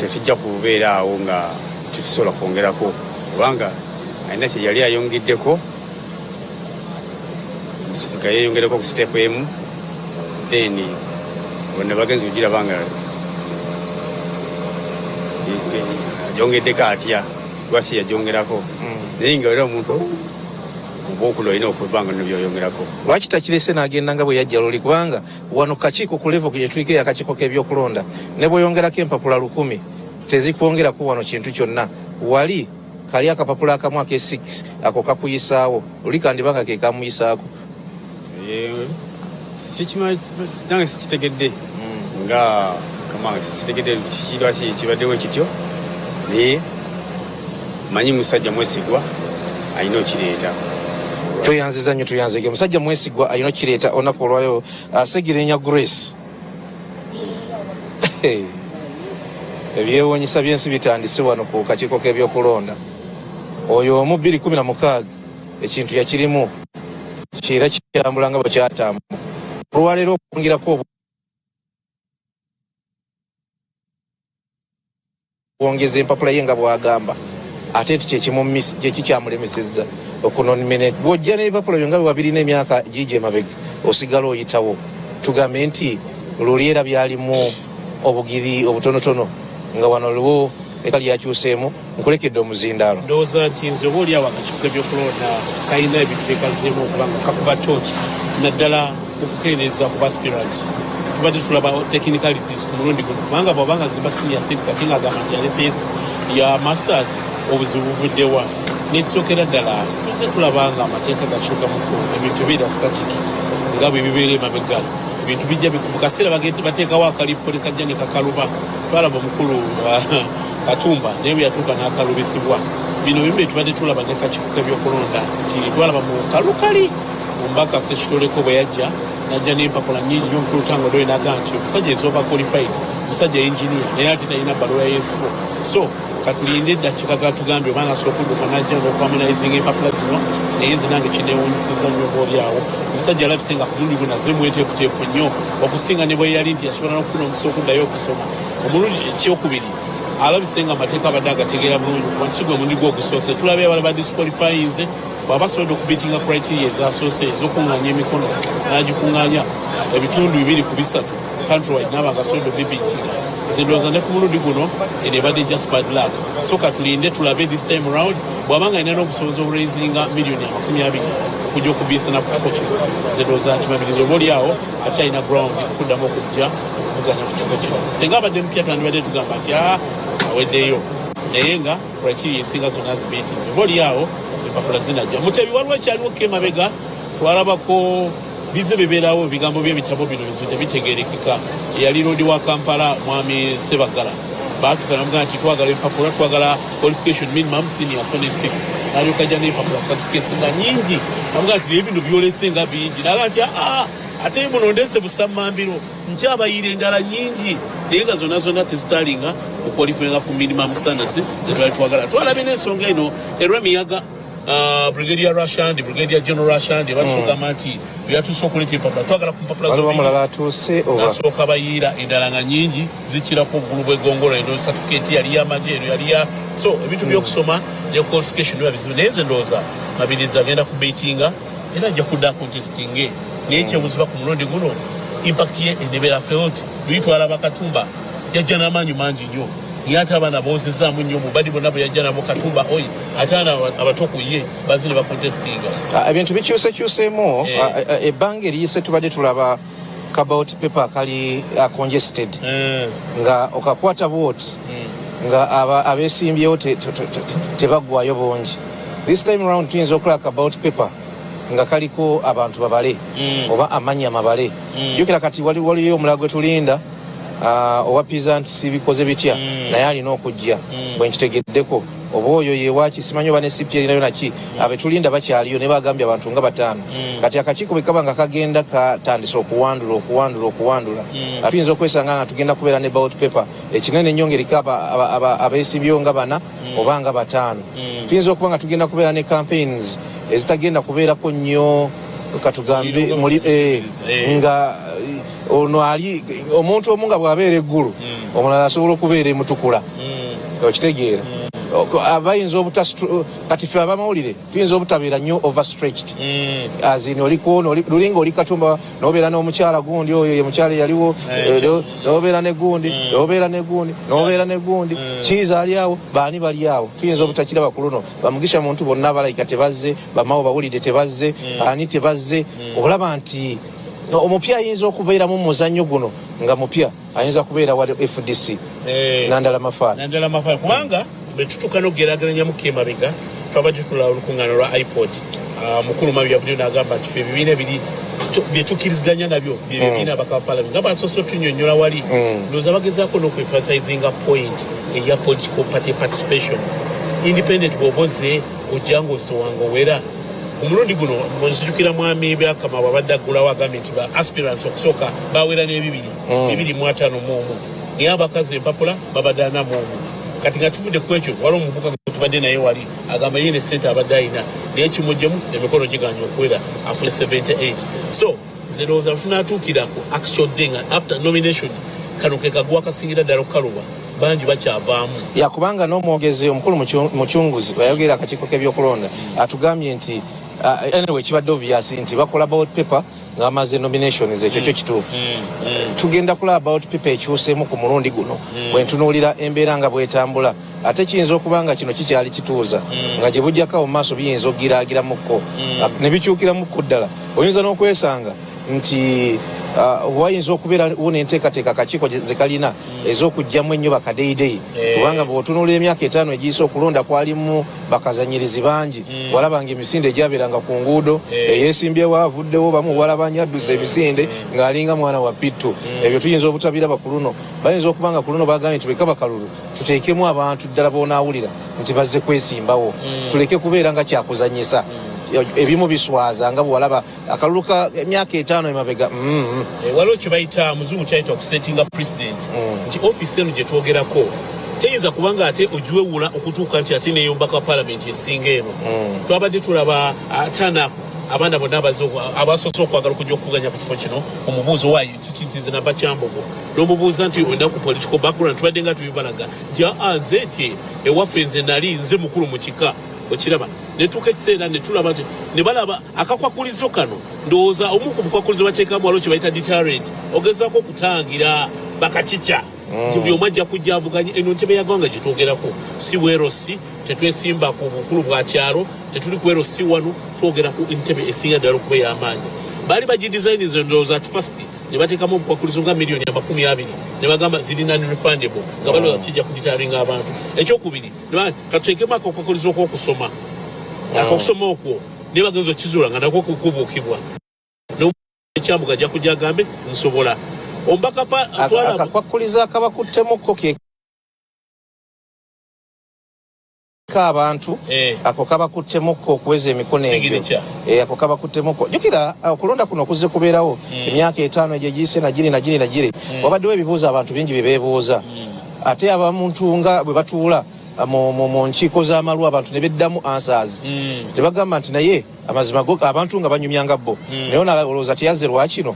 Tetujja kubeera awo nga tetusobola kwongerako kubanga alina kye yali ayongeddeko nga yeeyongereko ku sitepu emu then bonna bagenzi ogiraba nga agyongeddeko atya lwaki yagyongerako naye nga era omuntu kubokulo ino okubanga nibyoyongerako lwaki takirese n'agenda nga bwe yajja luli kubanga wano kakiiko ku level kye tuike akakiiko k'ebyokulonda ne bw'oyongerako empapula 1,000 tezikwongerako wano kintu kyonna wali kali akapapula akamu ake6 ako kakuyisaawo luli kandibanga ke kamuyisaako sikimanyi sikitegedde nga kama sikitegedde kirwaki kibaddewo kityo naye manyi musajja mwesigwa alina okireeta tweyanziza nnyo tuyanzege musajja mwesigwa alina okireeta olunaku olwayo Segirenya Grace ebyewuunyisa by'ensi bitandise wano ku kakiiko k'ebyokulonda oyo omu 2016 ekintu yakirimu kiera kitambula nga bwe kyatambula olwaleero okwongirako okwongeza empapula ye nga bw'agamba ate nti kyekikyamulemesezza okunominate bw'ojja n'ebipapula byo nga bwe wabirina emyaka giigi emabega osigala oyitawo tugambe nti luli era byalimu obugiri obutonotono nga wano liwo eka lyakyuseemu nkulekedde omuzindaalo ndowooza nti nze oba oli awo akakiiko k'ebyokulonda kalina ebintu byekazeemu okuba nga kakuba tooki naddala okukendeeza ku aspirants tubadde tulaba technicalities ku mulundi guno kubanga bwabanga zimba senior 6 ate ng'agamba nti yaleses ya masters obuzibu buvuddewa n'ekisookera ddala tuze tulabanga amateeka gakyukamuko ebintu biira static nga bwe bibeera emabega ebintu bijja mu kaseera bateekawo akalipo ne kajja ne kakaluba twalaba omukulu Katumba naye bwe yatuuka n'akalubisibwa bino bimbe tubadde tulaba ne kakiiko k'ebyokulonda nti twalaba mu kalukali omubaka Ssekitoleko bwe yajja najja n'empapula nnyingi nnyo omukulu Ndoye n'agamba nti omusajja is over qualified omusajja engineer naye ate talina bbaluwa ya S4 so katulinde eddakiika zatugambye oba nasobola okudduka najja n'okuharmonizinga empapula zino naye nze nange kineewuunyisiza nnyo obaolyawo omusajja alabise nga ku mulundi guno azze mweteefuteefu nnyo okusinga ne bwe yali nti yasobola n'okufuna omukisa okuddayo okusoma omulundi ekyokubiri alabise nga amateeka abadde agategeera bulungi kuba nsigwe mundi gwe ogusoose tulabye abala badisqualifyinze bw'aba asobodde okubitinga criteria ezasoose ez'okuŋŋaanya emikono n'agikuŋŋaanya ebitundu 2 ku 3 countrywide n'abanga asobodde obibitinga zendooza ne ku mulundi guno eno ebadde just bad luck so katulinde tulabe this time around bw'abanga alina n'obusobozi obulaizinga miliyoni 20 okujja okubiisana ku kifo kino zendooza nti mabirizi oba oli awo ate alina ground okuddamu okujja okuvuganya ku kifo kino singa abadde mpya twandibadde tugamba nti aweddeyo naye nga criteria esinga zonna zibiitinze oba oli awo empapula zinajja mutebi waliwo ekyaliwo kemabega twalabako bize bibeerawo ebigambo by'ebitabo bino bizibu tebitegeerekeka eyali roodi wa Kampala mwami Sebagala baatukanamugamba nti twagala empapula twagala qualification minimum senior afune 6 n'alyokajja n'empapula certificates nga nyingi namugamba nti ebintu byolese nga bingi naga nti ate muno ndese busammambiro nkyabayire endala nyingi naye nga zonna tezitalinga okuqualifyinga ku minimum standards zetwali twagala twalabye n'ensonga eno erwemiyaga Brigadier Rashandi, Brigadier General Rashandi basogamba nti byatuuse okuleeta empapula twagala ku mpapula nasooka bayiira endala nga nyingi zikirako obugulu bw'eggongolo eno certificate yali y'amagye eno yali ya so ebintu by'okusoma ne qualification biba bizibu naye nze ndowooza mabirizi agenda kubetinga era ajja kudda contestinge naye kyebuziba ku mulundi guno impact ye enebeera felt luyitwala Bakatumba yajja n'amaanyi mangi nnyo niye ate abaana boozezaamu nnyo mubadi bonna bwe yajja nabo Katumba oyi ate abaana abato ku ye bazi ne bakontestinga ebintu bikyusekyuseemu ebbanga eriyise tubadde tulaba kabauti paper kali congested nga okakwata vote nga abeesimbyewo tebaggwayo bongi this time around tuyinza okulaba kabauti paper nga kaliko abantu babale oba amannya mabale jukira kati waliyo omulago gwe tulinda owa pizanti sibikoze bitya naye alina okujja bwe nkitegeddeko oba oyo yewaaki simanyi oba ne CP erinayo naki abetulinda bakyaliyo ne bagambye abantu nga 5 kati akakiiko bwe kaba nga kagenda katandisa okuwandula tuyinza okwesanga nga tugenda kubeera ne ballot paper ekinene nnyo ng'eriko abeesimbyewo nga 4 oba nga 5 tuyinza okuba nga tugenda kubeera ne campaigns ezitagenda kubeerako nnyo katugambe muli nga ono ali omuntu omu nga bw'abeera eggulu omulala asobola okubeera emutukula okitegeera abayinza kati ffe abamawulire tuyinza obutabeera nnyo overstretched azini oliko lulinga oli Katumba nobeera n'omukyala gundi oyo ye mukyala yaliwo nobeera ne gundi nobeera ne gundi kiza ali awo baani bali awo tuyinza obutakiraba ku luno bamugisha muntu bonna abalayika tebazze bamawo bawulidde tebazze baani tebazze olaba nti omupya ayinza okubeera mu muzannyo guno nga mupya ayinza kubeera wa FDC nandala mafaali kubanga betutuka n'ogeraageranya mukemabega twabadde tulaba olukuŋŋaana lwa iPod mukulu mabi yavuddeyo n'agamba nti ffe ebibiina biri byetukkiriziganya nabyo byebibiina abaka palamenti nga basoose otunyonnyola wali ndowooza bagezaako n'okwefasayizinga point eya political party participation independent bw'oboze ojja ng'ozitowanga owera omulundi guno nzijukira mwami Byakama babadde aggulawo agambye nti ba aspirants okusooka bawera n'255 naye abakazi empapula babadde 4 kati nga tuvudde ku ekyo waliwo omuvuka tubadde naye wali agamba ye ne ssente abadde alina naye kimuggyemu emikono giganya okuwera afune 78 so nze ndowooza tunaatuukira ku actual day nga after nomination kano ke kaguwa kasingira ddala okukaluba bangi bakyavaamu yakubanga n'omwogezi omukulu mukyunguzi bayogera akakiiko k'ebyokulonda atugambye nti anyway kibadde obvious nti bakola ballot paper nga bamaze nominations ekyo kyo kituufu tugenda kulaba ballot paper ekyuseemu ku mulundi guno bwentunuulira embeera nga bwetambula ate kiyinza okuba nga kino kikyali kituuza nga gye bujjakawo mu maaso biyinza okugiraagiramuko ne bikyukiramukko ddala oyinza n'okwesanga nti wayinza okubeera wona enteekateeka akakiiko zekalina ez'okugjamu ennyo bakadeyideyi kubanga bw'otunuulira emyaka 5 egiyise okulonda kwalimu bakazanyirizi bangi walabanga emisinde egyabeeranga ku nguudo eyeesimbyewo avuddewo bamu walabanya addusa emisinde ng'alinga mwana wa pittu ebyo tuyinza obutabiraba ku luno bayinza okuba nga ku luno bagambye nti bweka bakalulu tuteekemu abantu ddala boonaawulira nti bazze kwesimbawo tuleke kubeera nga kyakuzanyisa ebimu biswaza nga bwalaba akalulu ka emyaka 5 emabega waliwo kyebayita muzungu kyayita okusettinga president nti ofisi eno gye twogerako teyinza kubanga ate ogiwewula okutuuka nti ate neyombaka palamenti esinga eno twabadde tulaba tanaku abaana bonna abasoose okwagala okujja okuvuganya ku kifo kino omubuuzo waayo kikintize nava Kyambogo n'omubuuza nti olina ku political background tubadde nga tubibalaga nti nze nti ewaffe nze nali nze mukulu mu kika okiraba netuuka ekiseera netulaba nti ne balaba akakwakulizo kano ndowooza omu ku bukwakulizo bateekamu waliwo kye bayita deterrent ogezaako okutangira bakakica nti buli omu ajja kujja avuganye eno ntebe yagwanga gye twogerako si weerosi tetwesimba ku bukulu bwa kyalo tetuli ku weerosi wano twogera ku ntebe esinga ddala okuba ey'amaanyi baali bagidesignize ndowooza at first ne bateekamu obukwakulizo nga miliyoni 20 ne bagamba zirina refundable nga balowooza kijja kuditaringa abantu ekyokubiri katuteekemu akakwakulizo okwokusoma akakusoma okwo ne bagenza okizuula nga nakwo kukubuukibwa Kyambogo ajja kujja agambe nsobola ombaka akakwakulizo akabakuttemukko ke abantu ako kabakuttemukko okuweza emikono egyo ako kabakuttemukko jjukira okulonda kuno kuzze kubeerawo emyaka 5 egyo egiyise nagiri wabaddewo ebibuuzo abantu bingi bye beebuuza ate abamuntu nga bwe batuula mu nkiiko z'amalwa abantu ne beddamu answers tebagamba nti naye amazima abantu nga banyumyanga bo naye olowooza teyazze lwakino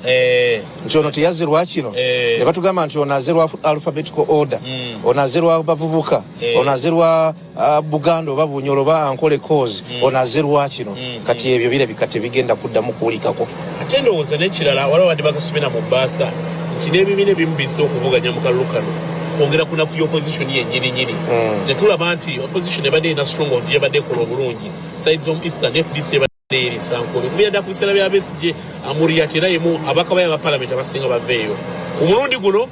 nti ono teyazze lwakino ne batugamba nti ono azze lwa alphabetical order ono azze lwa bavubuka ono azze lwa Buganda oba Bunyolo oba Ankole cause ono azze lwakino kati ebyo birabika tebigenda kuddamu kuwulikako ate ndowooza n'ekirala waliwo badde bagasubira mu bbaasa nti n'ebibiina ebimu bizze okuvuganya mu kalulu kano kwongera kunafuya opposition yennyini netulaba nti opposition ebadde ina strong odi ebadde ekola obulungi sides of eastern FDC ebadde erisankole okubiyadda ku biseera bya Besigye amuriya tera yemu abakabaya ba parliament abasinga baveeyo ku mulundi guno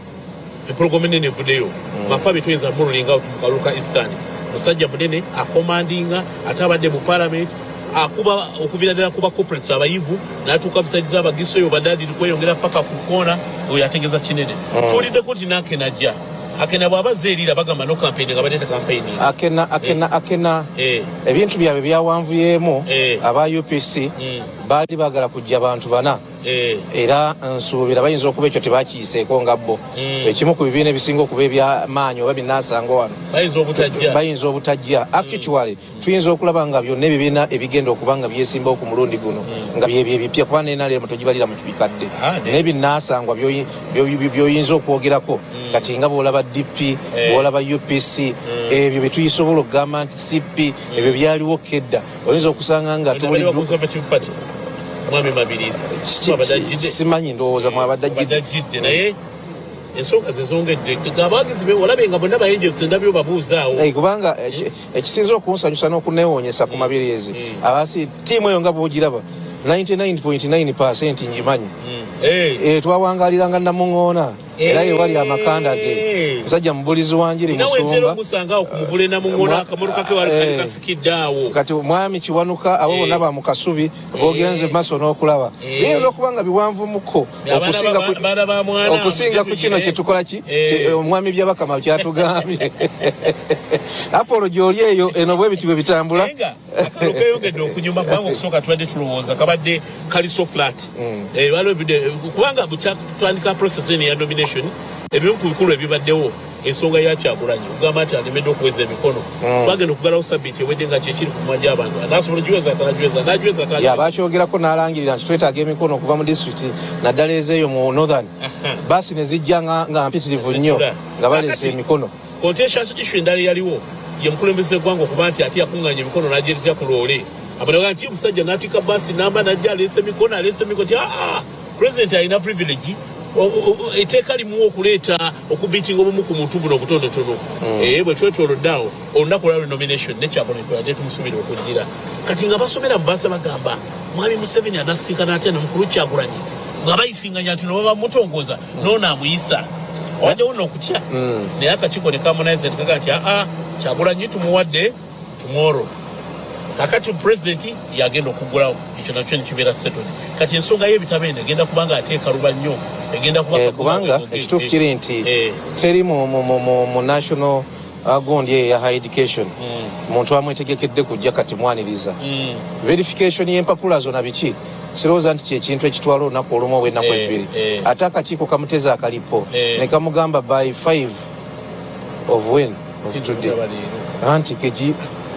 empologoma ennene evuddeyo mafa betuyinza mululinga out mu kalulu ka eastern musajja munene akomandinga ate abadde mu parliament akuba okuvira ddala kuba corporates abayivu n'atuuka beside z'abagiso yo badadi kweyongera paka ku kona oyo ategeeza kinene tuwuliddeko nti nakenajja akena bwaba zeerira bagamba no campaign nga bateeta campaign akena ebintu byabwe byawanvuyemu aba UPC baali bagala kujja abantu bana era nsuubira bayinza okuba ekyo tebakiyiseeko nga bo ekimu ku bibiina ebisinga okuba ebyamaanyi oba binnaasanga wano bayinza obutajja actually tuyinza okulaba nga byonna ebibiina ebigenda okuba nga byesimbawo ku mulundi guno nga byebyo ebipya kuba nenalemu togibalira mu bikadde naye binnaasangwa byoyinza okwogerako kati nga bwolaba DP bwolaba UPC ebyo byetuyisobola okugamba nti CP ebyo byaliwo kedda oyinza okusanga nga mwami Mabirizi simanyi ndowooza mwabadajjidde naye ensonga zezongedde abawagizi olabe nga bonna bayinja sendabyo babuuzaawo kubanga ekisinza okunsanyusa n'okuneewonyesa ku Mabirizi abasi ttiimu eyo nga bwogiraba 99.9% ngimanyi twawangaliranga namuŋoona era ye wali amakanda ge musajja mubulizi wanjiri musumba kati omwami Kiwanuka abo bonna ba mukasubi bogenze maso n'okulaba biyinza okuba nga biwanvumuko okusinga ku kino kyetukola omwami Byabakama kyatugambye Apolo gyoli eyo eno bwe biti bwe bitambula okeyongedde okunyuma kubanga okusooka tubadde tulowooza kabadde kali so flat kubanga butandika process ya nomination ebimu ku bikulu ebibaddewo ensonga ya Kyagulanyi ogamba nti alemedde okuweza emikono twagenda okugalawo sabbiiti ewedde nga kyekiri ku mumwa gy'abantu anasobola ogiweza bakyogerako n'alangirira nti twetaaga emikono okuva mu disitulikiti naddala ezeeyo mu northern baasi ne zijja nga mpitirivu nnyo nga baleese emikono contentious issue endala yaliwo ye mukulembeze eggwanga okuba nti ate yakuŋŋaanya emikono n'agiretera ku loole abanaga nti musajja n'atika baasi namba najja aleese emikono ti president alina privilege etteeka limuwa okuleeta okubiitinga obumu ku muntu buno obutonotono bwe twetoloddeawo olunaku lwa nomination ne Kyagulanyi twabadde tumusuubira okugira kati nga basomera mu baasa bagamba mwami Museveni anasinkana atya ne mukulu Kyagulanyi nga bayisinganya nti no baba mutongoza noono amuyisa waddewo n'okutya naye akakiiko ne kamunaiza ne kaga nti Kyagulanyi tumuwadde tomorrow kakati president yagenda okugulawo ekyo nakyo nekibeera settled kati ensonga y'ebitabo eno egenda kubanga ateeka luba nnyo egenda kubanga ekituufu kiri nti teri mu national gundi eyo ya high education muntu amwetegekedde kujja kati mwaniriza verification y'empapula zona biki sirowooza nti kyekintu ekitwala olunaku olumu oba ennaku ebbiri ate akakiiko kamuteza akalipo ne kamugamba by 5 of today anti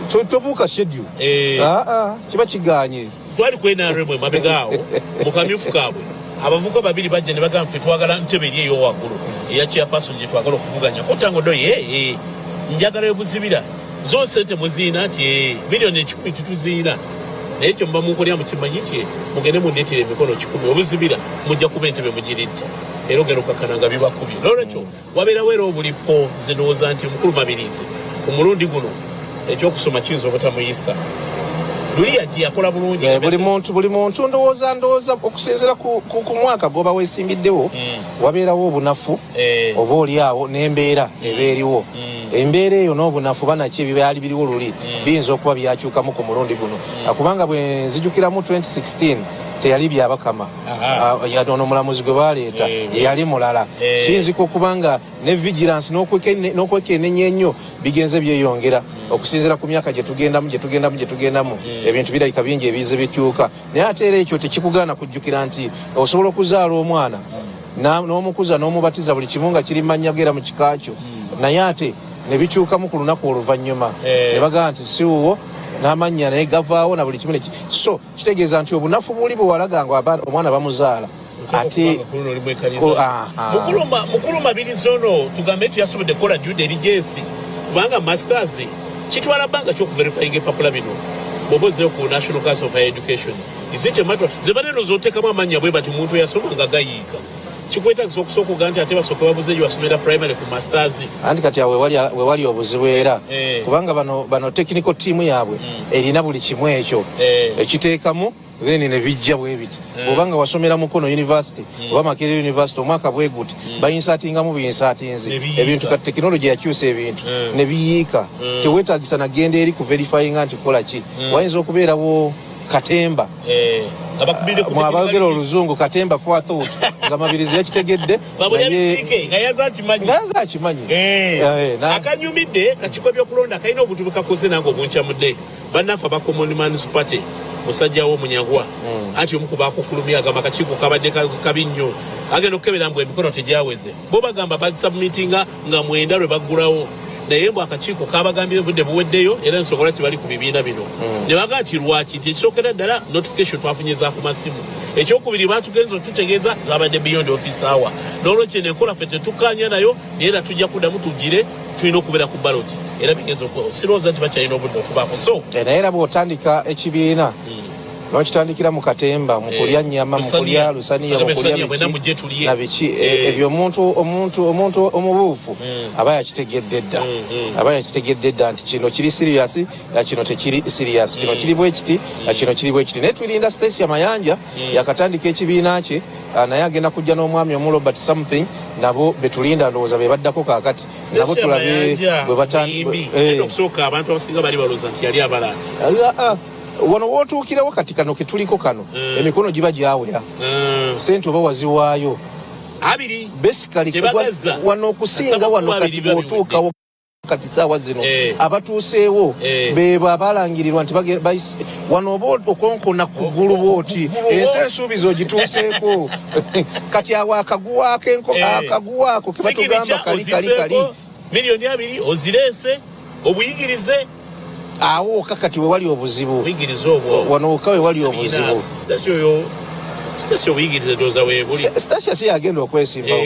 tobuuka schedule kiba kiganye twali ku NRM emabegaawo mu kamyufu kaabwe abavuka babiri bajja ne bagamba ffe twagala ntebe eri ey'owaggulu eya chairperson gye twagala okuvuganya kotango njagala ebuzibira zo sente muziina nti miliyoni 10 tutuziina naye kye muba munkolya mukimanyi nti mugende mundeetera emikono 10 obuzibira mujja kuba entebe mugiridde era ogenda okakkana nga bibakubye n'olwekyo wabeerawo era obulipo zinowooza nti mukulu Mabirizi ku mulundi guno ekyokusoma kiyinza obutamuyisa luli yakola bulungi buli muntu ndowooza okusinziira ku mwaka gwoba weesimbiddewo wabeerawo obunafu oba oliawo n'embeera eba eriwo embeera eyo n'obunafu banaki ebibyali biriwo luli biyinza okuba byakyukamu ku mulundi guno kubanga bwe nzijukiramu 2016 teyali Byabakama ono omulamuzi gwe baleeta yali mulala kiyinzika okubanga ne vigilance n'okwekenneenya ennyo bigenze byeyongera okusinziira ku myaka gye tugendamu ebintu birabika bingi ebize bikyuka naye ate era ekyo tekikugaana kujjukira nti osobola okuzaala omwana n'omukuza n'omubatiza buli kimu nga kiri mannya gera mu kikaakyo naye ate ne bikyukamu ku lunaku oluvannyuma ne bagamba nti si wuwo n'amannya naye gavaawo na buli kimu so kitegeeza nti obunafu buli bwe walaga nga omwana bamuzaala ate mukulu Mabirizi ono tugambe nti yasobodde kukola due diligence kubanga masters kitwala bbanga ky'okuverifyinga empapula bino bw'obozeeyo ku National Council of Higher Education zebaneno z'oteekamu amannya bwe bati muntu yasoma nga gayiika kikwetagisa okusooka oga nti ate basooke babuzeeyo basomera primary ku masters anti kati awo wewali obuzibu era kubanga bano technical team yaabwe erina buli kimu ekyo ekiteekamu then ne bijja bwe biti obanga wasomera Mukono University oba Makerere University omwaka bwe guti bayinsatingamu biyinsatinzi ebintu kati technology yakyusa ebintu ne biyiika tewetagisa nagenda eri ku verifying nti kola ki wayinza okubeerawo katemba mwabagera oluzungu katemba forethought nga Mabirizi yakitegedde nga yaza akimanyi akanyumidde kakiiko by'okulonda kalina obuntu bwekakoze nange obunkyamudde bannaffe aba Common Man's Party musajja wo munyagwa ati omukuba akukulumya agamba akakiiko kabadde kabi nnyo agenda okukebera mbwe emikono tegyaweze bo bagamba basubmitinga nga mwenda lwe baggulawo naye mbw akakiiko kabagambye budde buweddeyo era nsobola tibali ku bibiina bino ne bagaa nti lwaki nti ekisookera ddala notification twafunyeza ku masimu ekyokubiri batugenza otutegeeza zabadde beyond office hour n'olwekyo enkola ffe tetukkaanya nayo naye era tujja kuddamu tugire tulina okubeera ku baloti era bigenza sirowooza nti bakyalina obudde okubaako so naye era bw'otandika ekibiina n'okitandikira mu katemba mu kulya nnyama mu kulya lusaniya mu kulya biki na biki ebyo omuntu omubuufu aba yakitegedde dda aba yakitegedde dda nti kino kiri serious kino tekiri serious kino kiri bwe kiti kino kiri bwe kiti naye tulinda Stacy Amayanja yakatandika ekibiina kye naye agenda kujja n'omwami omu Robert something nabo betulinda ndowooza be baddako kaakati nabo tulabe bwe batandika okusooka abantu abasinga bali balooza nti yali abalaata wano wootuukirawo kati kano ke tuliko kano emikono giba gyawera sente oba waziwaayo abiri basically wano okusinga wano kati bw'otuukawo kati saawa zino abatuuseewo beba abalangirirwa nti wano oba okonkona ku ggulu bwoti ensi ensuubizi ogituuseeko kati awo akaguwaako ke batugamba kali miliyoni 2 ozireese obuyigirize awo kakati we wali obuzibu wano okawe wali obuzibu Stacy si agenda okwesimbawo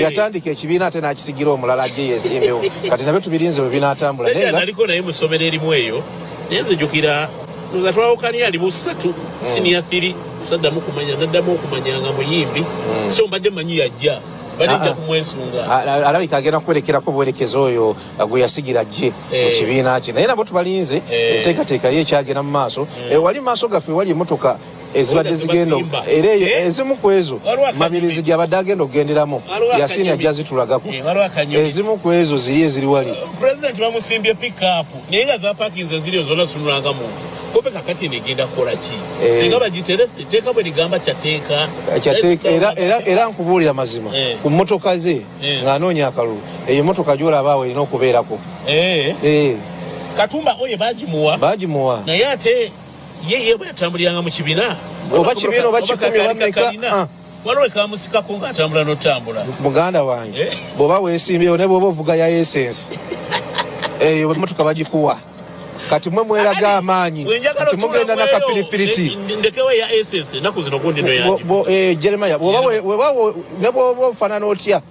yatandika ekibiina ate n'akisigira omulala ajje yeesimbewo kati nabyo tubirinze bwe binaatambula naliko naye mu ssomero erimu eyo naye nze jjukira nga twawukaniya ali mu 3 siniya 3 saddamu okumanya naddamu okumanya nga muyimbi so mbadde manyi yajja balija kumwesunga alabika agenda kwerekerako buwerekeza oyo gwe yasigira jje mu kibiina kye naye nabo tubalinze enteekateeka ye ekyagenda mu maaso wali mu maaso gaffe wali emmotoka ezibadde zigenda era ezimu ku ezo mabirizi gyabadde agenda okugenderamu yasiini ajja zitulagako ezimu ku ezo ziri eziri wali pulezidenti bamusimbye pickup naye nga zapakinze ziriyo zonna sunulanga muntu kofe kakati negenda kukola ki singa bagiterese teeka bwe ligamba kyateeka era nkubuulira mazima ku mmotoka ze ng'anoonya akalulu eyo emmotoka gy'olabaawo erina okubeerako Katumba oye bagimuwa naye ate ye bwe yatambuliranga mu kibiina oba kibiina oba 10 bameka waliwo ekamusikako ng'atambula n'otambula muganda wange bw'oba weesimbyewo ne bw'oba ovuga ya essence eyo emmotoka bagikuwa kati mwe mweraga amaanyi kati mugenda na kapiripiriti ndekewo ya essence naku zino gundi no yange Jeremiah ne bw'oba ofaanana otya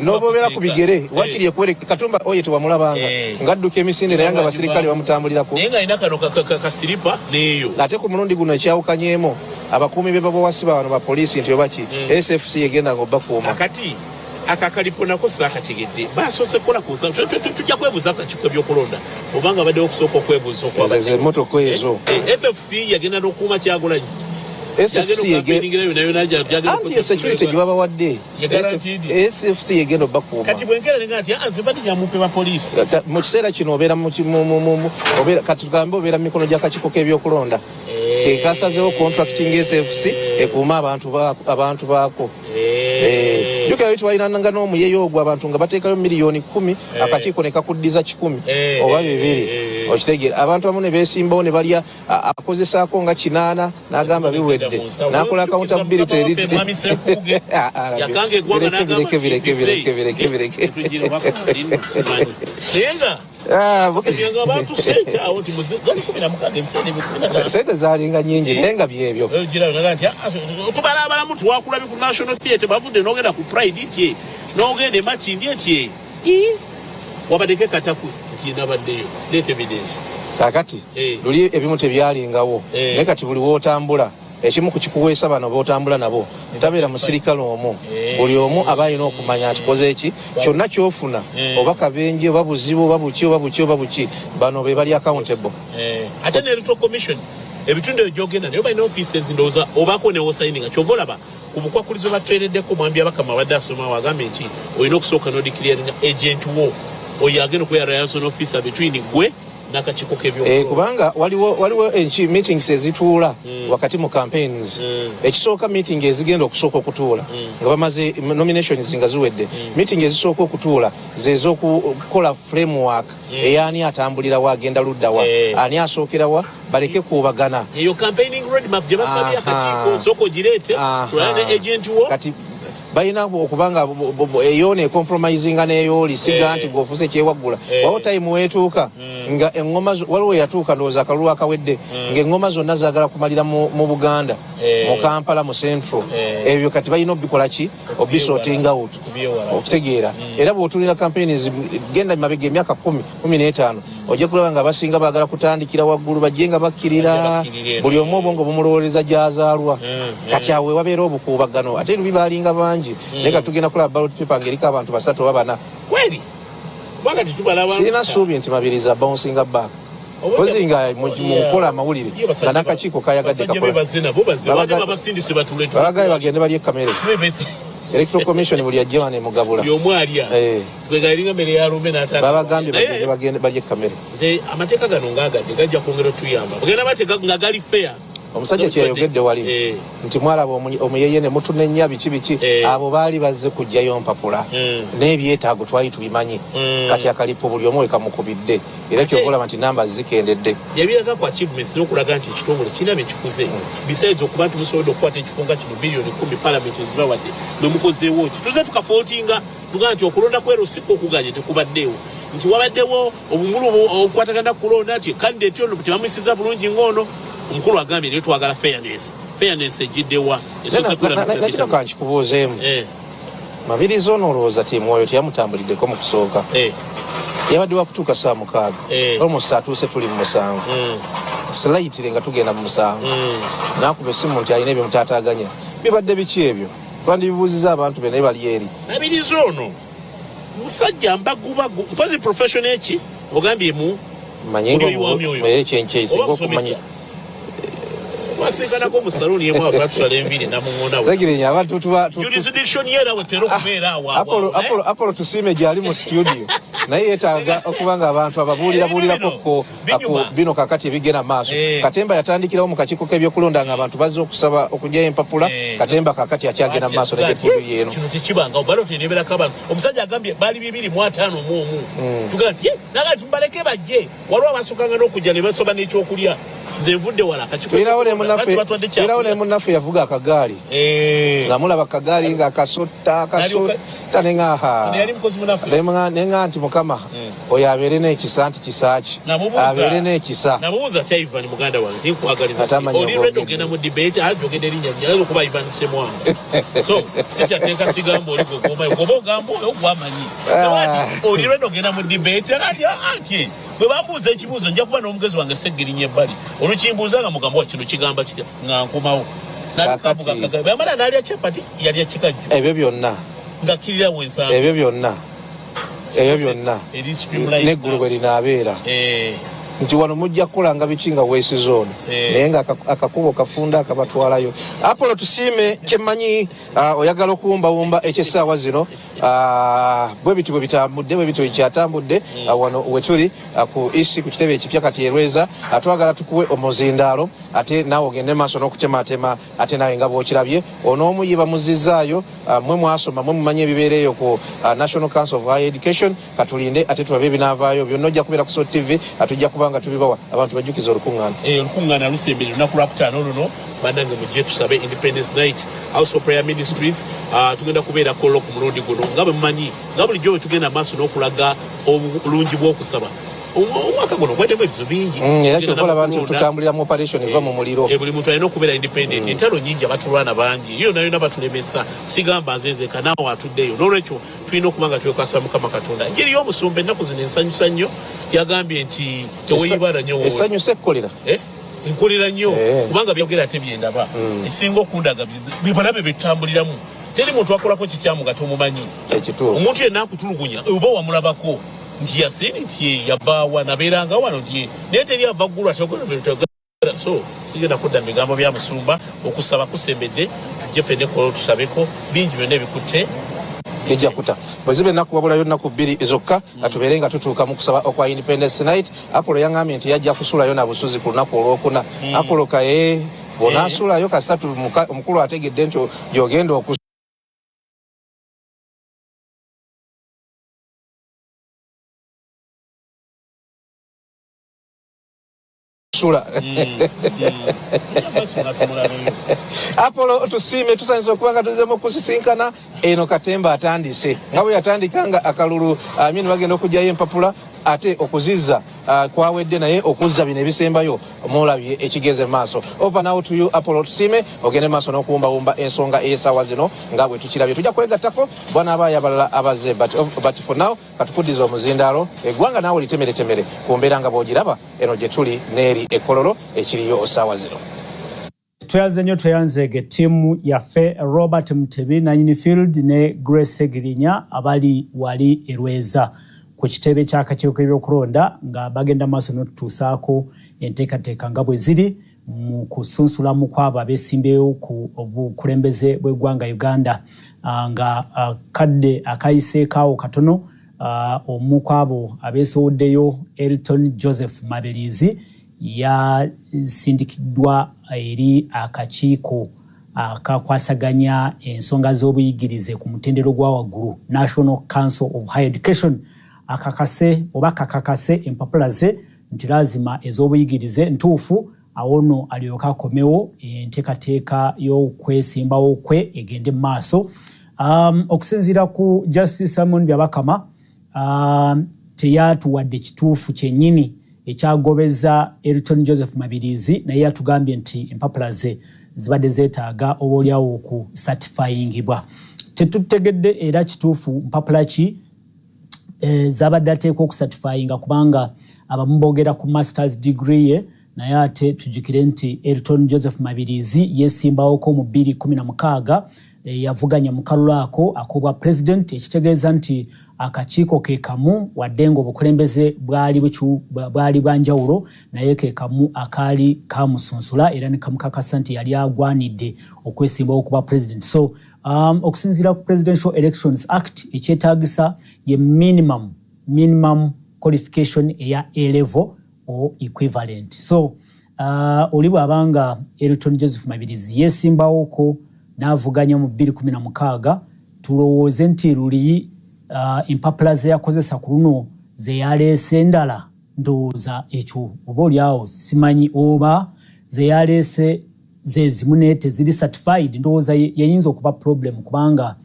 n'obobeera ku bigere wakiri ekwereka Katumba oye tewamulabanga ng'adduka emisinde naye nga abasirikale bamutambulirako naye ng'alina kano kasiripa n'eyo ate ku mulundi guno ekyawukanyeemu abakuumi be babawasiba bano ba poliisi nti obaki SFC egenda nga obbakuuma akati akakalipo nako saakategedde basoose kukola kusa tujja kwebuuza akakiiko ebyokulonda obanga baddewo okusooka okwebuuza emmotoka ezo SFC yagenda n'okuuma Kyagulanyi SFC anti security gibabawadde SFC yegenda obbakuuma kati bwengeranga nti azibadde nyamupe ba poliisi mu kiseera kino obeera kati tugambe obeera mu mikono gy'akakiiko k'ebyokulonda kekasazeewo contracting SFC ekuuma abantu baako jukira bitu walinanga n'omuyeyo ogwo abantu nga bateekayo miliyoni 10 akakiiko ne kakuddiza 10 oba 2 okitegeera abantu abamu ne beesimbawo ne balya akozesaako nga 8 n'agamba biwedde n'akola accountability yakange eggwanga n'agamba bireke sente zalinga nyingi naye nga byebyo tubalabalamu tuwakulabi ku national theatre bavudde n'ogenda ku pride tye n'ogenda emakindi etye wabaddeko ekataku nti nabaddeyo leeta evidence kakati luli ebimu tebyalingawo naye kati buli wootambula ekimu ku kikuweesa bano bootambula nabo tabeera musirikale omu buli omu aba alina okumanya nti koze eki kyonna kyofuna oba kabenje oba buzibu oba buki bano be bali accountable ate ne Electoral Commission ebitundu egyogenda naye balina offices ndowooza obaako newosayininga kyova olaba ku bukwakulizo batwereddeko mwambi abakama badde asomawo agambe nti olina okusooka n'odikiriyaninga agent wo oyo agenda okubeera liaison officer between gwe n'akakiiko k'ebyokulonda kubanga waliwo meetings ezituula wakati mu campaigns ekisooka meeting ezigenda okusooka okutuula nga bamaze nominations nga ziwedde meeting ezisooka okutuula zez'okukola framework eyani atambulirawo agenda luddawa ani asookerawa baleke kuubagana eyo campaigning roadmap gye basabye akakiiko sooka ogireete tulane ne agent wo kati balina okubanga eyo ne compromisinga n'eyoli siga nti g'ofuuse ekyewaggula wawo time weetuuka nga eŋŋoma waliwo yatuuka ndowooza akalulu akawedde ng'eŋŋoma zonna zaagala kumalira mu Buganda mu Kampala mu Central ebyo kati balina obikola ki obisorting out okutegeera era bw'otuulira campaigns genda mabega emyaka 10-15 ojja kulaba nga abasinga baagala kutandikira waggulu bajje nga bakkirira buli omu obwongo bumulowooleza gy'azaalwa kati awe wabeera obukuubagano ate lubi baalinga bangi naye katugenda kulaba ballot paper ng'eriko abantu 3 oba 4 kweri wakati tubala abantu sirina ssuubi nti mabiriza bouncing back kozinga mukola amawulire nga n'akakiiko kayagadde babagaye bagende bali ekamere Electoral Commission buli ajja wane mugabula byomwalya twegalinga mbere ya lume babagambye bagende bali ekamere amateeka gano ngaagadde gajja kwongera tuyamba bagenda bateka nga gali fair omusajja kyeyogedde wali nti mwalaba omuyeye ne mutune nnya biki abo baali bazze kujjayo mpapula n'ebyetaago twali tubimanyi kati akalipo buli omu wekamukubidde era kyokolaba nti namba zikendedde yabiraga ku achievements n'okulaga nti ekitongole kirina byekikuze besides okuba nti musobodde okukwata ekifunga kino biliyoni 10 parliament ezibawadde ne mukozeewo ki tuze tukafoltinga tugaa nti okulonda kwero siko okuganye tekubaddeewo nti wabaddewo obumulu obukwatagana kulonda nti candidate ono tebamuyisiza bulungi ng'ono omukulu agambye naye twagala fairness ejiddewa nakino kankikubuuzeemu mabirizi ono olowooza ti mwoyo teyamutambuliddeko mu kusooka yabadde wakutuuka saa 6 almost atuuse tuli mu 7 slayitire nga tugenda mu 7 nakuba essimu nti alina ebyomutaataaganya bibadde biki ebyo twandibibuuziza abantu be naye bali eri mabirizi ono musajja mbagubagu mpazi profession eki ogambye mu kyenkyesinga okumanya twasinkana ko mu saloni yemu awo twatusala enviri namuŋŋonawo segirenya abantu jurisdiction yeera wetera okubeera awo Apollo tusiime gyali mu studio naye yeetaaga okuba nga abantu ababuulirako bino kakati ebigenda maaso Katemba yatandikirawo mu kakiiko k'ebyokulonda nga abantu bazze okusaba okugyayo empapula Katemba kakati akyagenda mu maaso negetv eno kino tekibanga balo teneberako abantu omusajja agambye baali 251 tugaa nti naga tumbaleke bajje waliwo abasukanga n'okujja ne basoba n'ekyokulya zenvudde wala kakikwirawo ne munnaffe yavuga akagaali nga mulaba akagaali nga akasotta nenga nti mukama oyo abeere n'ekisa nti kisaaki abeere n'ekisa namubuuza ti Ivan muganda wange tinkwagaliza oli redde ogenda mu debate ajogedde erinnya lyayinza okuba Ivan Semwango so sikyateeka sigamba oli gwegomayo goba ogamba oyo gwamanyi oli redde ogenda mu debate ati bwe bambuuza ekibuuzo nja kuba n'omugezi wange seggirinya ebbali olukimbuuza nga mugamba wa kino kigamba kitya nga nkomawo bamala n'alya kyapati yalya kikajjo ebyo byonna nga kirira wensango ebyo byonna neggulu bwe linaabeera nti wano mujja kukolanga biki nga weesizooni naye nga akakubo kafunda akabatwalayo Apollo tusiime kyemmanyi oyagala okuwumbawumba ekyessaawa zino bwe biti bwe bitambudde bwe biti kyatambudde wano wetuli ku isi ku kitebe ekipya kati Lweza twagala tukuwe omuzindaalo ate naawe ogende maaso n'okutematema ate nawe nga bw'okirabye onoomu ye bamuzizzaayo mwe mwasoma mwe mumanyi ebibeera eyo ku National Council of Higher Education katulinde ate tulabe ebinaavaayo byonna ojja kubeera ku SOT TV atujja kubanga tubibawa abantu bajjukiza olukuŋŋaana olukuŋŋaana lusembere lunaku lwakutaano luno bannange mujje tusabe Independence Night House of Prayer Ministries tugenda kubeera kollo ku mulundi guno nga bwe mumanyi nga bulijjo bwe tugenda maaso n'okulaga obulungi bw'okusaba omwaka guno gwaddemu ebizibu bingi era kyokolaba nti tutambulira mu operation eva mu muliro buli muntu alina okubeera independent entalo nyingi abatulwana bangi iyo nayo nabatulemesa sigamba nzezeka naawe atuddeyo n'olwekyo tulina okuba nga twekasa Mukama Katonda engeri y'omusumba ennaku zino ensanyusa nnyo yagambye nti teweeyibala nnyo esanyusa ekkolera enkolera nnyo kubanga byogera ate byendaba esinga okundaga bibalabe betutambuliramu teri muntu akolako kikyamu nga tomumanyi omuntu yenna akutulugunya oba wamulabako nti yasini nti yavaawa nabeeranga wano nti naye teri ava ggulu ategonamertogera so sigenda kudda mu bigambo bya musumba okusaba kusembedde tujje ffenna ekkolero tusabeko bingi byonna ebikutte ejja kuta bwezibe naku wabulayo naku 2 zokka atuberenga tutuuka mu kusaba okwa Independence Night. Apollo yangambye nti yajja kusulayo na busuzi ku lunaku olwokuna. Apollo kaye bonasulayo kasitatu omukulu ategedde nti yogenda oku Apollo tusiime tusanyiza okubanga tuzemu kusisinkana eno Katemba atandise nga bwe yatandikanga akalulu amini bagenda okujjayo empapula ate okuzizza kwawedde naye okuzza bino ebisembayo mulabye ekigeze maaso. Over now to you Apollo tusiime ogende maaso n'okuwumbawumba ensonga ey'essaawa zino nga bwe tukirabye. Tujja kwegattako bwana abaayi abalala abaze but for now katukuddiza omuzindaalo eggwanga naawe litemeretemere ku mbeera nga bw'ogiraba eno gye tuli n'eri ekololo ekiriyo essaawa zino. Tweyanze nnyo tweyanzege ttiimu yaffe Robert Mutebi Nanyinifield ne Grace Girinya abali wali e Lweza ku kitebe ky'akakiiko k'ebyokulonda nga bagenda maaso n'otutuusaako enteekateeka nga bwe ziri mu kusunsulamu kwabo abeesimbeyo ku obukulembeze bw'eggwanga Uganda nga kadde akayiseekaawo katono omu kwabo abeesowoddeyo Elton Joseph Mabirizi yasindikiddwa eri akakiiko akakwasaganya ensonga z'obuyigirize ku mutendero gwa waggulu National Council of Higher Education kakakase empapula ze nti lazima ez'obuyigirize ntuufu awono alyoka akomewo enteekateeka y'okwesimbawo kwe egende mu maaso. Okusinziira ku Justice Simon Byabakama teyatuwadde kituufu kyennyini ekyagobeza Elton Joseph Mabirizi naye yatugambye nti empapula ze zibadde zeetaaga obaolyawo ku certifyingibwa. Tetutegedde era kituufu mpapula ki zabadde ateekwa okucertifyinga kubanga abamu boogera ku masters degree ye naye ate tujjukire nti Elton Joseph Mabirizi yeesimbawoko mu 2016 yavuganya mu kalulu ako akobwa president ekitegeeza nti akakiiko ke kamu wadde ng'obukulembeze bwali bwa njawulo naye ke kamu akaali kamusunsula era ne kamukakasa nti yali agwanidde okwesimbawo okuba president. So okusinziira ku Presidential Elections Act ekyetaagisa ye minimum qualification eya A-level or equivalent. So oli bw'abanga Elton Joseph Mabirizi yeesimbawoko n'avuganya mu 2016 tulowooze nti luli empapula ze yakozesa ku luno ze yaleese endala ndowooza ekyo oba oliawo simanyi oba ze yaleese ze zimu naye teziri certified ndowooza yayinza okuba problem kubanga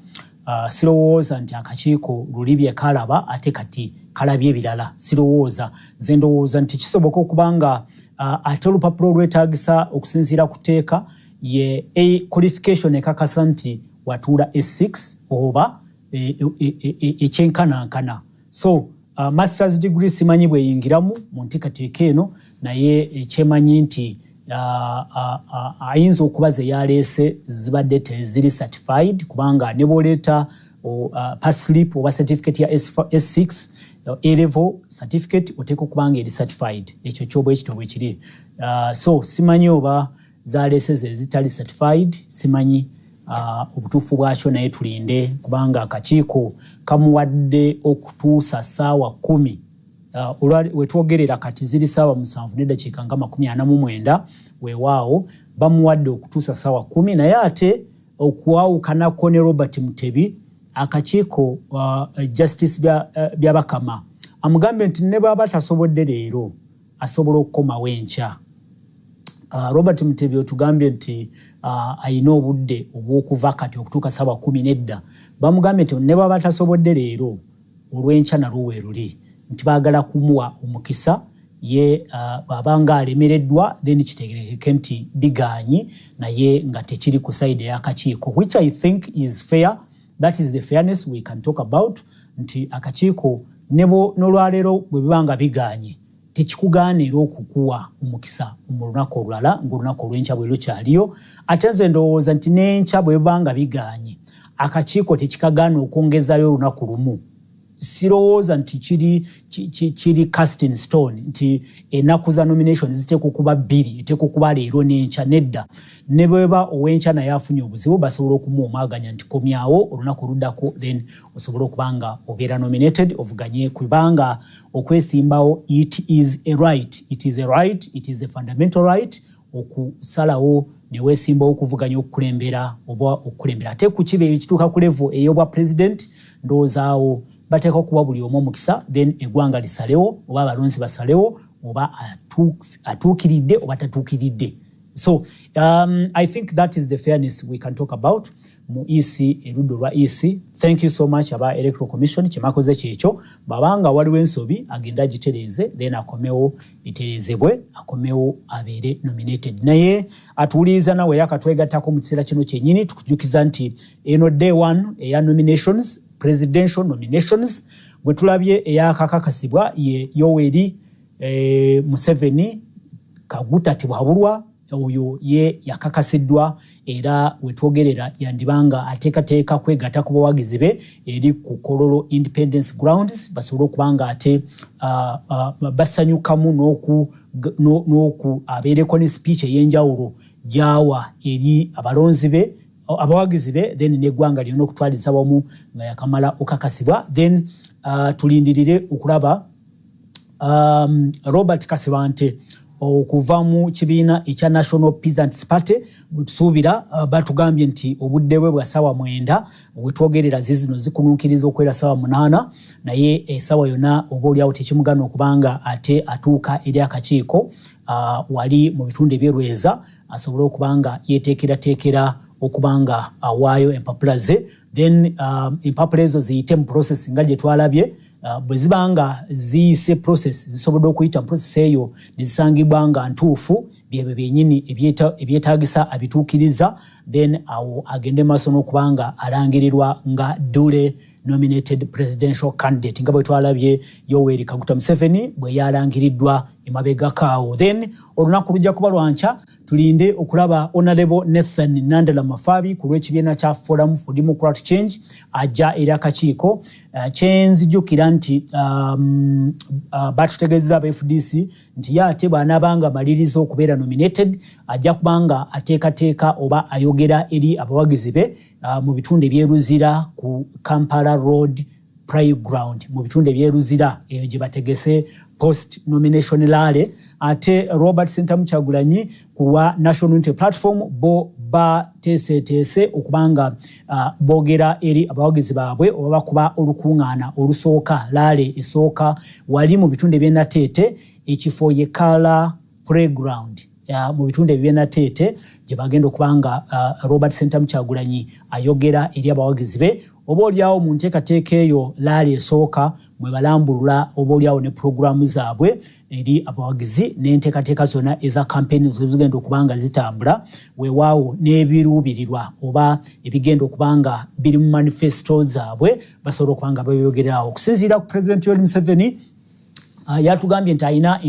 sirowooza nti akakiiko luli bye kalaba ate kati kalabye ebirala sirowooza ze ndowooza nti kisoboka okubanga ate olupapula olwetaagisa okusinziira ku tteeka ye a qualification ekakasa nti watuula S6 oba ekyenkanankana. So masters degree simanyi bweyingiramu mu nteekateeka eno naye ekyemanyi nti ayinza okuba ze yaleese zibadde teziri certified kubanga ne bw'oleeta pass slip oba certificate ya S6 A-level certificate oteeka okubanga eri certified ekyo kyoba ekito bwe kiri. So simanyi oba zaleese ze zitali certified simanyi obutuufu bwakyo naye tulinde kubanga akakiiko kamuwadde okutuusa ssaawa 10 wetwogerera kati ziri ssaawa 7 n'eddakiika nga 49 weewaawo bamuwadde okutuusa ssaawa 10 naye ate okuwawukanako ne Robert Mutebi akakiiko Justice Byabakama amugambye nti ne bw'aba tasobodde leero asobola okukomawo enkya. Robert Mutebi otugambye nti ayina obudde obw'okuva kati okutuuka ssaawa 10 n'edda bamugambye nti ne bw'aba tasobodde leero olw'enkya nalwo weeruli nti baagala kumuwa omukisa ye abanga alemereddwa then kitegerekeke nti bigaanyi naye nga tekiri ku side y'akakiiko which I think is fair. That is the fairness we can talk about nti akakiiko n'olwaleero bwe bibanga bigaanyi tekikugaanira okukuwa omukisa mu lunaku olulala ng'olunaku olw'enkya bwe lukyaliyo ate nze ndowooza nti n'enkya bwe bibanga bigaanyi akakiiko tekikagaana okwongezayo olunaku lumu sirowooza nti kiri cast in stone nti ennaku za nomination ziteekwa okuba 2 eteekwa okuba leero n'enkya nedda ne bweba ow'enkya naye afunye obuzibu basobola okumuwomaganya nti komyawo olunaku oluddako then osobola okuba nga obeera nominated ovuganye kubanga okwesimbawo it is a right it is a fundamental right okusalawo neweesimbawo okuvuganya okukulembera oba okukulembera ate ku kibe ekituuka ku level ey'obwa president ndoozaawo bateeka okuwa buli omu omukisa then eggwanga lisalewo oba abalonzi basalewo oba atuukiridde oba tatuukiridde. So I think that is the fairness we can talk about mu EC eruddo lwa EC. Thank you so much aba Electoral Commission kyemakoze kyekyo babanga waliwo ensobi agenda gitereeze then akomewo itereezebwe akomewo abeere nominated naye atuuliza nawe yakatwegattako mu kiseera kino kyennyini tukujukiza nti eno day 1 eya nominations presidential nominations bwe tulabye eyakakakasibwa ye Yoweri Museveni Kaguta Tibwabulwa oyo ye yakakasiddwa era wetwogerera yandibanga ateekateeka kwegatta ku bawagizi be eri ku Kololo Independence Grounds basobola okubanga ate basanyukamu n'oku abeereko ne speech ey'enjawulo gyawa eri abalonzi be abawagizi be then n'eggwanga lyonna okutwaliza wamu nga yakamala okakasibwa then tulindirire okulaba Robert Kasibante okuva mu kibiina ekya National Peasants Party butusuubira batugambye nti obudde bwe bwa ssaawa 9 bwetwogerera zizino zikunuukiriza okwera ssaawa 8 naye essaawa yonna oba oliawo tekimugana okubanga ate atuuka eri akakiiko wali mu bitundu eby'e Lweza asobole okubanga yeteekerateekera okubanga awaayo empapula ze then empapula ezo ziyite mu process nga gye twalabye bwe zibanga ziyise process zisobodde okuyita mu process eyo ne zisangibwa nga ntuufu byebyo byennyini ebyetaagisa abituukiriza then awo agende maaso n'okubanga alangirirwa nga duly nominated presidential candidate nga bwe twalabye Yoweri Kaguta Museveni bwe yalangiriddwa emabegakaawo then olunaku lujja kuba lwankya tulinde okulaba Honorable Nathan Nandala Mafabi ku lw'ekibiina kya Forum for Democratic Change ajja eri akakiiko kyenzijjukira nti batutegeeza aba FDC nti ye ate bw'anaabanga amaliriza okubeera nominated ajja kubanga ateekateeka oba ayogera eri abawagizi be mu bitundu ebyeruzira ku Kampala Road Pride Ground mu bitundu ebyeruzira eyo gye bategese post nomination rally ate Robert Sentamu Kyagulanyi ku lwa National Unity Platform bo bateeseteese okubanga boogera eri abawagizi baabwe oba bakuba olukuŋŋaana olusooka rally esooka wali mu bitundu eby'Nateete ekifo ye Kala Playground mu bitundu eby'Nateete gye bagenda okubanga Robert Sentamu Kyagulanyi ayogera eri abawagizi be oba oliawo mu nteekateeka eyo laali esooka mwe balambulula oba oliawo ne programu zaabwe eri abawagizi n'enteekateeka zonna eza campaign zigenda okubanga zitambula weewaawo n'ebiruubirirwa oba ebigenda okubanga biri mu manifesto zaabwe basobola okubanga babyogerawo okusinziira ku President Yoweri Museveni yatugambye nti alina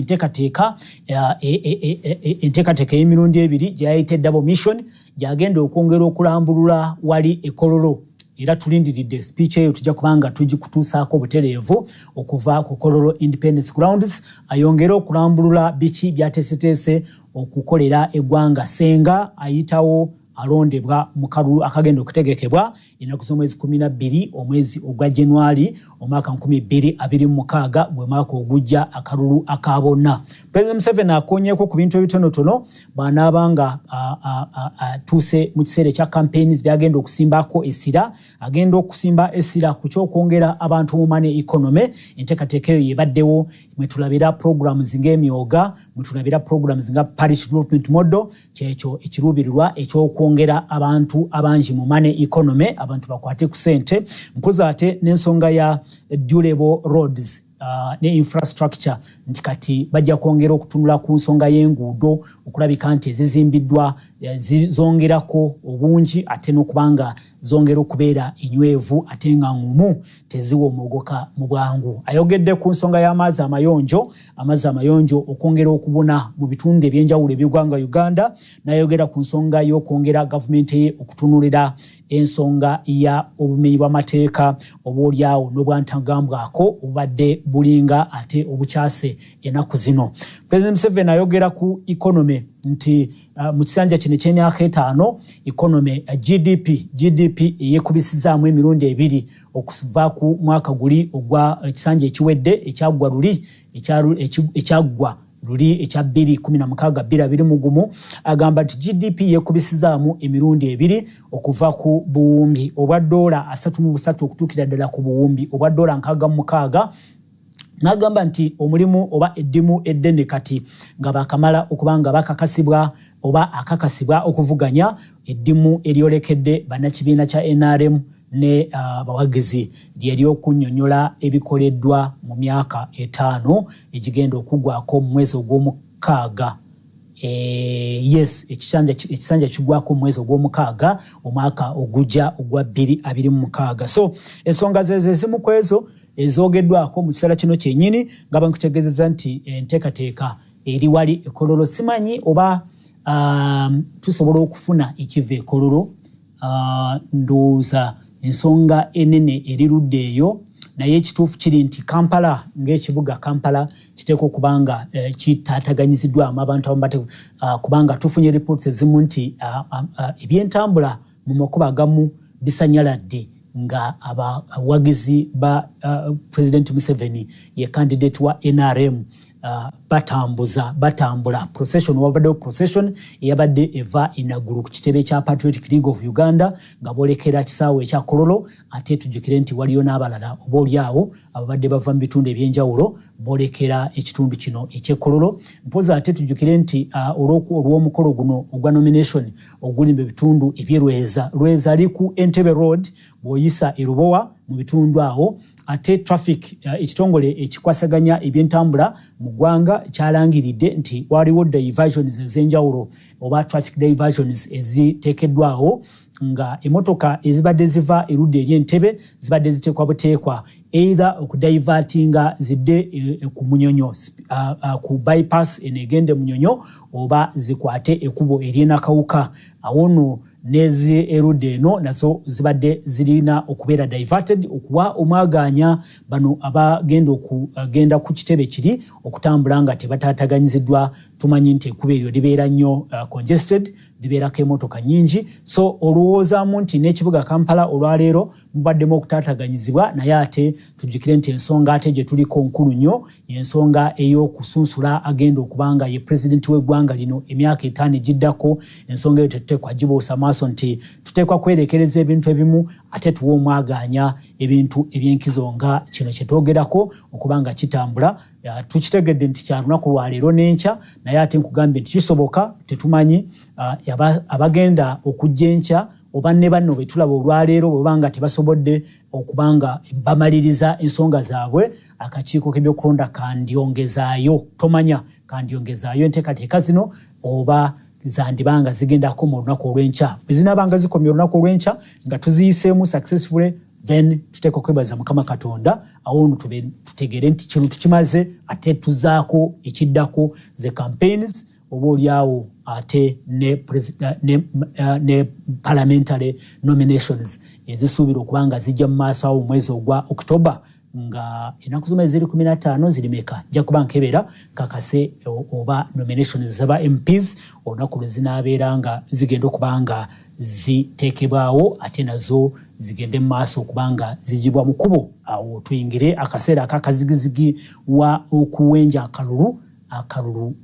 enteekateeka y'emirundi ebiri gy'ayita double mission gy'agenda okwongera okulambulula wali e Kololo era tulindiridde speech eyo tujja kubanga tugikutuusaako butereevu okuva ku Kololo Independence Grounds ayongere okulambulula biki byateeseteese okukolera eggwanga senga ayitawo alondebwa mu kalulu akagenda okutegekebwa ennaku z'omwezi 12 omwezi ogwa January omwaka 2026 gwe mwaka ogujja akalulu akabonna. President Museveni akonyeeko ku bintu ebitonotono banaabanga tuuse mu kiseera ekya campaigns byagenda okusimbako essira agenda okusimba essira ku kyokwongera abantu mu money economy enteekateeka eyo yebaddewo mwe tulabira programs ng'emyoga mwe tulabira programs nga parish development model kyekyo ekiruubirirwa eky'okwongera abantu abangi mu money economy abantu bakwate ku ssente mpoza ate n'ensonga ya durable roads ne infrastructure nti kati bajja kwongera okutunula ku nsonga y'enguudo okulabika nti ezizimbiddwa zongerako obungi ate n'okubanga zongera okubeera enywevu ate nga ngumu teziwomogoka mu bwangu. Ayogedde ku nsonga y'amazzi amayonjo okwongera okubona mu bitundu ebyenjawulo eby'eggwanga Uganda, n'ayogera ku nsonga y'okwongera gavumenti ye okutunulira ensonga ya obumenyi bw'amateeka oboolyawo n'obwantagambwako obubadde bulinga ate obukyase ennaku zino. President Museveni ayogera ku economy nti mu kisanja kino eky'emyaka 5 economy GDP yekubisizaamu emirundi 2 okuva ku mwaka guli ogwa ekisanja ekiwedde ekyagwa luli ekya 2016 agamba nti GDP yekubisizaamu emirundi 2 okuva ku buwumbi obwa $3.3 okutuukira ddala ku buwumbi obwa $6.6. N'agamba nti omulimu oba eddimu eddene kati nga bakamala okubanga bakakasibwa oba akakasibwa okuvuganya eddimu eryolekedde bannakibiina kya NRM ne bawagizi ly'eryokunnyonnyola ebikoleddwa mu myaka 5 egigenda okuggwako mu mwezi ogw'omukaaga. Ekisanja kigwako mu mwezi ogw'omukaaga omwaka ogujja ogwa 2026. So ensonga zezimu ku ezo ezogeddwako mu kiseera kino kyennyini nga bankutegeezezza nti enteekateeka eri wali ekololo. Simanyi oba tusobola okufuna ekiva ekololo. Ndowooza ensonga enene erirudde eyo, naye ekituufu kiri nti Kampala ng'ekibuga Kampala kiteekwa okubanga kitaataganyiziddwamu abantu abamu kubanga tufunye reports ezimu nti ebyentambula mu makubo agamu bisanyaladde nga abawagizi ba President Museveni ye candidate wa NRM batambula procession eyabadde eva inaguru ku kitebe kya Patriotic League of Uganda nga boolekera kisaawe ekya Kololo, ate tujjukire nti waliyo n'abalala oboolyawo ababadde bava mu bitundu ebyenjawulo boolekera ekitundu kino eky'ekololo. Mpoza ate tujjukire nti olw'omukolo guno ogwa nomination oguli mu bitundu eby'Lweza. Lweza ali ku Entebbe Road bw'oyisa erubowa mu bitundu awo, ate traffic ekitongole ekikwasaganya ebyentambula mu ggwanga kyalangiridde nti waliwo diversions ez'enjawulo oba traffic diversions eziteekeddwawo nga emotoka ezibadde ziva erudde eri Entebbe zibadde ziteekwa buteekwa either okudivertinga zidde ku Munyonyo ku bypass enegende Munyonyo oba zikwate ekkubo ery'enakawuka awono nezi erudde eno nazo zibadde zirina okubeera diverted okuwa omwaganya bano abagenda ku kitebe kiri okutambula nga tebatataganyiziddwa. Tumanyi nti ekkubo eryo libeera nnyo congested, libeerako emotoka nyingi. So oluwoozaamu nti n'ekibuga Kampala olwaleero mubaddemu okutaataganyizibwa, naye ate tujjukire nti ensonga ate gye tuliko nkulu nnyo y'ensonga ey'okusunsula agenda okubanga ye pulezidenti w'eggwanga lino emyaka 5 egiddako. Ensonga eyo tetuteekwa gibuusa maaso nti tuteekwa kwerekereza ebintu ebimu ate tuwa omwaganya ebintu eby'enkizo nga kino kye twogerako okubanga kitambula. Tukitegedde nti kya lunaku lwaleero n'enkya, naye ate nkugambye nti kisoboka tetumanyi abagenda okujja enkya oba ne banno bwe tulaba olwaleero bwebanga tebasobodde okubanga bamaliriza ensonga zaabwe, akakiiko k'ebyokulonda kandyongezaayo, tomanya kandyongezaayo enteekateeka zino oba zandibanga zigendako mu lunaku olw'enkya. Bwe zinaabanga zikomye olunaku olw'enkya nga tuziyiseemu successfully, then tuteekwa kwebaza Mukama Katonda awo tutegere nti kino tukimaze, ate tuzaako ekiddako ze campaigns oboolyawo ate ne parliamentary nominations ezisuubira okubanga zijja mu maaso awo mwezi ogwa October nga ennaku zomwe ziri 15 zirimeka jja kuba nkebera kakase oba nominations zaba MPs olunaku lwe zinaabeera nga zigenda okubanga ziteekebwawo ate nazo zigende mu maaso okubanga zigibwa mu kkubo. Awo tuyingire akaseera akakazigizigi wa okuwenja akalulu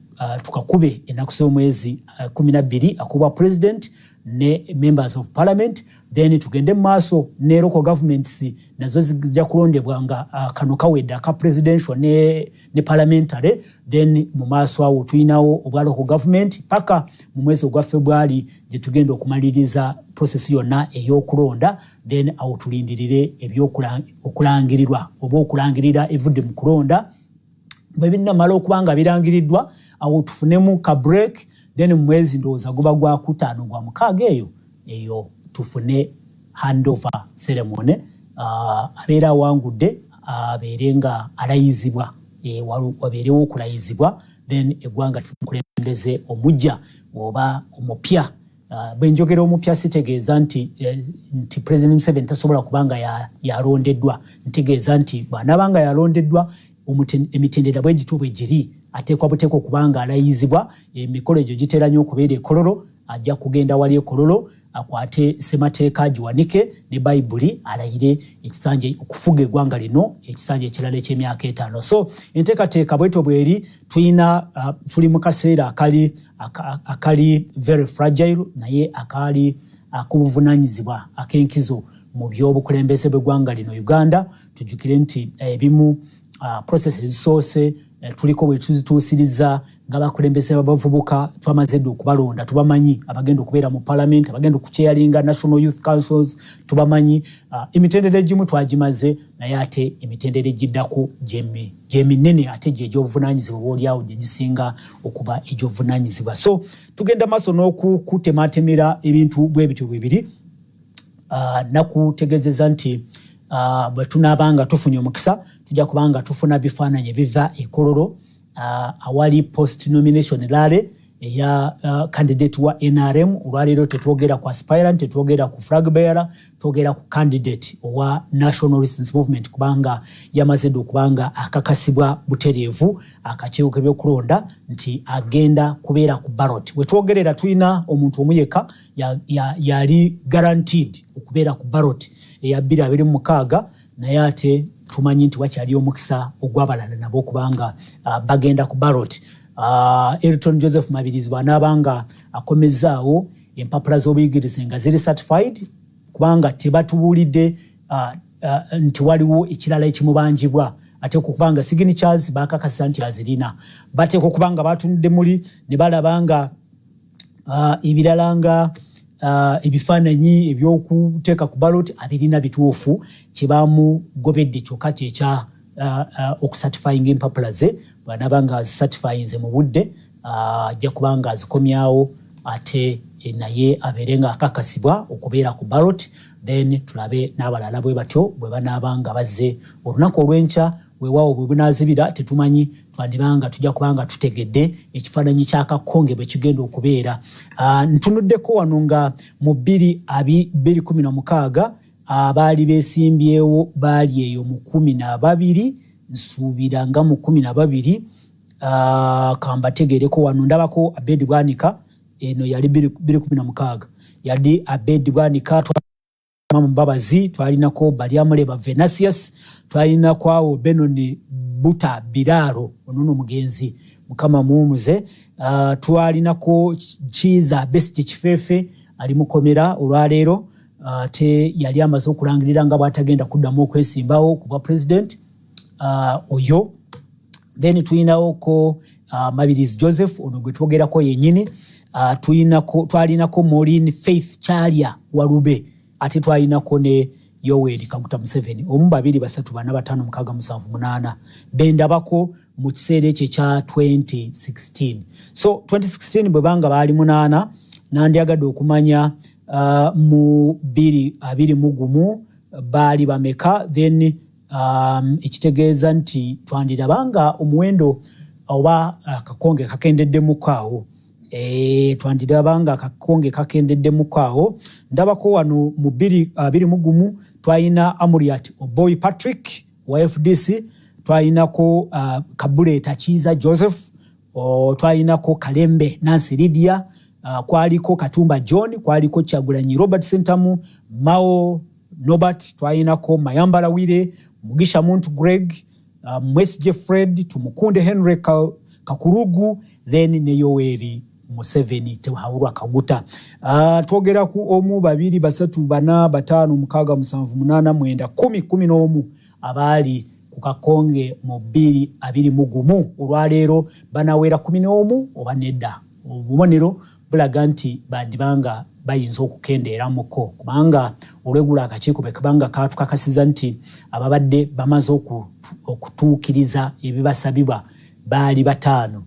tukakube ennaku z'omwezi 12 akubwa president ne members of parliament, then tugende mu maaso ne local governments nazo zijja kulondebwa nga kano kawedde aka presidential ne parliamentary, then mu maaso awo tuyinawo obwa local government paka mu mwezi ogwa February gye tugenda okumaliriza process yonna ey'okulonda, then awo tulindirire ebyokulangirirwa oba okulangirira evudde mu kulonda. Bwe binnamala okubanga birangiriddwa awo tufunemu ka break, then mwezi ndowooza guba gwa 5 gwa 6 eyo tufune handover ceremony abeera awangudde abeerenga alayizibwa wabeerewo okulayizibwa then eggwanga tumukulembeze omujja oba omupya bwenjogera omupya sitegeeza nti President Museveni tasobola kubanga yalondeddwa ntegeeza nti bw'anaabanga yalondeddwa emitendera bwe gityo bwe giri ateekwa buteekwa okubanga alayizibwa emikolo egyo gitera nnyo okubeera ekololo ajja kugenda wali ekololo akwate ssemateeka agiwanike ne bayibuli alayire ekisanja okufuga eggwanga lino ekisanja ekirala eky'emyaka 5 so enteekateeka bwetyo bweri tuli mu kaseera akali very fragile naye akali ak'obuvunaanyizibwa ak'enkizo mu by'obukulembeze bw'eggwanga lino Uganda tujjukire nti ebimu process ezisoose tuliko bwe tuzituusiriza ng'abakulembeze b'abavubuka twamaze dda okubalonda tubamanyi abagenda okubeera mu parliament abagenda okuchairinga national youth councils tubamanyi emitendera egimu twagimaze naye ate emitendera egiddako gyeminene ate gye egy'obuvunaanyizibwa obaoliawo gye gisinga okuba egy'obuvunaanyizibwa so tugenda maaso n'okutematemera ebintu bwe bityo bibiri nakutegeezeza nti bwe tunaabanga tufunye omukisa tujja kubanga tufuna bifaananyi ebiva ekololo awali post nomination rally eya candidate wa NRM olwaleero tetwogera ku aspirant tetwogera ku flag bearer twogera ku candidate owa National Resistance Movement kubanga yamaze dda okubanga akakasibwa butereevu akakiiko k'ebyokulonda nti agenda kubeera ku ballot wetwogerera tulina omuntu omuyeka yali guaranteed okubeera ku ballot eya 2026 naye ate tumanyi nti wakyali omukisa ogw'abalala nabo okubanga bagenda ku ballot Elton Joseph Mabirizi bw'anaabanga akomezaawo empapula z'obuyigirize nga ziri certified kubanga tebatubuulidde nti waliwo ekirala ekimubanjibwa ate okubanga signatures bakakasa nti azirina bateeka okubanga batunudde muli ne balabanga ebirala nga ebifaananyi ebyokuteeka ku ballot abirina bituufu kyebamugobedde kyokka kyekya okusatifyinga empapula ze bw'anaabanga azisatifyinze mu budde ajja kubanga azikomyawo ate naye abeere nga akakasibwa okubeera ku ballot then tulabe n'abalala bwe batyo bwe banaabanga bazze olunaku olw'enkya weewaawo bwe bunaazibira tetumanyi twandibanga tujja kubanga tutegedde ekifaananyi ky'akakonge bwe kigenda okubeera ntunuddeko wano nga mu 2016 abaali beesimbyewo baali eyo mu 12 nsuubira nga mu 12 kambategereko wano ndabako Abedi Bwanika eno yali 2016 yali Abedi Bwanika Mbabazi twalinako Baliamuleba Venasius twalinako awo Benoni Buta Biraro onono mugenzi mukama muumuze twalinako Chiza Besti Kifefe ali mukomera olwaleero te yali amaze okulangirira nga bw'atagenda kuddamu okwesimbawo ku bwa president oyo then tuyinawoko Mabirizi Joseph ono gwe twogerako yennyini twalinako Maureen Faith Chalya Walube ate twalinako ne Yoweri Kaguta Museveni omu 2 3 4 5 6 7 8 bendabako mu kiseera ekyo kya 2016 so 2016 bwe banga baali 8 nandyagadde okumanya mu 2021 baali bameka then ekitegeeza nti twandirabanga omuwendo oba akakonge kakendedde mukaawo twandirabanga akakonge kakendedde mukaawo ndabako wano mu 2021 twalina Amuriat Oboy Patrick wa FDC twalinako Kabuleta Kiza Joseph twalinako Kalembe Nancy Lydia kwaliko Katumba John kwaliko Kyagulanyi Robert Sentamu Mao Norbert twalinako Mayambala Wire Mugisha Muntu Greg Mwesje Fred Tumukunde Henry Kakurugu then ne Yoweri Museveni Tewahurwa Kaguta twogera ku omu 2 3 4 5 6 7 8 9 10 11 abaali ku kakonge mu 2021 olwaleero banawera 11 oba nedda obubonero bulaga nti bandibanga bayinza okukendeeramuko kubanga olwegula akakiiko bekabanga katukakasiza nti ababadde bamaze okutuukiriza ebibasabibwa baali 5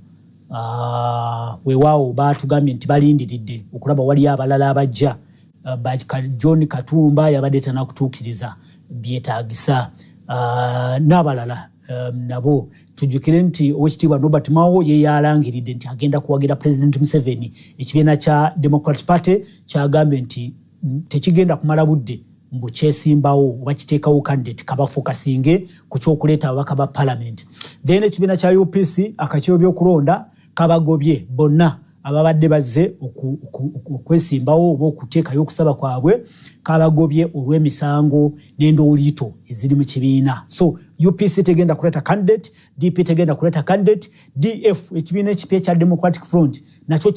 weewaawo baatugambye nti balindiridde okulaba wali abalala abajja John Katumba yabadde tanakutuukiriza byetaagisa n'abalala nabo tujjukire nti owekitiibwa Robert Mao ye yalangiridde nti agenda kuwagira President Museveni. Ekibiina kya Democratic Party kyagambye nti tekigenda kumala budde mbu kyesimbawo oba kiteekawo candidate kabafokasinge ku kyokuleeta ababaka ba parliament. Then ekibiina kya UPC akakiiko by'okulonda kabagobye bonna ababadde bazze okwesimbawo oba okuteekayo okusaba kwabwe kabagobye olw'emisango n'endooliito eziri mu kibiina. So UPC tegenda kuleeta candidate, DP tegenda kuleeta candidate, DF ekibiina ekipya ekya Democratic Front nakyo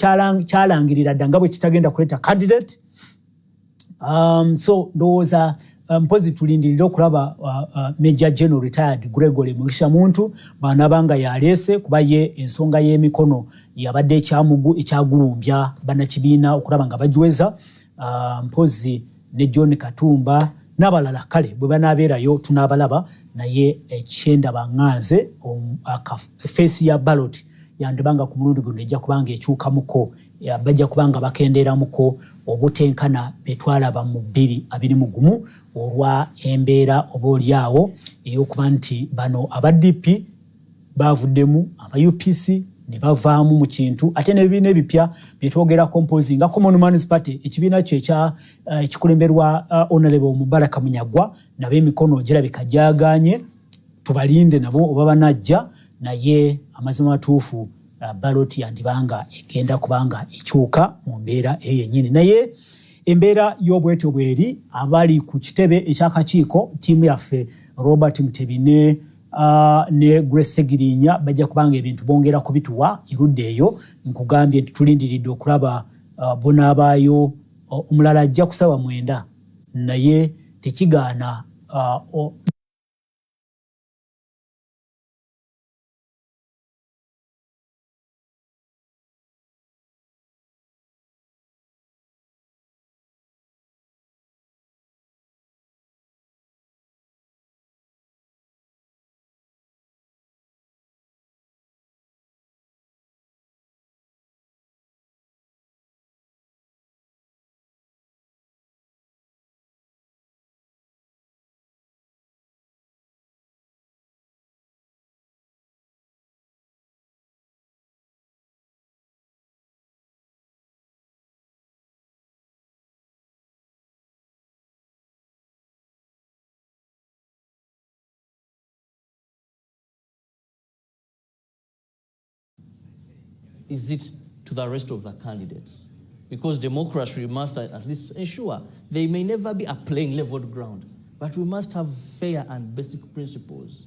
kyalangirira dda nga bwe kitagenda kuleeta candidate. So ndowooza mpozi tulindirira okulaba Major General Retired Gregory Mugisha Muntu banaabanga yaleese kuba ye ensonga y'emikono yabadde ekyagulumbya bannakibiina okulaba nga bagiweza. Mpozi ne John Katumba n'abalala kale bwe banaabeerayo tunaabalaba naye ekyenda baŋŋanze feesi ya ballot yandibanga ku mulundi guno ejja kubanga ekyukamuko bajja kubanga bakendeeramuko obutenkana betwalaba mu 2021 olwa embeera oba oliawo ey'okuba nti bano aba DP bavuddemu aba UPC ne bavaamu mu kintu ate n'ebibiina ebipya byetwogera composing nga Common Man's Party ekibiina kye ekikulemberwa Honorable Mubaraka Munyagwa nabo emikono girabika gyagaanye tubalinde nabo oba banajja naye amazima matuufu ballot yandibanga egenda kubanga ekyuka mu mbeera eyennyini. Naye embeera y'obwete bweri abali ku kitebe eky'akakiiko ttiimu yaffe Robert Mutebine ne Grace Segirinya bajja kubanga ebintu bongera kubituwa erudde eyo. Nkugambye nti tulindiridde okulaba bonaabaayo omulala ajja kusaba 9 naye tekigaana is it to the rest of the candidates? Because democracy, we must at least ensure there may never be a plain leveled ground, but we must have fair and basic principles